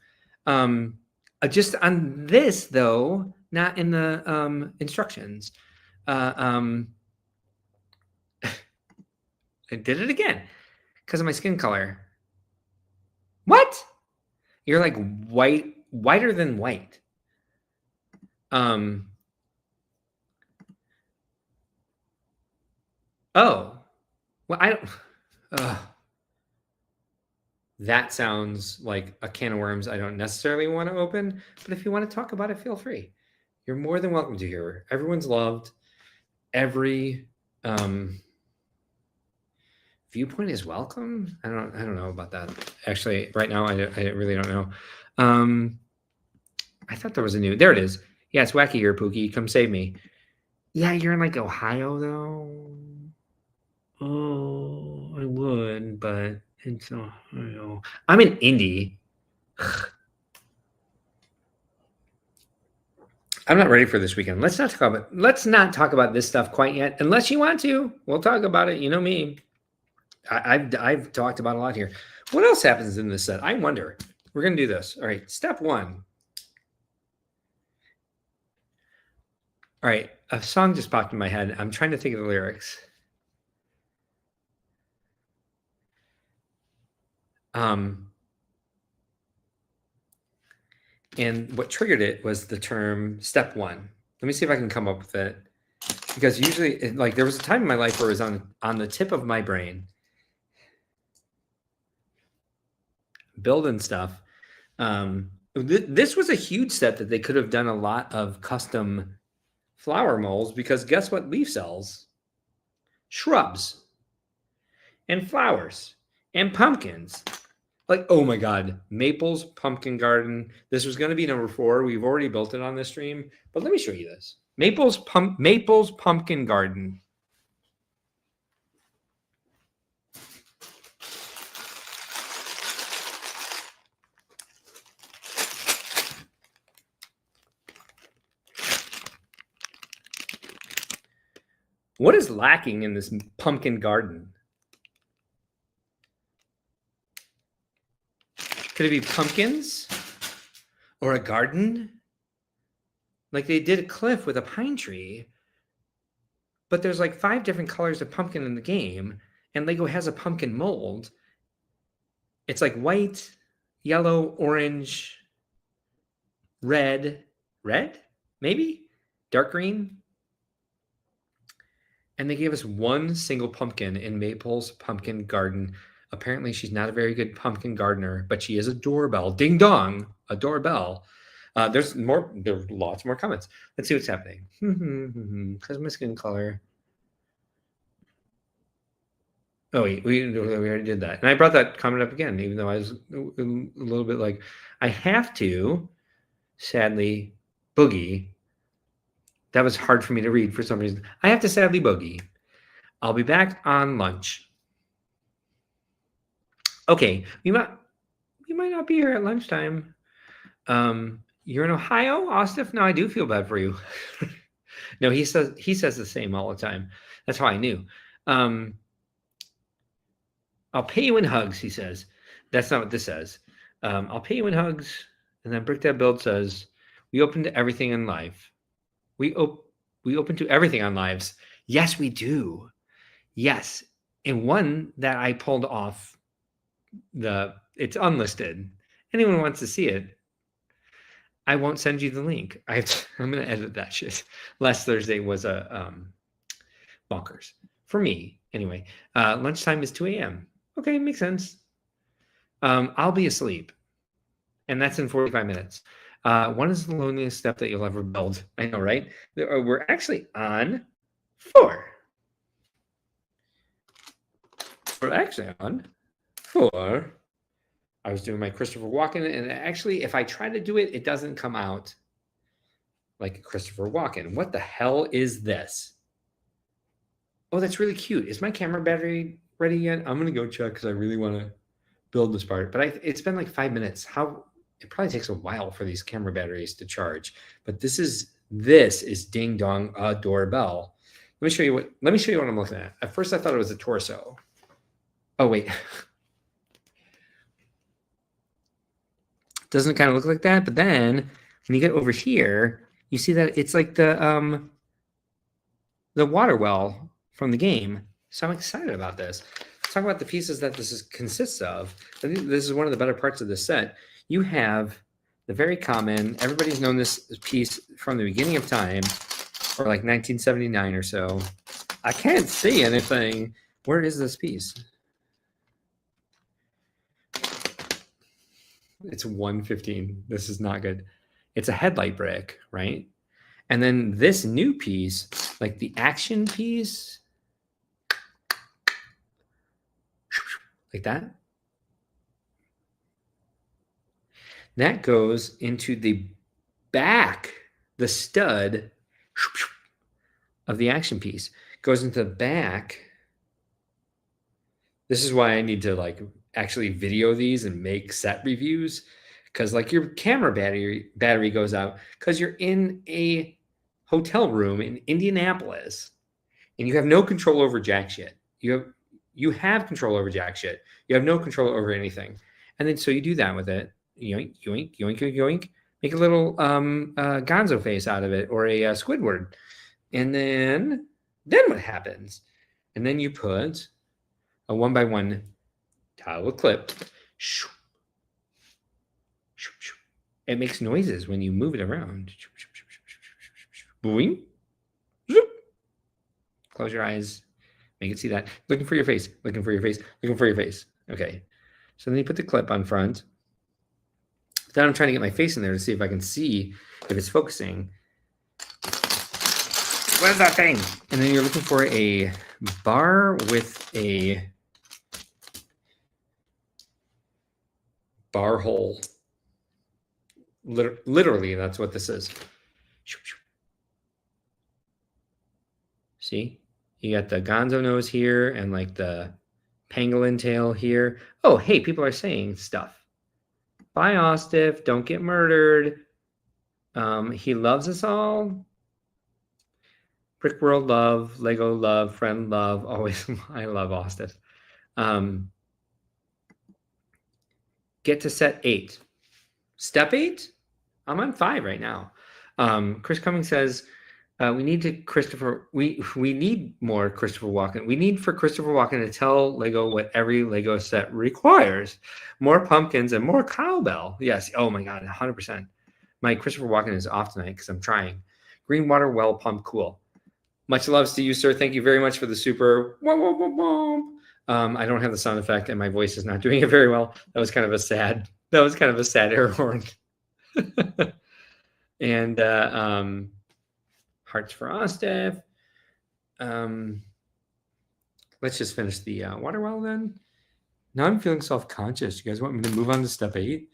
Just on this, though, not in the instructions. I did it again because of my skin color. What? You're like whiter than white. Oh. Well, I don't. That sounds like a can of worms I don't necessarily want to open. But if you want to talk about it, feel free. You're more than welcome to here. Everyone's loved. Every viewpoint is welcome. I don't know about that. Actually, right now, I really don't know. I thought there was a new. There it is. Yeah, it's wacky here, Pookie. Come save me. Yeah, you're in like Ohio though. Oh, I would, but it's Ohio. I'm in Indy. I'm not ready for this weekend. Let's not talk about this stuff quite yet. Unless you want to, we'll talk about it. You know me. I've talked about a lot here. What else happens in this set? I wonder. We're gonna do this. All right. Step one. All right. A song just popped in my head. I'm trying to think of the lyrics. And what triggered it was the term step one. Let me see if I can come up with it. Because usually, like, there was a time in my life where it was on the tip of my brain, building stuff. This was a huge set that they could have done a lot of custom flower molds, because guess what leaf sells? Shrubs and flowers and pumpkins. Like, oh my God, Maple's Pumpkin Garden. This was going to be number 4. We've already built it on this stream, but let me show you this. Maple's Pumpkin Garden. What is lacking in this pumpkin garden? Could it be pumpkins or a garden? Like, they did a cliff with a pine tree, but there's like 5 different colors of pumpkin in the game, and Lego has a pumpkin mold. It's like white, yellow, orange, red, maybe dark green. And they gave us one single pumpkin in Maple's Pumpkin Garden. Apparently, she's not a very good pumpkin gardener, but she is a doorbell. Ding dong, a doorbell. There's lots more comments. Let's see what's happening. Because my skin color. Oh, wait, we already did that. And I brought that comment up again, even though I was a little bit like, I have to, sadly, boogie. That was hard for me to read for some reason. I have to sadly boogie. I'll be back on lunch. Okay, you might not be here at lunchtime. You're in Ohio, Ostif? No, I do feel bad for you. No, he says the same all the time. That's how I knew. I'll pay you in hugs, he says. That's not what this says. I'll pay you in hugs. And then Brick Dad Build says, we open to everything in life. We open to everything on lives. Yes, we do. Yes. And one that I pulled off it's unlisted. Anyone wants to see it, I won't send you the link. I'm going to edit that shit. Last Thursday was a bonkers for me. Anyway, lunchtime is 2 a.m. Okay, makes sense. I'll be asleep, and that's in 45 minutes. One is the loneliest step that you'll ever build. I know, right? We're actually on 4. We're actually on 4. I was doing my Christopher Walken, and actually, if I try to do it, it doesn't come out like Christopher Walken. What the hell is this? Oh, that's really cute. Is my camera battery ready yet? I'm going to go check because I really want to build this part. But it's been like 5 minutes. It probably takes a while for these camera batteries to charge. But this is Ding Dong, a doorbell. Let me show you what I'm looking at. At first, I thought it was a torso. Oh, wait. Doesn't kind of look like that, but then when you get over here, you see that it's like the water well from the game. So I'm excited about this. Let's talk about the pieces that this consists of. I think this is one of the better parts of this set. You have the very common, everybody's known this piece from the beginning of time, or like 1979 or so. I can't see anything. Where is this piece? It's 115. This is not good. It's a headlight brick, right? And then this new piece, like the action piece, like that. That goes into the back, the stud of the action piece. Goes into the back. This is why I need to like actually video these and make set reviews, because like your camera battery goes out because you're in a hotel room in Indianapolis and you have no control over jack shit. You have control over jack shit. You have no control over anything. And then so you do that with it. Yoink, yoink, yoink, yoink, yoink. Make a little gonzo face out of it, or a Squidward. And then what happens? And then you put a 1x1 tile with clip, It makes noises when you move it around. Boing. Zoop. Close your eyes. Make it see that. Looking for your face. Looking for your face. Looking for your face. Okay. So then you put the clip on front. Then I'm trying to get my face in there to see if I can see if it's focusing. What is that thing? And then you're looking for a bar with a bar hole. Literally, that's what this is. See? You got the gonzo nose here and like the pangolin tail here. Oh, hey, people are saying stuff. Bye, Ostif. Don't get murdered. He loves us all. Brick World love, Lego love, friend love. Always, I love Ostif. Get to set 8. Step 8? I'm on 5 right now. Chris Cummings says, we need more Christopher Walken. We need for Christopher Walken to tell Lego what every Lego set requires. More pumpkins and more cowbell. Yes. Oh my God, 100%. My Christopher Walken is off tonight because I'm trying. Green water well pump cool. Much loves to you, sir. Thank you very much for the super. I don't have the sound effect and my voice is not doing it very well. That was kind of a sad air horn. And hearts for Ostef. Let's just finish the water well then. Now I'm feeling self-conscious. You guys want me to move on to step 8?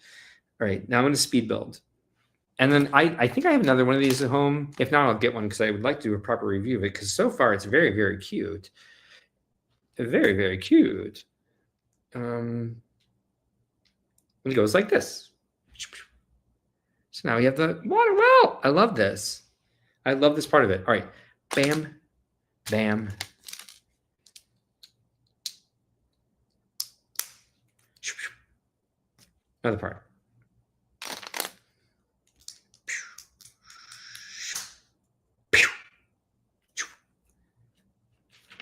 All right, now I'm going to speed build. And then I think I have another one of these at home. If not, I'll get one because I would like to do a proper review of it because so far it's very, very cute. Very, very cute. It goes like this. So now we have the water well. I love this. I love this part of it. All right. Bam, bam. Another part.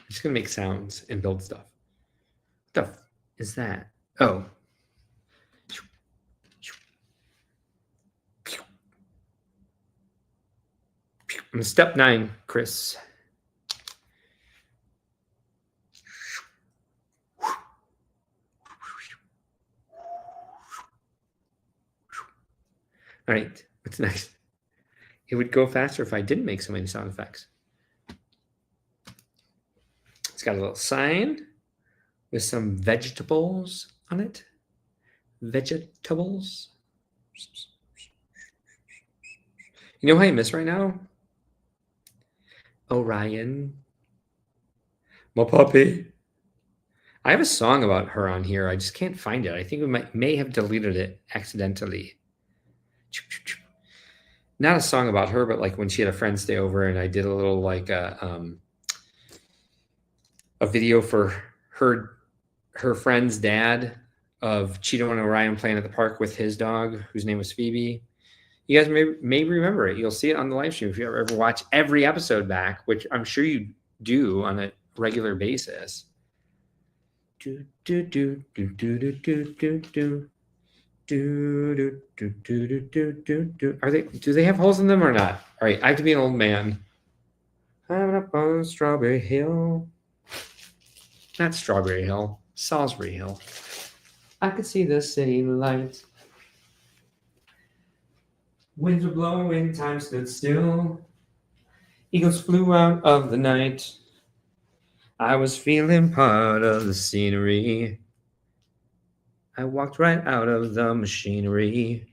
I'm just going to make sounds and build stuff. What the f is that? Oh. I'm step 9, Chris. All right, what's next? It would go faster if I didn't make so many sound effects. It's got a little sign with some vegetables on it. Vegetables. You know who I miss right now? Orion. My puppy. I have a song about her on here. I just can't find it. I think we may have deleted it accidentally. Not a song about her, but like when she had a friend stay over and I did a little like a video for her friend's dad of Cheeto and Orion playing at the park with his dog, whose name was Phoebe. You guys may remember it. You'll see it on the live stream if you ever watch every episode back, which I'm sure you do on a regular basis. Do do do do do do do do do. Do, do, do, do, do, do, do. Do they have holes in them or not? All right, I have to be an old man. I'm up on Strawberry Hill. Not Strawberry Hill, Salisbury Hill. I could see the city lights. Winds were blowing, time stood still. Eagles flew out of the night. I was feeling part of the scenery. I walked right out of the machinery.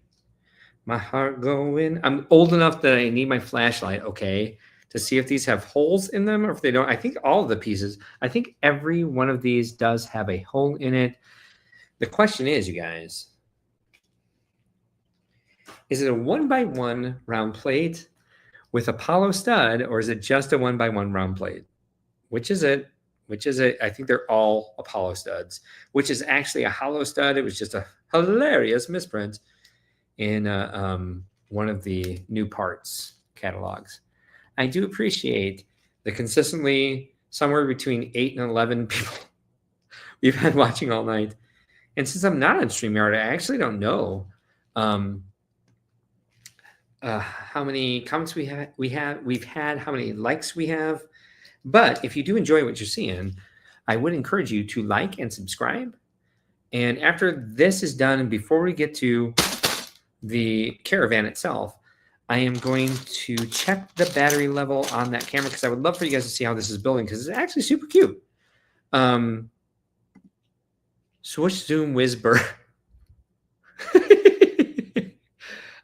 My heart going. I'm old enough that I need my flashlight, okay, to see if these have holes in them or if they don't. I think all of the pieces, I think every one of these does have a hole in it. The question is, you guys, is it a 1x1 round plate with Apollo stud, or is it just a 1x1 round plate? Which is it? Which is it? I think they're all Apollo studs, which is actually a hollow stud. It was just a hilarious misprint in one of the new parts catalogs. I do appreciate the consistently somewhere between 8 and 11 people we've had watching all night. And since I'm not on StreamYard, I actually don't know how many comments we've had, how many likes we have. But if you do enjoy what you're seeing, I would encourage you to like and subscribe. And after this is done, and before we get to the caravan itself, I am going to check the battery level on that camera because I would love for you guys to see how this is building because it's actually super cute. Swoosh zoom whizber.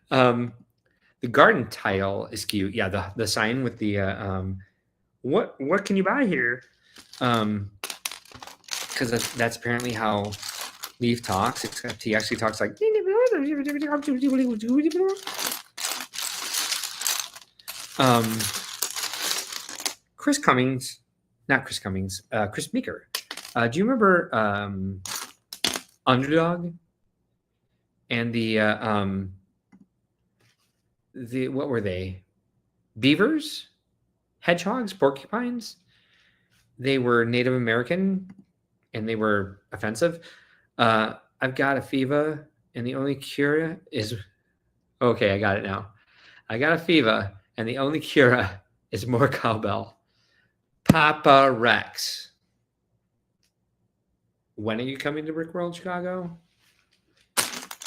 The garden tile is cute. Yeah, the sign with the what can you buy here? Because that's apparently how Leaf talks, except he actually talks like Chris Cummings, not Chris Cummings, Chris Meeker. Do you remember Underdog and the what were they? Beavers, hedgehogs, porcupines? They were Native American and they were offensive. I've got a fever, and the only cure is okay. I got it now. I got a fever, and the only cure is more cowbell. Papa Rex. When are you coming to Brick World, Chicago?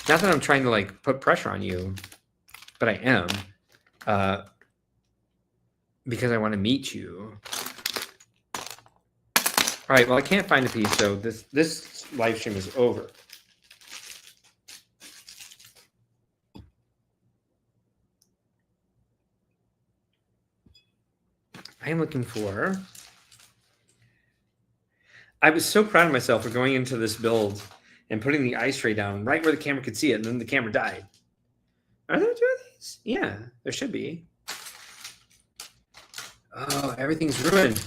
Not that I'm trying to like put pressure on you, but I am, because I want to meet you. All right. Well, I can't find a piece, so this live stream is over. I am looking for. I was so proud of myself for going into this build and putting the ice tray down right where the camera could see it, and then the camera died. Are there two of these? Yeah, there should be. Oh, everything's ruined.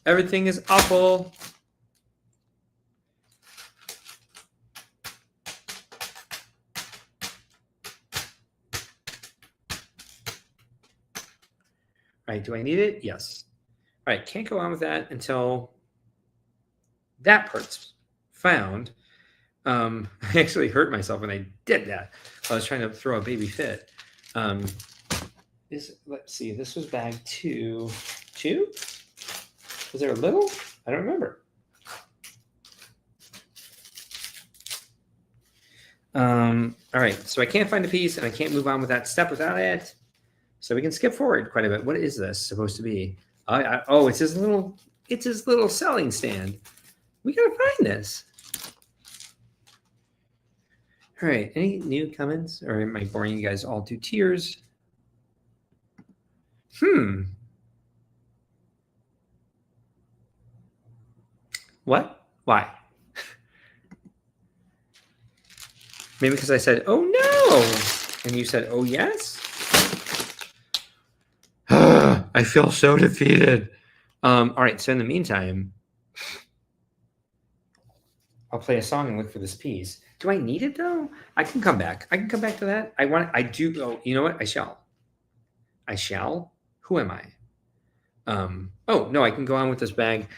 Everything is awful. All right, do I need it? Yes. All right, can't go on with that until that part's found. I actually hurt myself when I did that. I was trying to throw a baby fit. Let's see, this was bag two. Two? Was there a little? I don't remember. All right, so I can't find a piece and I can't move on with that step without it. So we can skip forward quite a bit. What is this supposed to be? Oh, it's his little selling stand. We gotta find this. All right, any new comments? Or am I boring you guys all to tears? What? Why? Maybe because I said, oh no, and you said, oh yes? I feel so defeated. All right, so in the meantime, I'll play a song and look for this piece. Do I need it though? I can come back. I can come back to that. I do. Oh, you know what? I shall. Who am I? Oh no, I can go on with this bag.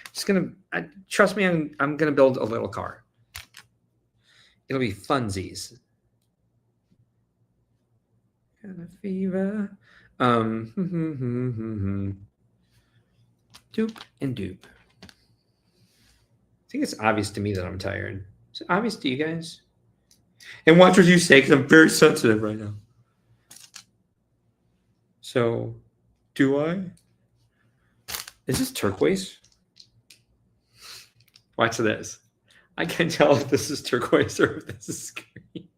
Trust me. I'm gonna build a little car. It'll be funsies. Got a fever. Doop and doop. I think it's obvious to me that I'm tired. Is it obvious to you guys? And watch what you say, because I'm very sensitive right now. So, do I? Is this turquoise? Watch this. I can't tell if this is turquoise or if this is green.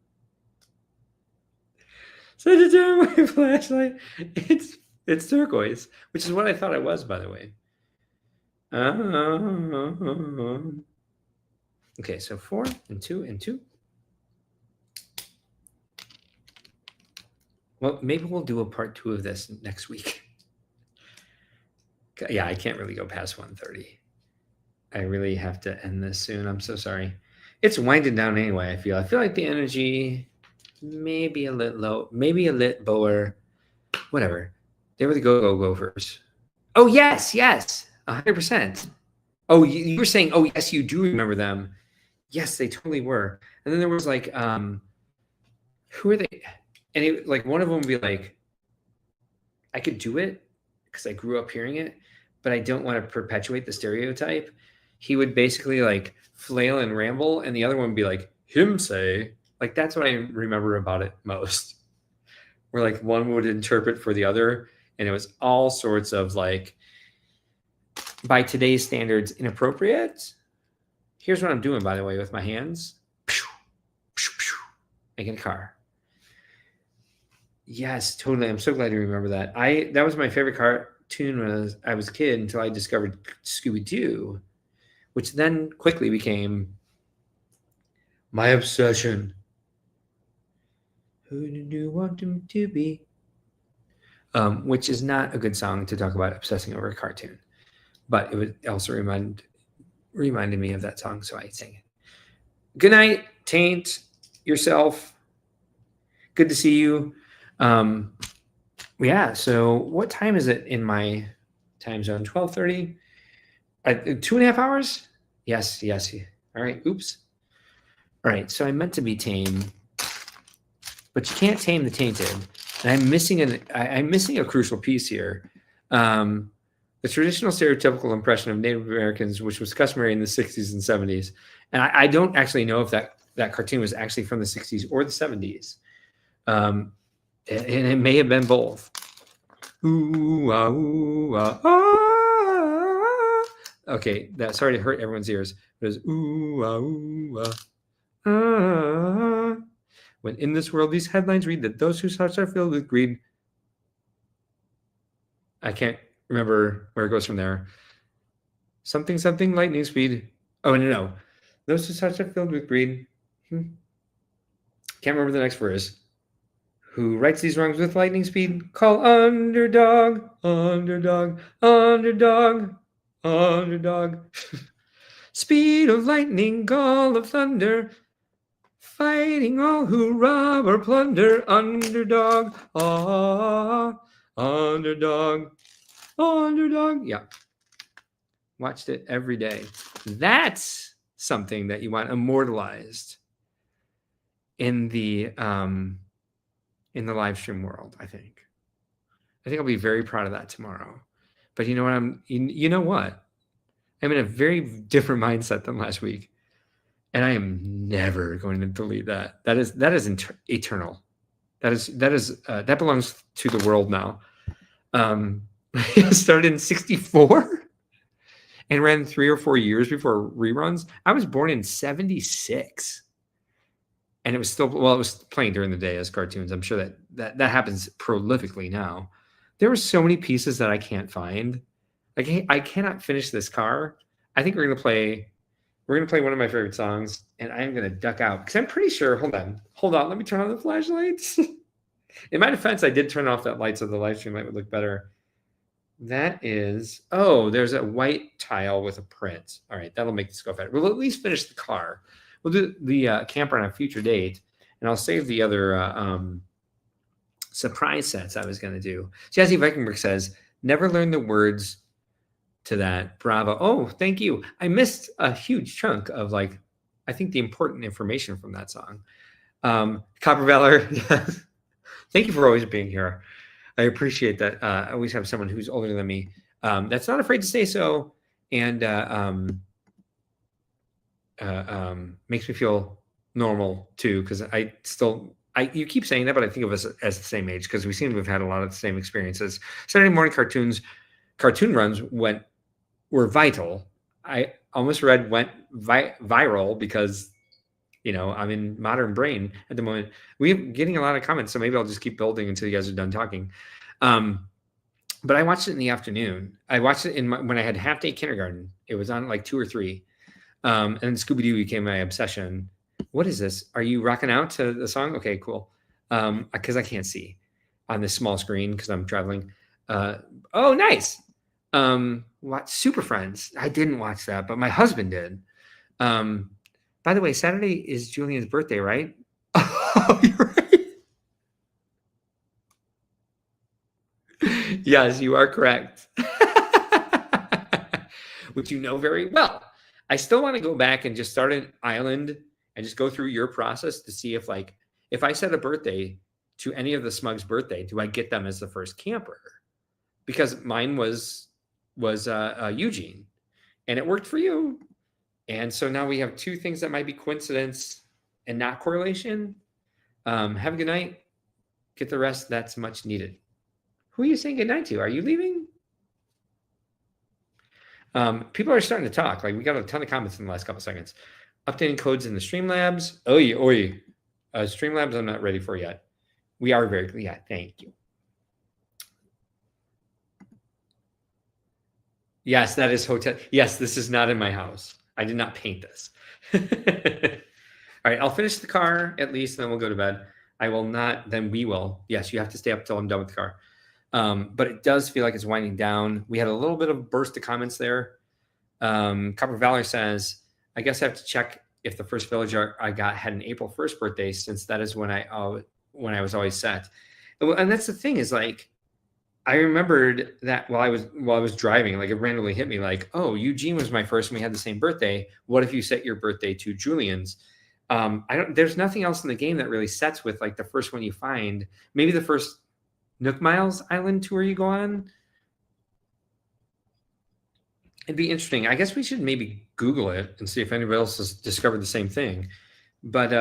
So to turn my flashlight, it's turquoise, which is what I thought it was, by the way. Okay, so 4 and 2 and 2. Well, maybe we'll do a part 2 of this next week. Yeah, I can't really go past 1:30. I really have to end this soon. I'm so sorry. It's winding down anyway, I feel like the energy may be a little low, maybe a lit lower, whatever. They were the Gophers. Oh, yes, 100%. Oh, you were saying, oh, yes, you do remember them. Yes, they totally were. And then there was like, who are they? And it, like one of them would be like, I could do it because I grew up hearing it, but I don't want to perpetuate the stereotype. He would basically like flail and ramble, and the other one would be like, him say. Like that's what I remember about it most. Where like one would interpret for the other, and it was all sorts of like, by today's standards, inappropriate. Here's what I'm doing, by the way, with my hands. Making a car. Yes, totally. I'm so glad you remember that. That was my favorite cartoon when I was a kid until I discovered Scooby-Doo, which then quickly became my obsession. Who do you want him to be? Which is not a good song to talk about obsessing over a cartoon, but it also reminded me of that song, so I sang it. Good night, Taint, yourself. Good to see you. Yeah, so what time is it in my time zone? 12:30? 2.5 hours? Yes. All right, oops. All right, so I meant to be tame, but you can't tame the tainted. And I'm missing a crucial piece here. The traditional stereotypical impression of Native Americans, which was customary in the 60s and 70s. And I don't actually know if that cartoon was actually from the 60s or the 70s. And it may have been both. Ooh, ah, ooh, ah, ah. Okay, sorry to hurt everyone's ears. It was ooh, ah, ooh, ah, ah. When in this world these headlines read that those whose hearts are filled with greed. I can't remember where it goes from there. Something lightning speed. Oh no. Those whose hearts are filled with greed. Can't remember the next verse. Who writes these wrongs with lightning speed? Call underdog. Speed of lightning, gall of thunder. Fighting all who rob or plunder. Underdog. Underdog. Yeah. Watched it every day. That's something that you want immortalized in the live stream world, I think. I'll be very proud of that tomorrow. But you know what? You know what? I'm in a very different mindset than last week, and I am never going to delete that. That is eternal. That belongs to the world now. It started in 1964 and ran 3 or 4 years before reruns. I was born in 1976. And it was still, well, it was playing during the day as cartoons. I'm sure that happens prolifically now. There were so many pieces that I can't find. I cannot finish this car. I think we're gonna play one of my favorite songs, and I'm gonna duck out because I'm pretty sure. Hold on. Let me turn on the flashlights. In my defense, I did turn off that light so the live stream light would look better. That is, there's a white tile with a print. All right, that'll make this go better. We'll at least finish the car. We'll do the camper on a future date, and I'll save the other surprise sets I was going to do. Jazzy Vikingberg says, never learned the words to that. Bravo. Oh, thank you. I missed a huge chunk of, like, I think the important information from that song. Copper Valor, thank you for always being here. I appreciate that. I always have someone who's older than me that's not afraid to say so, and makes me feel normal too, because you keep saying that, but I think of us as the same age because we seem to have had a lot of the same experiences. Saturday morning cartoon runs were vital. I almost went viral because I'm in modern brain at the moment. We're getting a lot of comments, so maybe I'll just keep building until you guys are done talking. But I watched it in the afternoon. I watched it when I had half day kindergarten. It was on like 2 or 3. And Scooby-Doo became my obsession. What is this? Are you rocking out to the song? Okay, cool. Because I can't see on this small screen because I'm traveling. Oh, nice. Watch Super Friends. I didn't watch that, but my husband did. By the way, Saturday is Julian's birthday, right? Oh, you're right. Yes, you are correct. Which you know very well. I still want to go back and just start an island and just go through your process to see if like if I set a birthday to any of the Smugs' birthday, do I get them as the first camper? Because mine was Eugene, and it worked for you. And so now we have two things that might be coincidence and not correlation. Have a good night. Get the rest that's much needed. Who are you saying good night to? Are you leaving? People are starting to talk. Like we got a ton of comments in the last couple seconds. Updating codes in the Streamlabs. Oy. Streamlabs I'm not ready for yet. We are very, yeah, thank you. Yes, that is hotel. Yes, this is not in my house. I did not paint this. All right, I'll finish the car at least, and then we'll go to bed. I will not, then we will. Yes, you have to stay up till I'm done with the car. But it does feel like it's winding down. We had a little bit of a burst of comments there. Copper Valor says, I guess I have to check if the first villager I got had an April 1st birthday, since that is when I was always set. And that's the thing is like, I remembered that while I was driving, like it randomly hit me like, oh, Eugene was my first and we had the same birthday. What if you set your birthday to Julian's? There's nothing else in the game that really sets with like the first one you find. Maybe the first Nook Miles Island tour you go on. It'd be interesting. I guess we should maybe Google it and see if anybody else has discovered the same thing. But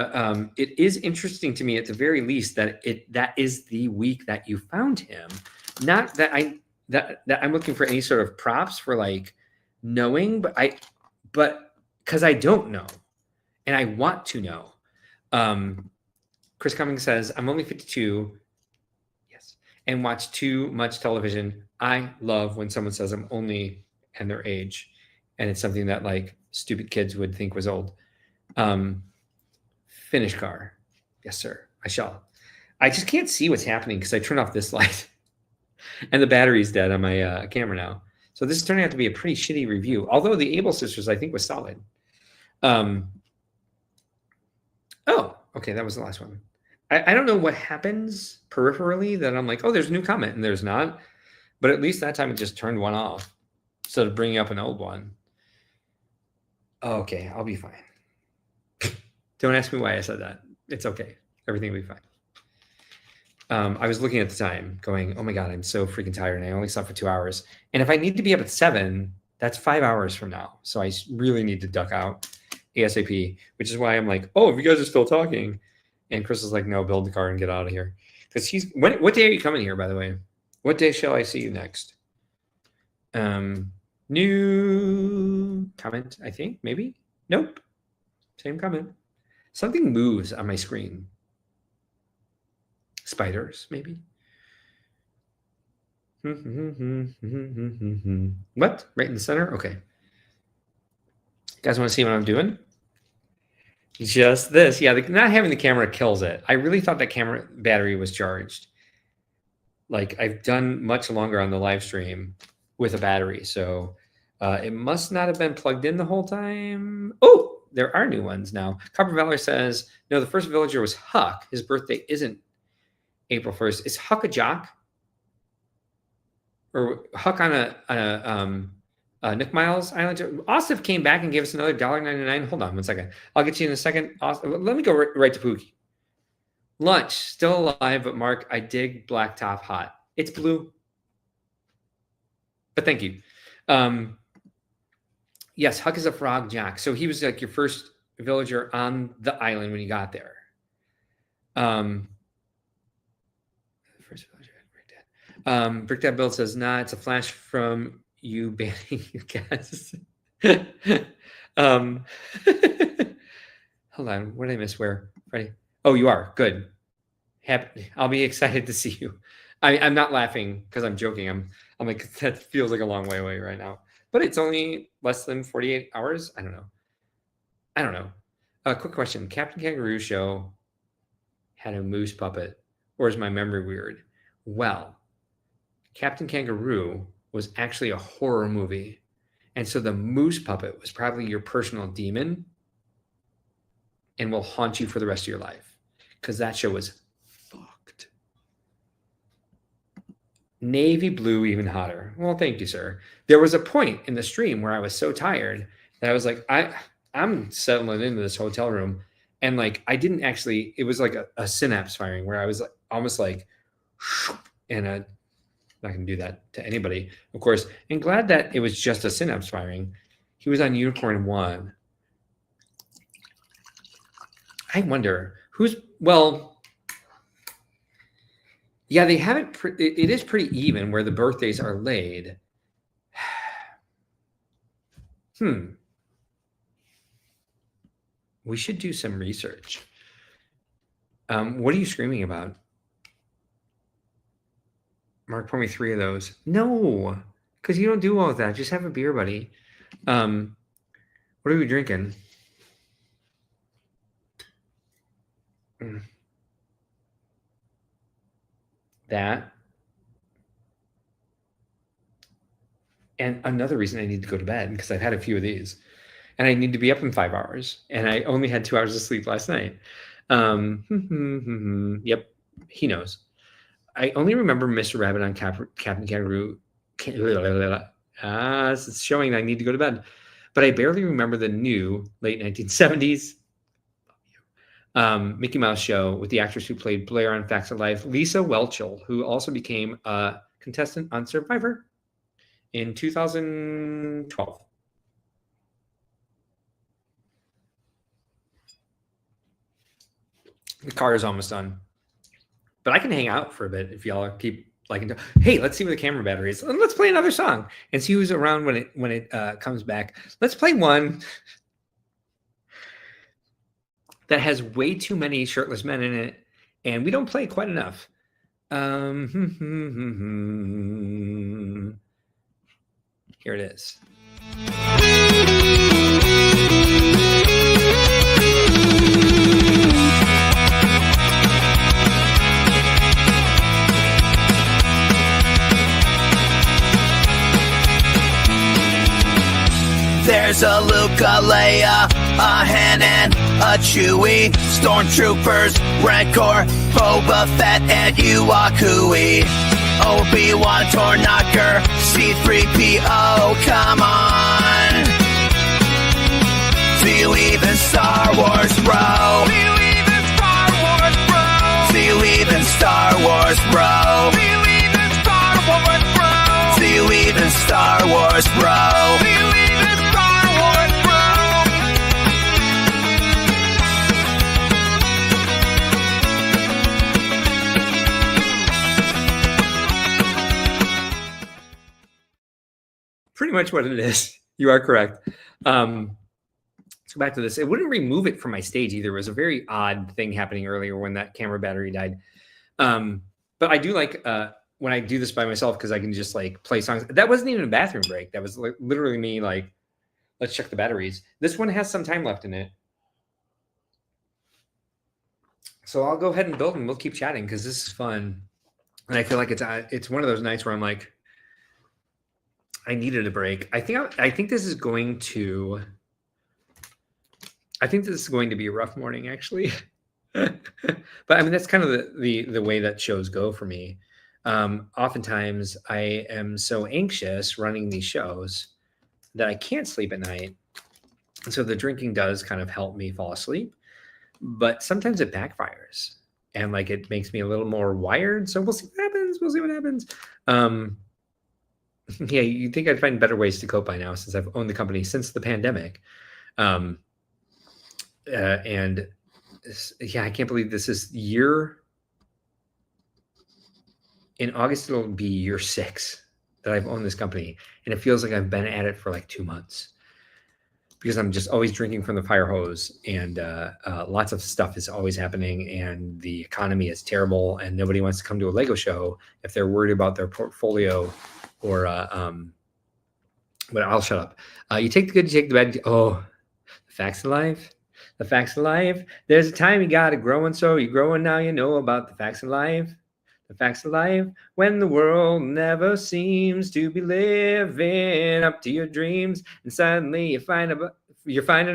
it is interesting to me at the very least that that is the week that you found him. Not that I'm looking for any sort of props for like knowing, but because I don't know and I want to know. Chris Cummings says, I'm only 52. Yes. And watch too much television. I love when someone says I'm only and their age. And it's something that like stupid kids would think was old. Finish car. Yes, sir. I shall. I just can't see what's happening because I turned off this light. And the battery's dead on my camera now. So this is turning out to be a pretty shitty review. Although the Able Sisters, I think, was solid. Oh, okay. That was the last one. I don't know what happens peripherally that I'm like, oh, there's a new comment. And there's not. But at least that time it just turned one off instead of bringing up an old one. Okay. I'll be fine. Don't ask me why I said that. It's okay. Everything will be fine. I was looking at the time going, oh my God, I'm so freaking tired. And I only slept for 2 hours. And if I need to be up at 7, that's 5 hours from now. So I really need to duck out ASAP, which is why I'm like, oh, if you guys are still talking. And Chris is like, no, build the car and get out of here. Because what day are you coming here, by the way? What day shall I see you next? New comment, I think, maybe. Nope. Same comment. Something moves on my screen. Spiders, maybe. What? Right in the center? Okay. You guys want to see what I'm doing? Just this. Yeah, not having the camera kills it. I really thought that camera battery was charged. Like, I've done much longer on the live stream with a battery. So it must not have been plugged in the whole time. Oh! There are new ones now. Copper Valor says, no, the first villager was Huck. His birthday isn't April 1st. Is Huck a jock? Or Huck on a Nook Miles Island? Osif came back and gave us another $1.99. Hold on 1 second. I'll get you in a second. Let me go right to Pookie. Lunch, still alive, but Mark, I dig Blacktop hot. It's blue. But thank you. Yes, Huck is a frog jock. So he was like your first villager on the island when you got there. First villager, Brick Dad Build says, nah, it's a flash from you banning your guests. Hold on, what did I miss? Where? Ready? Oh, you are. Good. Happy. I'll be excited to see you. I'm not laughing because I'm joking. I'm like, that feels like a long way away right now. But it's only less than 48 hours. I don't know. Quick question. Captain Kangaroo show had a moose puppet, or is my memory weird? Well, Captain Kangaroo was actually a horror movie. And so the moose puppet was probably your personal demon and will haunt you for the rest of your life. Because that show was fucked. Navy blue, even hotter. Well, thank you, sir. There was a point in the stream where I was so tired that I was like, I'm settling into this hotel room, and like I didn't actually. It was like a synapse firing where I was like, almost like, and I'm not gonna do that to anybody, of course. And glad that it was just a synapse firing. He was on Unicorn 1. I wonder who's well. Yeah, they have it. It is pretty even where the birthdays are laid. We should do some research. What are you screaming about? Mark, pour me 3 of those. No, because you don't do all of that. Just have a beer, buddy. What are we drinking? That. And another reason I need to go to bed, because I've had a few of these. And I need to be up in 5 hours. And I only had 2 hours of sleep last night. Yep, he knows. I only remember Mr. Rabbit on Captain Kangaroo. It's showing I need to go to bed. But I barely remember the new late 1970s Mickey Mouse show with the actress who played Blair on Facts of Life, Lisa Whelchel, who also became a contestant on Survivor in 2012. The car is almost done, but I can hang out for a bit if y'all keep liking to. Hey, let's see where the camera battery is. Let's play another song and see who's around when it comes back. Let's play one that has way too many shirtless men in it, and we don't play quite enough. Here it is. There's a Luke, a Leia, a Han, and a Chewie. Stormtroopers, Rancor, Boba Fett, and Yuakui. Obi-Wan, Tornaker, C-3PO, come on. Do you even Star Wars, bro? Do you even Star Wars, bro? Do you even Star Wars, bro? Do you even Star Wars, bro? Do you even Star Wars, bro? Do you even Star Wars, bro? Pretty much what it is. You are correct. Let's go back to this. It wouldn't remove it from my stage either. It was a very odd thing happening earlier when that camera battery died. But I do like when I do this by myself because I can just like play songs. That wasn't even a bathroom break. That was like, literally me like, let's check the batteries. This one has some time left in it. So I'll go ahead and build and we'll keep chatting because this is fun. And I feel like it's one of those nights where I'm like, I needed a break. I think this is going to be a rough morning, actually. But I mean, that's kind of the way that shows go for me. Oftentimes, I am so anxious running these shows that I can't sleep at night. So the drinking does kind of help me fall asleep. But sometimes it backfires. And like it makes me a little more wired. So we'll see what happens. Yeah, you'd think I'd find better ways to cope by now since I've owned the company since the pandemic. And yeah, I can't believe this is in August, it'll be year 6 that I've owned this company. And it feels like I've been at it for like 2 months because I'm just always drinking from the fire hose and lots of stuff is always happening and the economy is terrible and nobody wants to come to a Lego show if they're worried about their portfolio or, but I'll shut up. You take the good, you take the bad. Oh, the facts of life. The facts of life. There's a time you got to grow, and so you're growing now. You know about the facts of life. The facts of life. When the world never seems to be living up to your dreams, and suddenly you're finding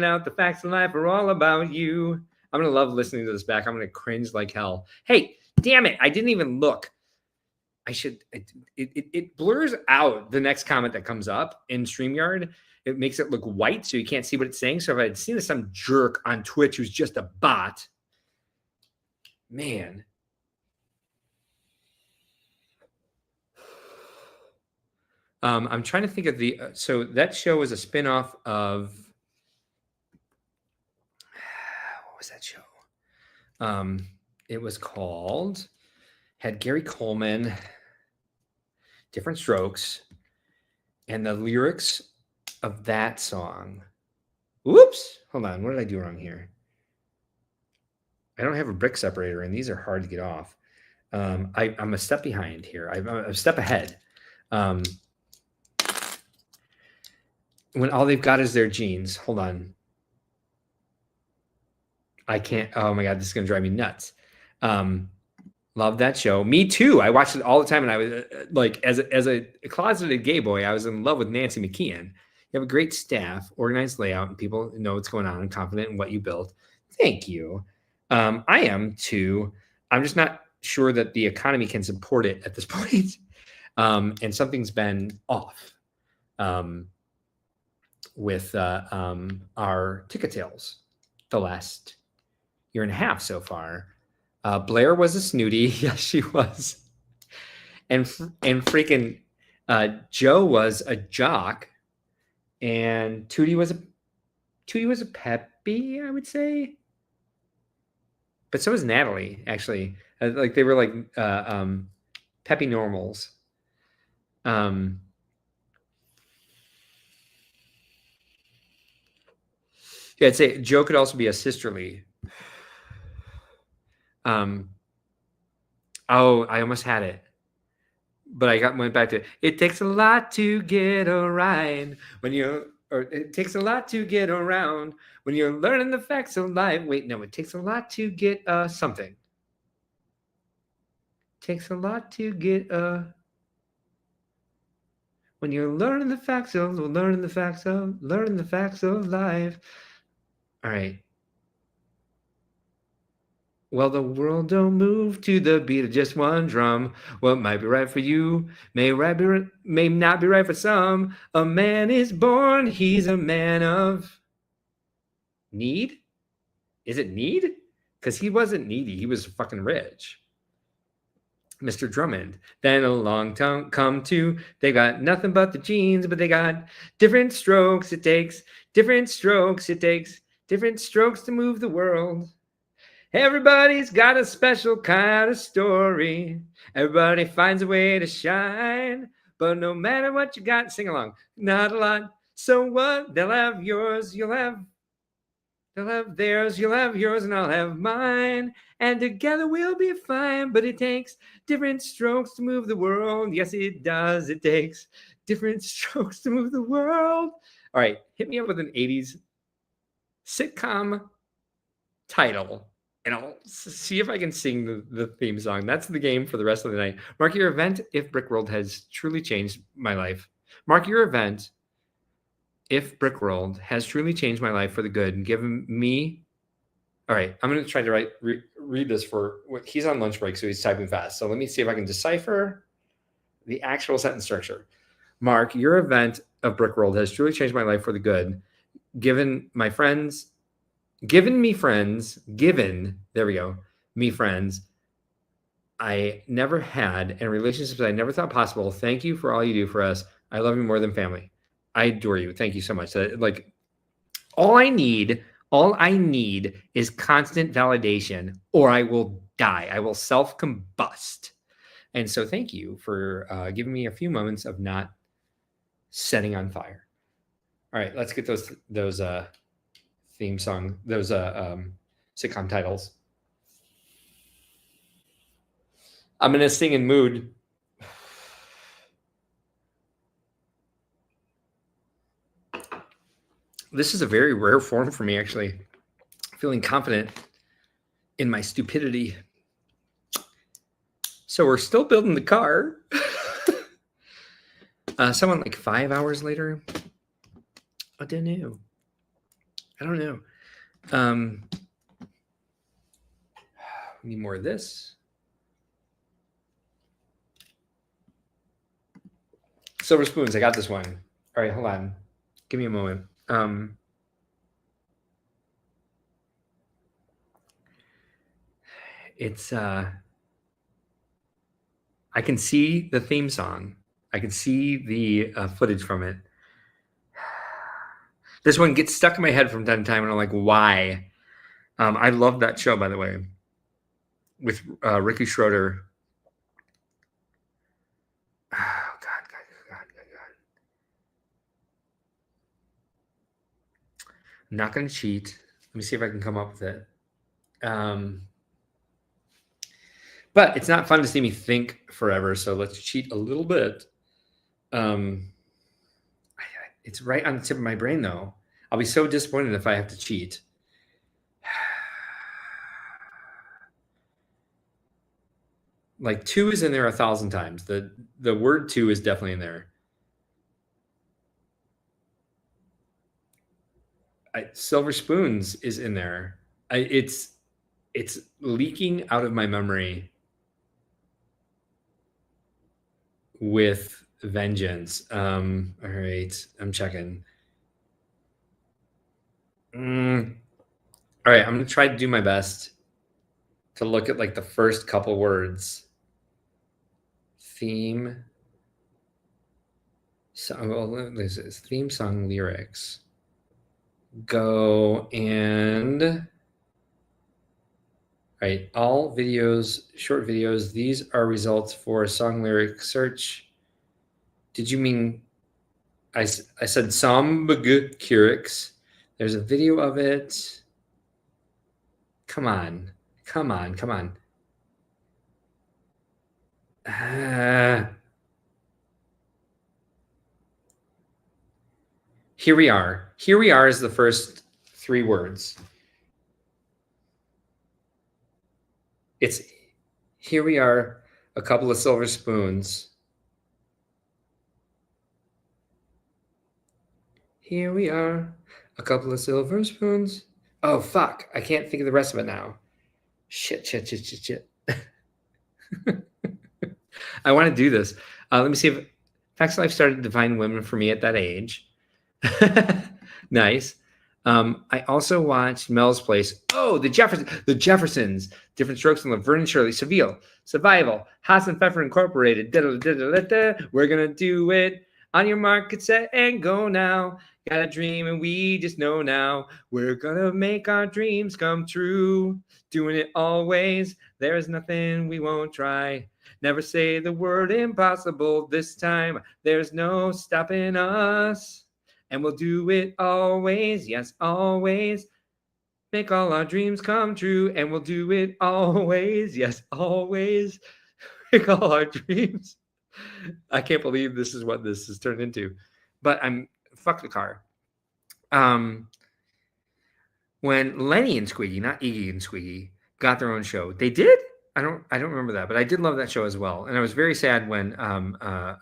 out the facts of life are all about you. I'm gonna love listening to this back. I'm gonna cringe like hell. Hey, damn it! I didn't even look. I should. It blurs out the next comment that comes up in StreamYard. It makes it look white, so you can't see what it's saying. So if I had seen some jerk on Twitch who's just a bot, man. I'm trying to think of the. So that show was a spinoff of. What was that show? It was called. Had Gary Coleman. Different Strokes, and the lyrics of that song. Whoops! Hold on. What did I do wrong here? I don't have a brick separator, and these are hard to get off. I'm a step behind here. I'm a step ahead. When all they've got is their jeans. Hold on. I can't. Oh my God, this is going to drive me nuts. Love that show. Me too. I watched it all the time, and I was like, as a closeted gay boy, I was in love with Nancy McKeon. You have a great staff, organized layout, and people know what's going on and confident in what you built. Thank you. I am too. I'm just not sure that the economy can support it at this point. And something's been off with our ticket sales the last year and a half so far. Blair was a snooty. Yes, she was. And freaking Joe was a jock. And Tootie was a peppy, I would say. But so was Natalie, actually. Like they were like peppy normals. Yeah, I'd say Joe could also be a sisterly. Oh, I almost had it, but I went back to it. It takes a lot to get a ride or it takes a lot to get around when you're learning the facts of life. Wait, no, it takes a lot to get something. It takes a lot to get when you're learning the facts of life. All right. Well, the world don't move to the beat of just one drum. What might be right for you may not be right for some. A man is born, he's a man of need. Is it need? Because he wasn't needy, he was fucking rich. Mr. Drummond. Then along come two. They got nothing but the jeans, but they got different strokes. It takes different strokes. It takes different strokes to move the world. Everybody's got a special kind of story. Everybody finds a way to shine. But no matter what you got, sing along. Not a lot. So what? They'll have yours. They'll have theirs. You'll have yours, and I'll have mine. And together we'll be fine. But it takes different strokes to move the world. Yes, it does. It takes different strokes to move the world. All right, hit me up with an 80s sitcom title. And I'll see if I can sing the theme song. That's the game for the rest of the night. Mark your event if Brickworld has truly changed my life. Mark your event if Brickworld has truly changed my life for the good and given me. All right, I'm going to try to read this for. He's on lunch break, so he's typing fast. So let me see if I can decipher the actual sentence structure. Mark, your event of Brickworld has truly changed my life for the good. Given me friends, I never had, and relationships I never thought possible. Thank you for all you do for us. I love you more than family. I adore you. Thank you so much. Like, all I need is constant validation, or I will die. I will self-combust. And so thank you for giving me a few moments of not setting on fire. All right, let's get those theme song, those sitcom titles. I'm in a singing mood. This is a very rare form for me, actually. Feeling confident in my stupidity. So we're still building the car. Someone like 5 hours later. I don't know. We need more of this. Silver Spoons. I got this one. All right, hold on. Give me a moment. It's I can see the theme song. I can see the footage from it. This one gets stuck in my head from time to time, and I'm like, why? I love that show, by the way, with Ricky Schroeder. Oh, God. I'm not going to cheat. Let me see if I can come up with it. But it's not fun to see me think forever, so let's cheat a little bit. It's right on the tip of my brain, though. I'll be so disappointed if I have to cheat. Like 2 is in there 1,000 times. The word 2 is definitely in there. Silver Spoons is in there. It's leaking out of my memory with vengeance. All right, I'm checking. All right, I'm gonna try to do my best to look at like the first couple words. Theme. So, well, this is theme song lyrics. Go and right, all videos, short videos. These are results for song lyric search. Did you mean I said some lyrics? There's a video of it. Come on. Here we are. Here we are is the first 3 words. It's here we are, a couple of silver spoons. Here we are, a couple of silver spoons. Oh, fuck. I can't think of the rest of it now. Shit. I want to do this. Let me see if Facts Life started to define women for me at that age. Nice. I also watched Mel's Place. Oh, the Jeffersons. Different Strokes, and Laverne and Shirley. Seville. Survival. Haas and Pfeffer Incorporated. We're gonna do it. On your mark, get set, and go now. Got a dream, and we just know now. We're gonna make our dreams come true. Doing it always. There's nothing we won't try. Never say the word impossible this time. There's no stopping us. And we'll do it always. Yes, always. Make all our dreams come true. And we'll do it always. Yes, always. Make all our dreams. I can't believe this is what this has turned into. But fuck the car. When Lenny and Squiggy, not Iggy and Squiggy, got their own show, they did? I don't remember that, but I did love that show as well. And I was very sad when I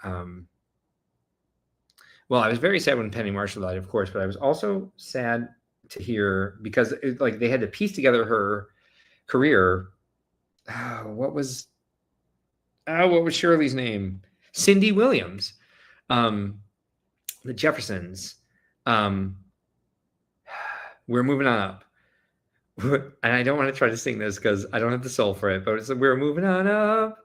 was very sad when Penny Marshall died, of course, but I was also sad to hear because they had to piece together her career. What was Shirley's name? Cindy Williams. The Jeffersons. We're moving on up. And I don't want to try to sing this because I don't have the soul for it, but it's we're moving on up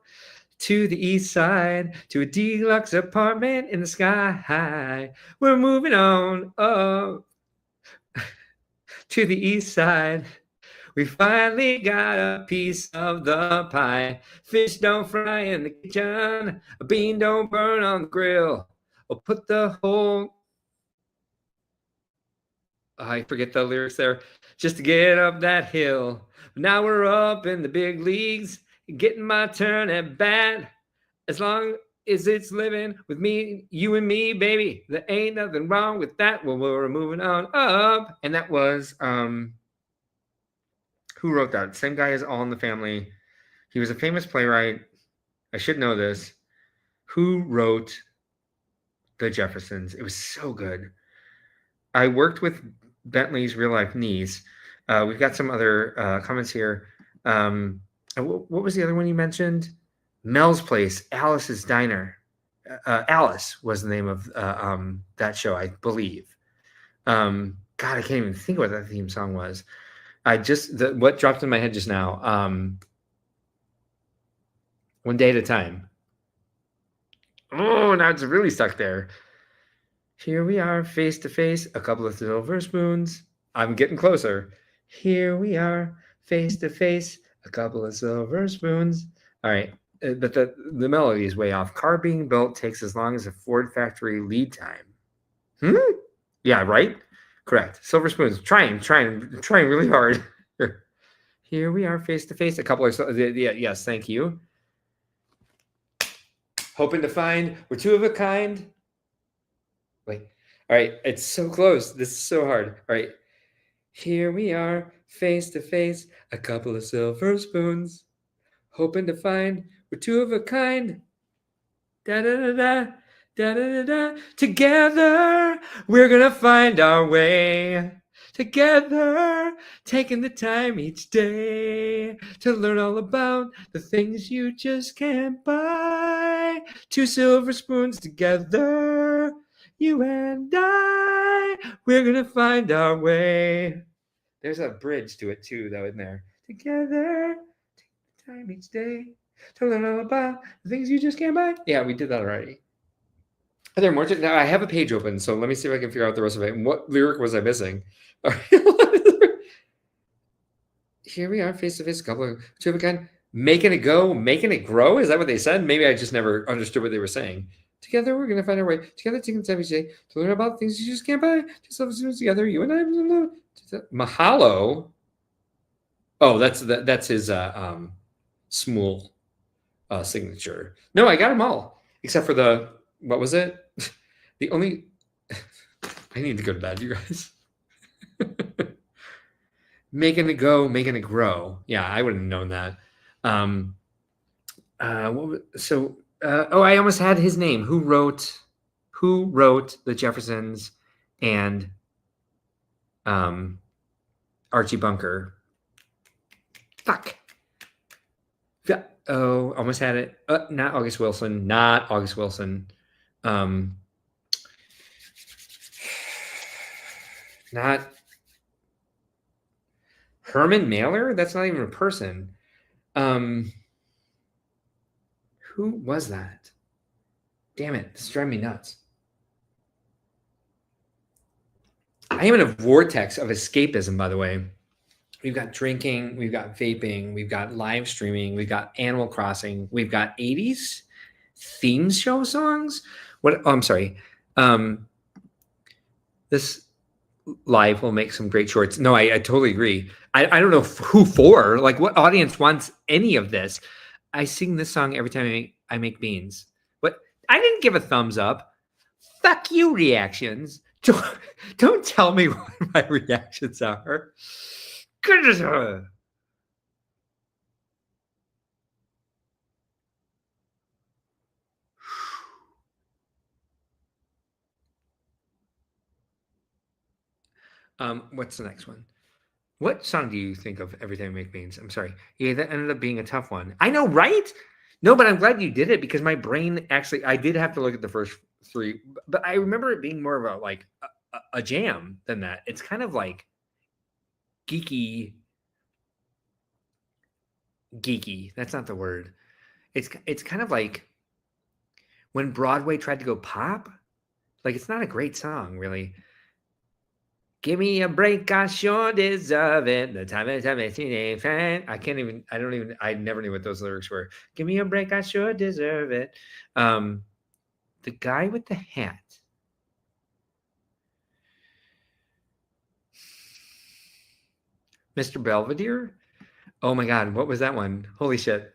to the east side, to a deluxe apartment in the sky. We're moving on up to the east side. We finally got a piece of the pie. Fish don't fry in the kitchen. A bean don't burn on the grill. Or put the whole... I forget the lyrics there. Just to get up that hill. Now we're up in the big leagues. Getting my turn at bat. As long as it's living with me, you and me, baby. There ain't nothing wrong with that. Well, we're moving on up. And that was... who wrote that? Same guy as All in the Family. He was a famous playwright. I should know this. Who wrote The Jeffersons? It was so good. I worked with Bentley's real life niece. We've got some other comments here. What was the other one you mentioned? Mel's Place, Alice's Diner. Alice was the name of that show, I believe. God, I can't even think what that theme song was. What dropped in my head just now. One Day at a Time. Oh, now it's really stuck there. Here we are, face to face, a couple of silver spoons. I'm getting closer. Here we are, face to face, a couple of silver spoons. All right, but the melody is way off. Car being built takes as long as a Ford factory lead time. Yeah, right? Correct. Silver spoons. Trying really hard. Here we are, face to face, a couple of yes, thank you. Hoping to find we're two of a kind. Wait. All right. It's so close. This is so hard. All right. Here we are, face to face, a couple of silver spoons. Hoping to find we're two of a kind. Da da da da. Da da da da. Together, we're gonna find our way. Together, taking the time each day to learn all about the things you just can't buy. Two silver spoons together. You and I, we're gonna find our way. There's a bridge to it too, though, in there. Together, take the time each day to learn all about the things you just can't buy. Yeah, we did that already. Are there more? Now I have a page open, so let me see if I can figure out the rest of it. And what lyric was I missing? All right. Here we are, face to face, a couple of two of a kind. Making it go, making it grow. Is that what they said? Maybe I just never understood what they were saying. Together, we're going to find our way. Together, taking the time each day to learn about things you just can't buy. Just love us together, you and I. Mahalo. Oh, that's his Smule signature. No, I got them all except for the what was it? The only I need to go to bed, you guys. Making it go, making it grow. Yeah, I wouldn't have known that. I almost had his name. Who wrote the Jeffersons and Archie Bunker? Fuck. Oh, almost had it. Not August Wilson. Not Herman Mailer? That's not even a person. Who was that? Damn it, this is driving me nuts. I am in a vortex of escapism, by the way. We've got drinking, we've got vaping, we've got live streaming, we've got Animal Crossing, we've got 80s theme show songs. I'm sorry. This live will make some great shorts. No, I totally agree. I don't know who for. Like, what audience wants any of this? I sing this song every time I make beans. But I didn't give a thumbs up. Fuck you, reactions. Don't tell me what my reactions are. Goodness. What's the next one? What song do you think of every time we make beans? I'm sorry. Yeah, that ended up being a tough one. I know, right? No, but I'm glad you did it because my brain actually, I did have to look at the first three, but I remember it being more of a jam than that. It's kind of like geeky. That's not the word. It's kind of like when Broadway tried to go pop. Like, it's not a great song, really. Give me a break, I sure deserve it. The time I never knew what those lyrics were. Give me a break, I sure deserve it. The guy with the hat. Mr. Belvedere? Oh my God, what was that one? Holy shit.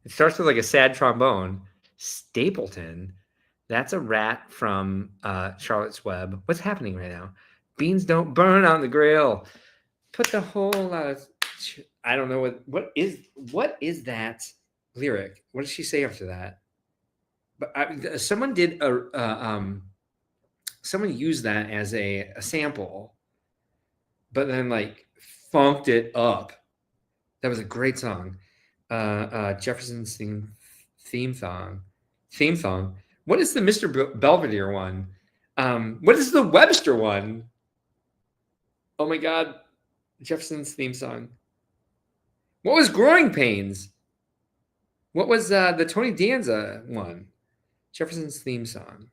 It starts with like a sad trombone. Stapleton. That's a rat from Charlotte's Web. What's happening right now? Beans don't burn on the grill. Put the whole lot of. I don't know what is that lyric? What does she say after that? But someone did someone used that as a sample, but then like funked it up. That was a great song. Jefferson's Theme song. What is the Mr. Belvedere one? What is the Webster one? Oh my God. Jefferson's theme song. What was Growing Pains? What was the Tony Danza one? Jefferson's theme song.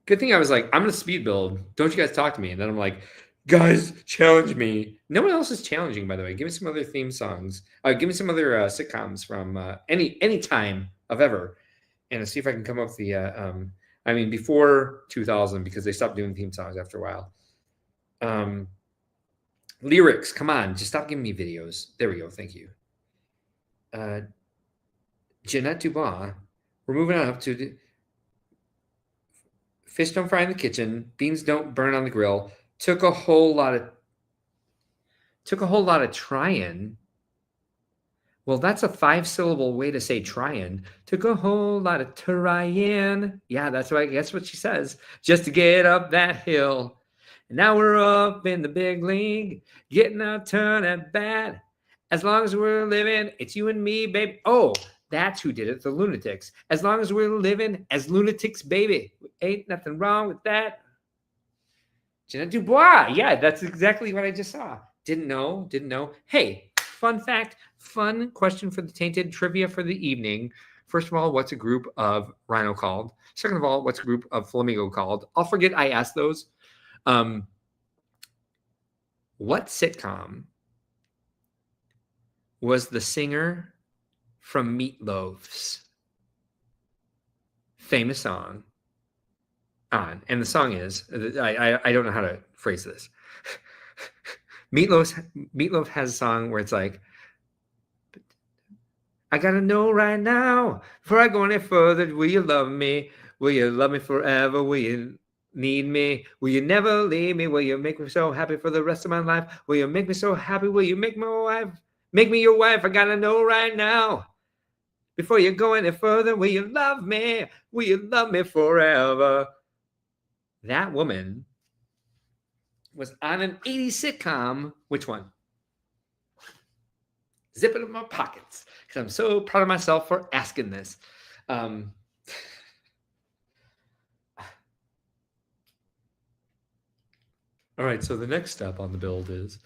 Good thing I was like, I'm going to speed build. Don't you guys talk to me. And then I'm like, guys, challenge me. No one else is challenging, by the way. Give me some other theme songs. Give me some other sitcoms from any time of ever. And see if I can come up with the, before 2000, because they stopped doing theme songs after a while. Lyrics, come on. Just stop giving me videos. There we go. Thank you. Jeanette Dubois. We're moving on up to the fish don't fry in the kitchen, beans don't burn on the grill. Took a whole lot of trying. Well, that's a 5-syllable way to say trying. Took a whole lot of trying. Yeah, that's what she says. Just to get up that hill. And now we're up in the big league, getting our turn at bat. As long as we're living, it's you and me, baby. Oh, that's who did it, the Lunatics. As long as we're living as lunatics, baby. Ain't nothing wrong with that. Jeanette Dubois. Yeah, that's exactly what I just saw. Didn't know. Hey, fun fact, fun question for the Tainted trivia for the evening. First of all, what's a group of rhino called? Second of all, what's a group of flamingo called? I'll forget I asked those. What sitcom was the singer from Meatloaf's famous song on? And the song is, I don't know how to phrase this. Meatloaf has a song where it's like, I gotta know right now before I go any further. Will you love me? Will you love me forever? Will you need me? Will you never leave me? Will you make me so happy for the rest of my life? Will you make me so happy? Will you make my wife? Make me your wife. I gotta know right now before you go any further. Will you love me? Will you love me forever? That woman was on an 80s sitcom. Which one? Zip it in my pockets because I'm so proud of myself for asking this. All right, so the next step on the build is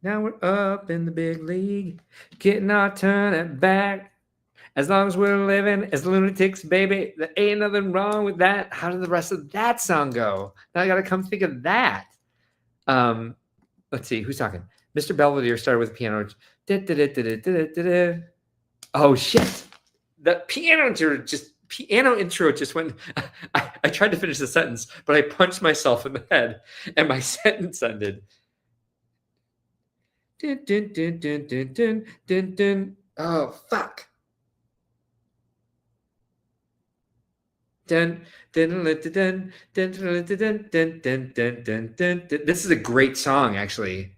now we're up in the big league, getting our turn at bat. As long as we're living as lunatics, baby, there ain't nothing wrong with that. How did the rest of that song go? Now I got to come think of that. Let's see, who's talking? Mr. Belvedere started with piano. Oh, shit. The piano intro just went. I tried to finish the sentence, but I punched myself in the head, and my sentence ended. Oh, fuck. This is a great song, actually.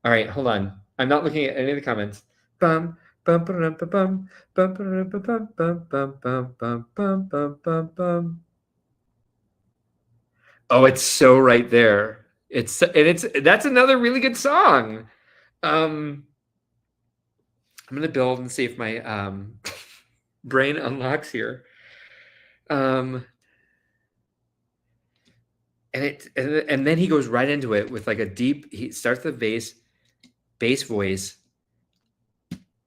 All right, hold on. I'm not looking at any of the comments. Bum bum bum bum bum bum bum bum bum bum bum bum bum bum. Oh, it's so right there. That's another really good song. I'm gonna build and see if my brain unlocks here. And then he goes right into it with like a deep. He starts the bass voice.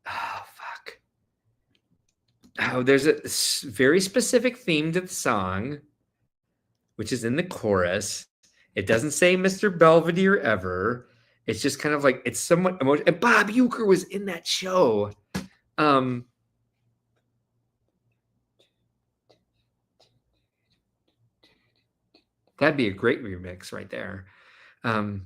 Oh fuck! Oh, there's a very specific theme to the song, which is in the chorus. It doesn't say Mr. Belvedere ever. It's just kind of like it's somewhat emotional. And Bob Uecker was in that show. That'd be a great remix right there. Dun,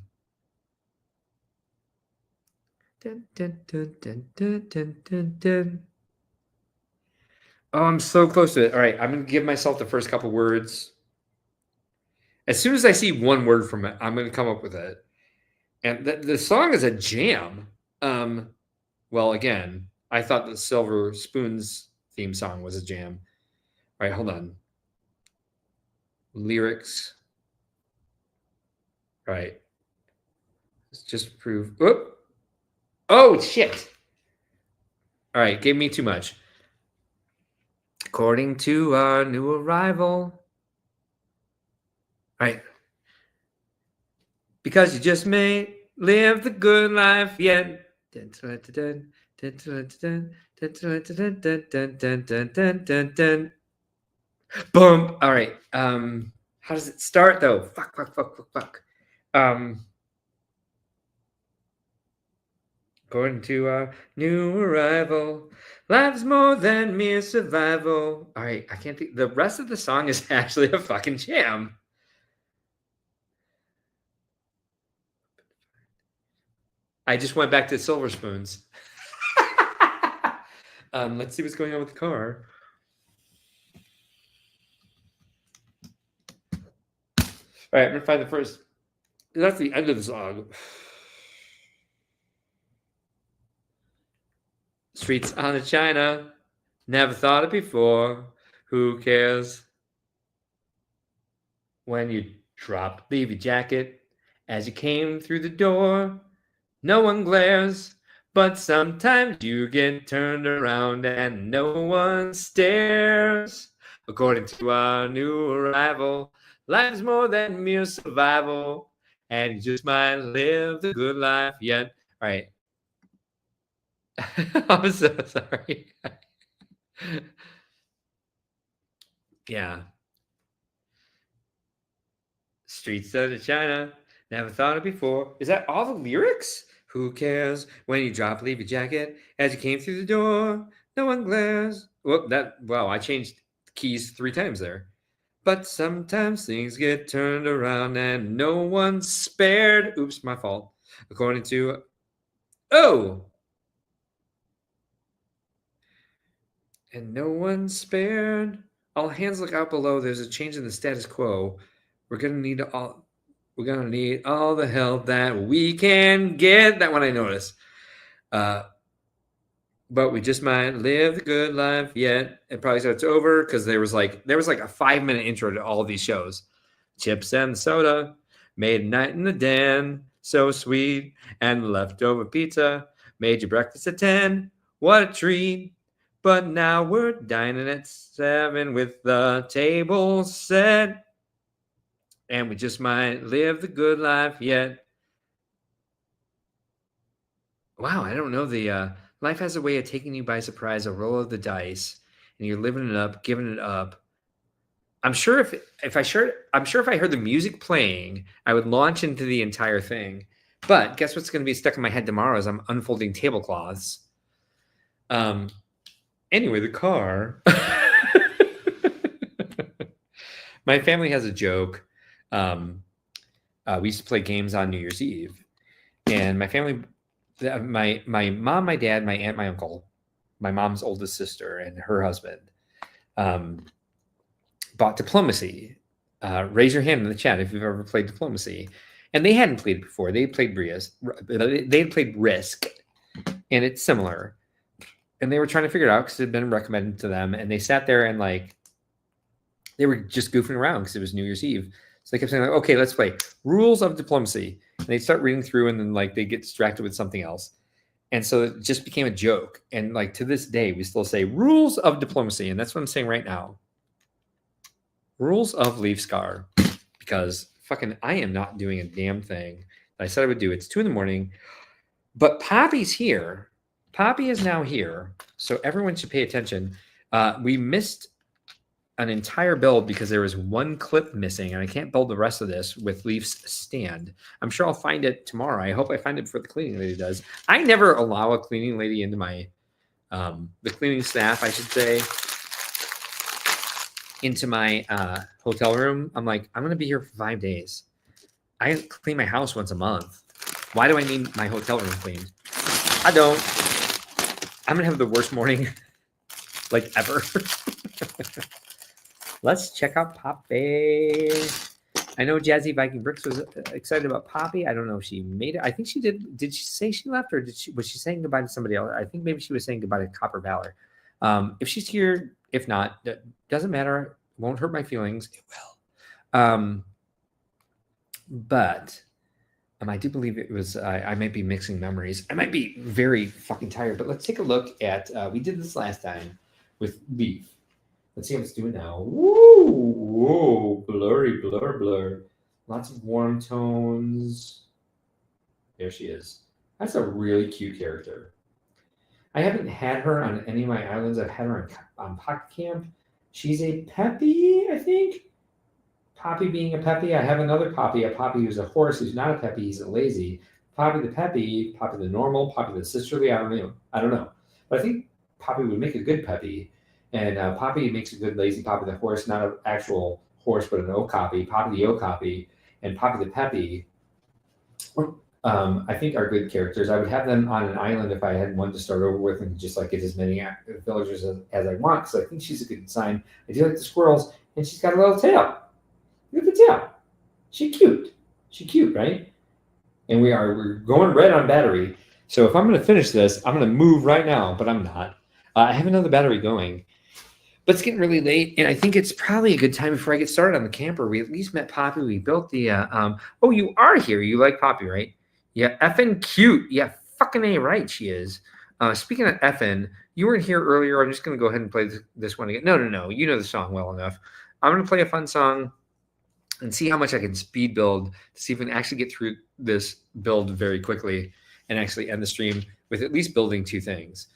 dun, dun, dun, dun, dun, dun, dun. Oh, I'm so close to it. All right, I'm going to give myself the first couple words. As soon as I see one word from it, I'm going to come up with it. And the song is a jam. Well, again, I thought the Silver Spoons theme song was a jam. All right, hold on. Lyrics. All right. Let's just prove. Whoop. Oh, shit. All right, gave me too much. According to our new arrival. All right. Because you just may live the good life yet. Boom. All right. How does it start though? Fuck. According to our new arrival, life's more than mere survival. All right, I can't think. The rest of the song is actually a fucking jam. I just went back to Silver Spoons. Let's see what's going on with the car. All right, I'm gonna find the first. That's the end of the song. Streets on the China, never thought it before. Who cares? When you drop, leave your jacket as you came through the door. No one glares, but sometimes you get turned around and no one stares. According to our new arrival, life's more than mere survival, and you just might live the good life yet. All right. I'm so sorry. Yeah. Streets of China, never thought it before. Is that all the lyrics? Who cares when you drop, leave your jacket as you came through the door? No one glares. Wow, I changed keys 3 times there. But sometimes things get turned around and no one's spared. Oops, my fault. According to and no one's spared. All hands look out below. There's a change in the status quo. We're gonna need all the help that we can get. That one I noticed. But we just might live the good life yet. It probably starts over because there was like a 5-minute intro to all of these shows. Chips and soda, made a night in the den, so sweet, and leftover pizza, made you breakfast at 10. What a treat. But now we're dining at 7 with the table set. And we just might live the good life yet. Wow, I don't know. The life has a way of taking you by surprise, a roll of the dice, and you're living it up, giving it up. I'm sure if I heard the music playing, I would launch into the entire thing. But guess what's going to be stuck in my head tomorrow as I'm unfolding tablecloths. Anyway, the car. My family has a joke. We used to play games on New Year's Eve, and my family, my mom, my dad, my aunt, my uncle, my mom's oldest sister, and her husband, bought Diplomacy. Raise your hand in the chat if you've ever played Diplomacy. And they hadn't played it before. They played Risk. They had played Risk, and it's similar. And they were trying to figure it out because it had been recommended to them. And they sat there and they were just goofing around because it was New Year's Eve. So they kept saying, okay, let's play Rules of Diplomacy. And they start reading through and then they get distracted with something else. And so it just became a joke. And to this day, we still say Rules of Diplomacy. And that's what I'm saying right now. Rules of Leaf Scar. Because fucking I am not doing a damn thing that I said I would do. It's 2 a.m. But Poppy's here. Poppy is now here. So everyone should pay attention. We missed an entire build because there was one clip missing, and I can't build the rest of this with Leaf's stand. I'm sure I'll find it tomorrow. I hope I find it before the cleaning lady does. I never allow a cleaning lady into my the cleaning staff, I should say, into my hotel room. I'm like, I'm gonna be here for 5 days. I clean my house once a month. Why do I need my hotel room cleaned? I don't. I'm gonna have the worst morning ever. Let's check out Poppy. I know Jazzy Viking Bricks was excited about Poppy. I don't know if she made it. I think she did. Did she say she left, or was she saying goodbye to somebody else? I think maybe she was saying goodbye to Copper Valor. If she's here, if not, that doesn't matter. It won't hurt my feelings. It will. But I do believe it was. I might be mixing memories. I might be very fucking tired. But let's take a look at. We did this last time with beef. Let's see how it's doing now. Woo! Whoa! Blurry, blur, blur. Lots of warm tones. There she is. That's a really cute character. I haven't had her on any of my islands. I've had her on Pocket Camp. She's a Peppy, I think. Poppy being a Peppy. I have another Poppy, a Poppy who's a horse, who's not a Peppy, he's a lazy. Poppy the Peppy, Poppy the normal, Poppy the sisterly, I don't know. But I think Poppy would make a good Peppy. And Poppy makes a good lazy Poppy the horse, not an actual horse, but an Okapi. Poppy the Okapi and Poppy the Peppy, I think are good characters. I would have them on an island if I had one to start over with and just like get as many villagers as I want. So I think she's a good design. I do like the squirrels, and she's got a little tail. Look at the tail. She's cute. She's cute, right? And we're going red on battery. So if I'm going to finish this, I'm going to move right now, but I'm not. I have another battery going. But it's getting really late, and I think it's probably a good time before I get started on the camper. We at least met Poppy. We built the oh, you are here. You like Poppy, right? Yeah, effing cute. Yeah, fucking A right she is. Speaking of effing, you weren't here earlier. I'm just going to go ahead and play this one again. No. You know the song well enough. I'm going to play a fun song and see how much I can speed build to see if we can actually get through this build very quickly and actually end the stream with at least building 2 things.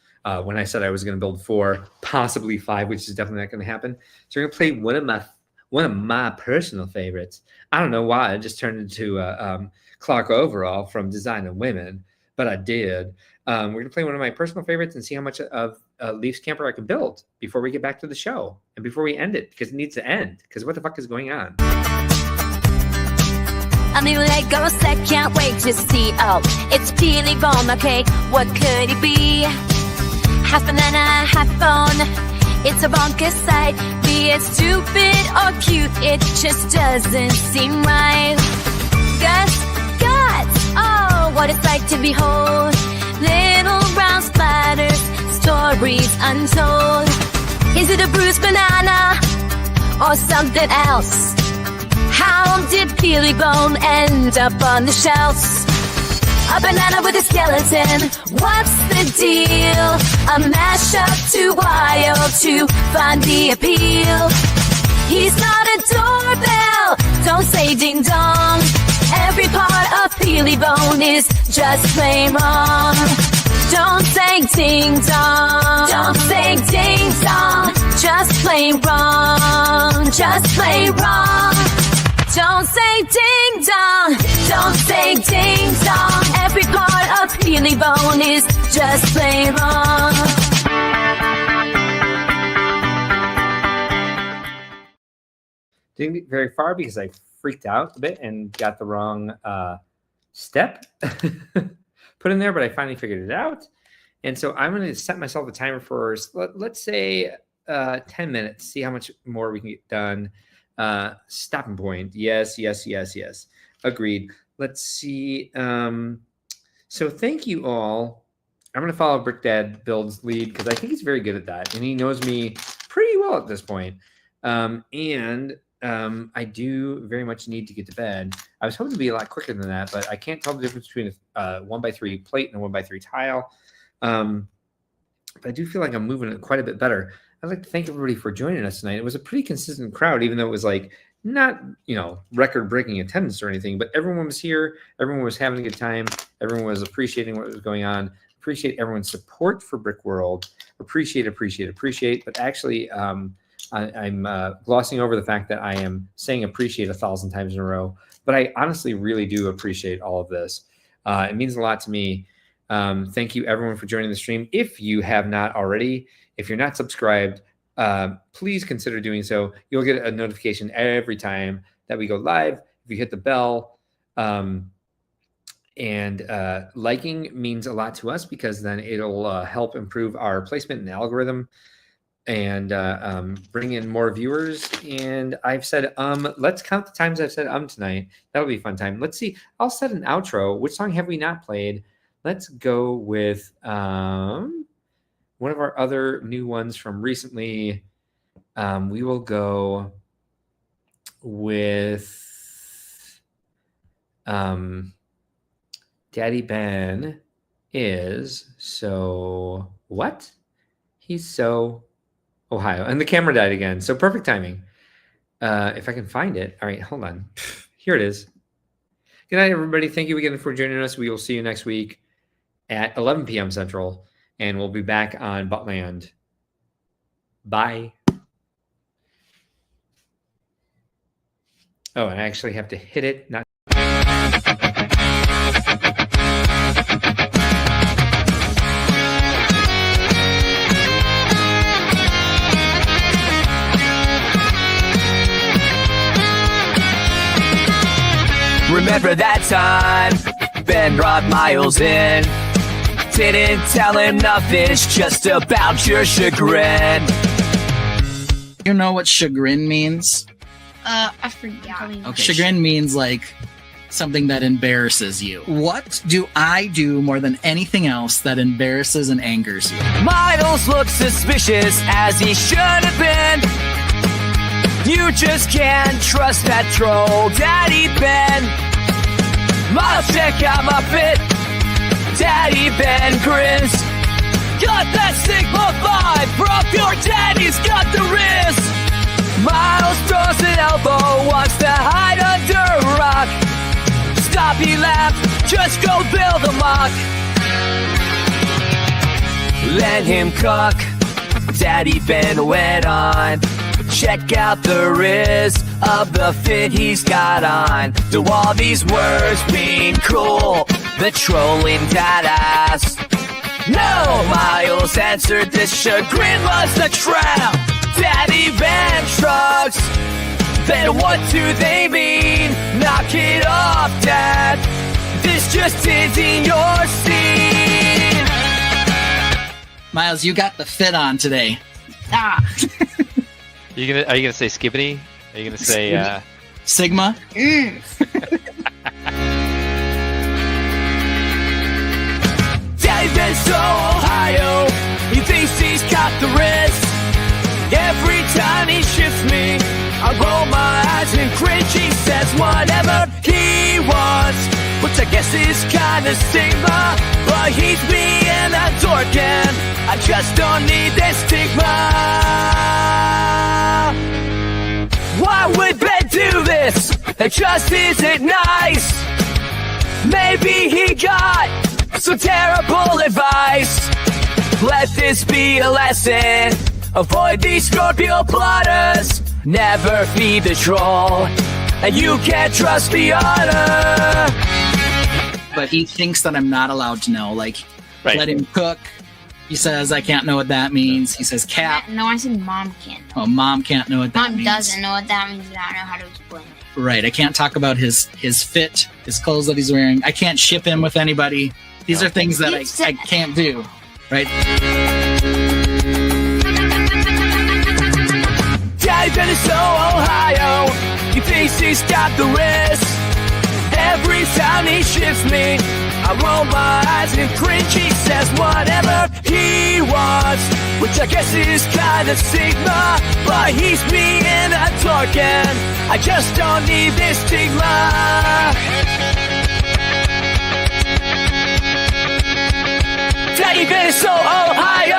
When I said I was going to build 4, possibly 5, which is definitely not going to happen. So we're going to play one of my personal favorites. I don't know why it just turned into Clark Overall from Design of Women, but I did. We're going to play one of my personal favorites and see how much of Leaf's Camper I can build before we get back to the show and before we end it, because it needs to end, because what the fuck is going on? A new Lego set, can't wait to see. Oh, it's Peely Bomb, okay, what could it be? Half banana, half bone. It's a bonkers sight. Be it stupid or cute, it just doesn't seem right. Guts, oh, what it's like to behold. Little brown splatters, stories untold. Is it a bruised banana or something else? How did Peely Bone end up on the shelves? A banana with a skeleton, what's the deal? A mashup too wild to find the appeal. He's not a doorbell, don't say ding dong. Every part of Peely Bone is just plain wrong. Don't say ding dong, don't say ding dong. Just plain wrong, just plain wrong. Don't say ding dong, don't say ding dong. Every part of Peely Bone is just plain wrong. Didn't get very far because I freaked out a bit and got the wrong step put in there, but I finally figured it out. And so I'm going to set myself a timer for, let's say 10 minutes, see how much more we can get done. Stopping point. Yes. Agreed. Let's see. So thank you all. I'm going to follow Brick Dad Build's lead because I think he's very good at that. And he knows me pretty well at this point. I do very much need to get to bed. I was hoping to be a lot quicker than that, but I can't tell the difference between a 1x3 plate and a 1x3 tile. But I do feel like I'm moving it quite a bit better. I'd like to thank everybody for joining us tonight. It was a pretty consistent crowd, even though it was like not, record-breaking attendance or anything, but everyone was here. Everyone was having a good time. Everyone was appreciating what was going on. Appreciate everyone's support for Brick World. Appreciate. But actually, I'm glossing over the fact that I am saying appreciate 1,000 times in a row. But I honestly really do appreciate all of this. It means a lot to me. Thank you, everyone, for joining the stream. If you have not already, if you're not subscribed, please consider doing so. You'll get a notification every time that we go live. If you hit the bell, liking means a lot to us because then it'll help improve our placement and algorithm and bring in more viewers. And I've said, let's count the times I've said tonight. That'll be a fun time. Let's see. I'll set an outro. Which song have we not played? Let's go with one of our other new ones from recently. We will go with Daddy Ben is so what? He's so Ohio. And the camera died again. So perfect timing. If I can find it. All right, hold on. Here it is. Good night, everybody. Thank you again for joining us. We will see you next week at 11 p.m. Central, and we'll be back on Buttland. Bye. Oh, and I actually have to hit it, not. Remember that time Ben brought Miles in? Didn't tell him nothing, it's just about your chagrin. You know what chagrin means? I forgot. Okay, chagrin means like something that embarrasses you. What do I do more than anything else that embarrasses and angers you? Miles looks suspicious as he should have been. You just can't trust that troll, Daddy Ben. Miles, check out my fit. Daddy Ben grins. Got that Sigma vibe from your daddy's got the wrist. Miles throws an elbow, wants to hide under a rock. Stop, he laughed, just go build a mock. Let him cook. Daddy Ben went on. Check out the riz of the fit he's got on. Do all these words mean cool? The trolling dad asked. No, Miles answered, this chagrin was the trap. Daddy Ben shrugs. Then what do they mean? Knock it off, Dad. This just isn't your scene. Miles, you got the fit on today. Ah. Are you gonna say skibbity? Are you gonna say Sigma? Daddy Ben's so Ohio, he thinks he's got the wrist. Every time he shifts me, I roll my eyes and cringe. He says whatever he wants, which I guess is kinda stigma. But he's being a dork and I just don't need this stigma. Why would Ben do this? It just isn't nice. Maybe he got some terrible advice. Let this be a lesson. Avoid these Scorpio plotters. Never feed the troll. And you can't trust the honor. But he thinks that I'm not allowed to know. Like, let him cook. He says, I can't know what that means. He says, cat. No, I said mom can't. Oh, mom can't know what that means. Mom doesn't know what that means. I don't know how to explain it. Right. I can't talk about his fit, his clothes that he's wearing. I can't ship him with anybody. These are things that I can't do. Right? Daddy Ben is so Ohio, he thinks he's got the wrist. Every time he shifts me, I roll my eyes and cringe. He says whatever he wants, which I guess is kinda stigma. But he's being a dork and I just don't need this stigma. Daddy Ben is so Ohio.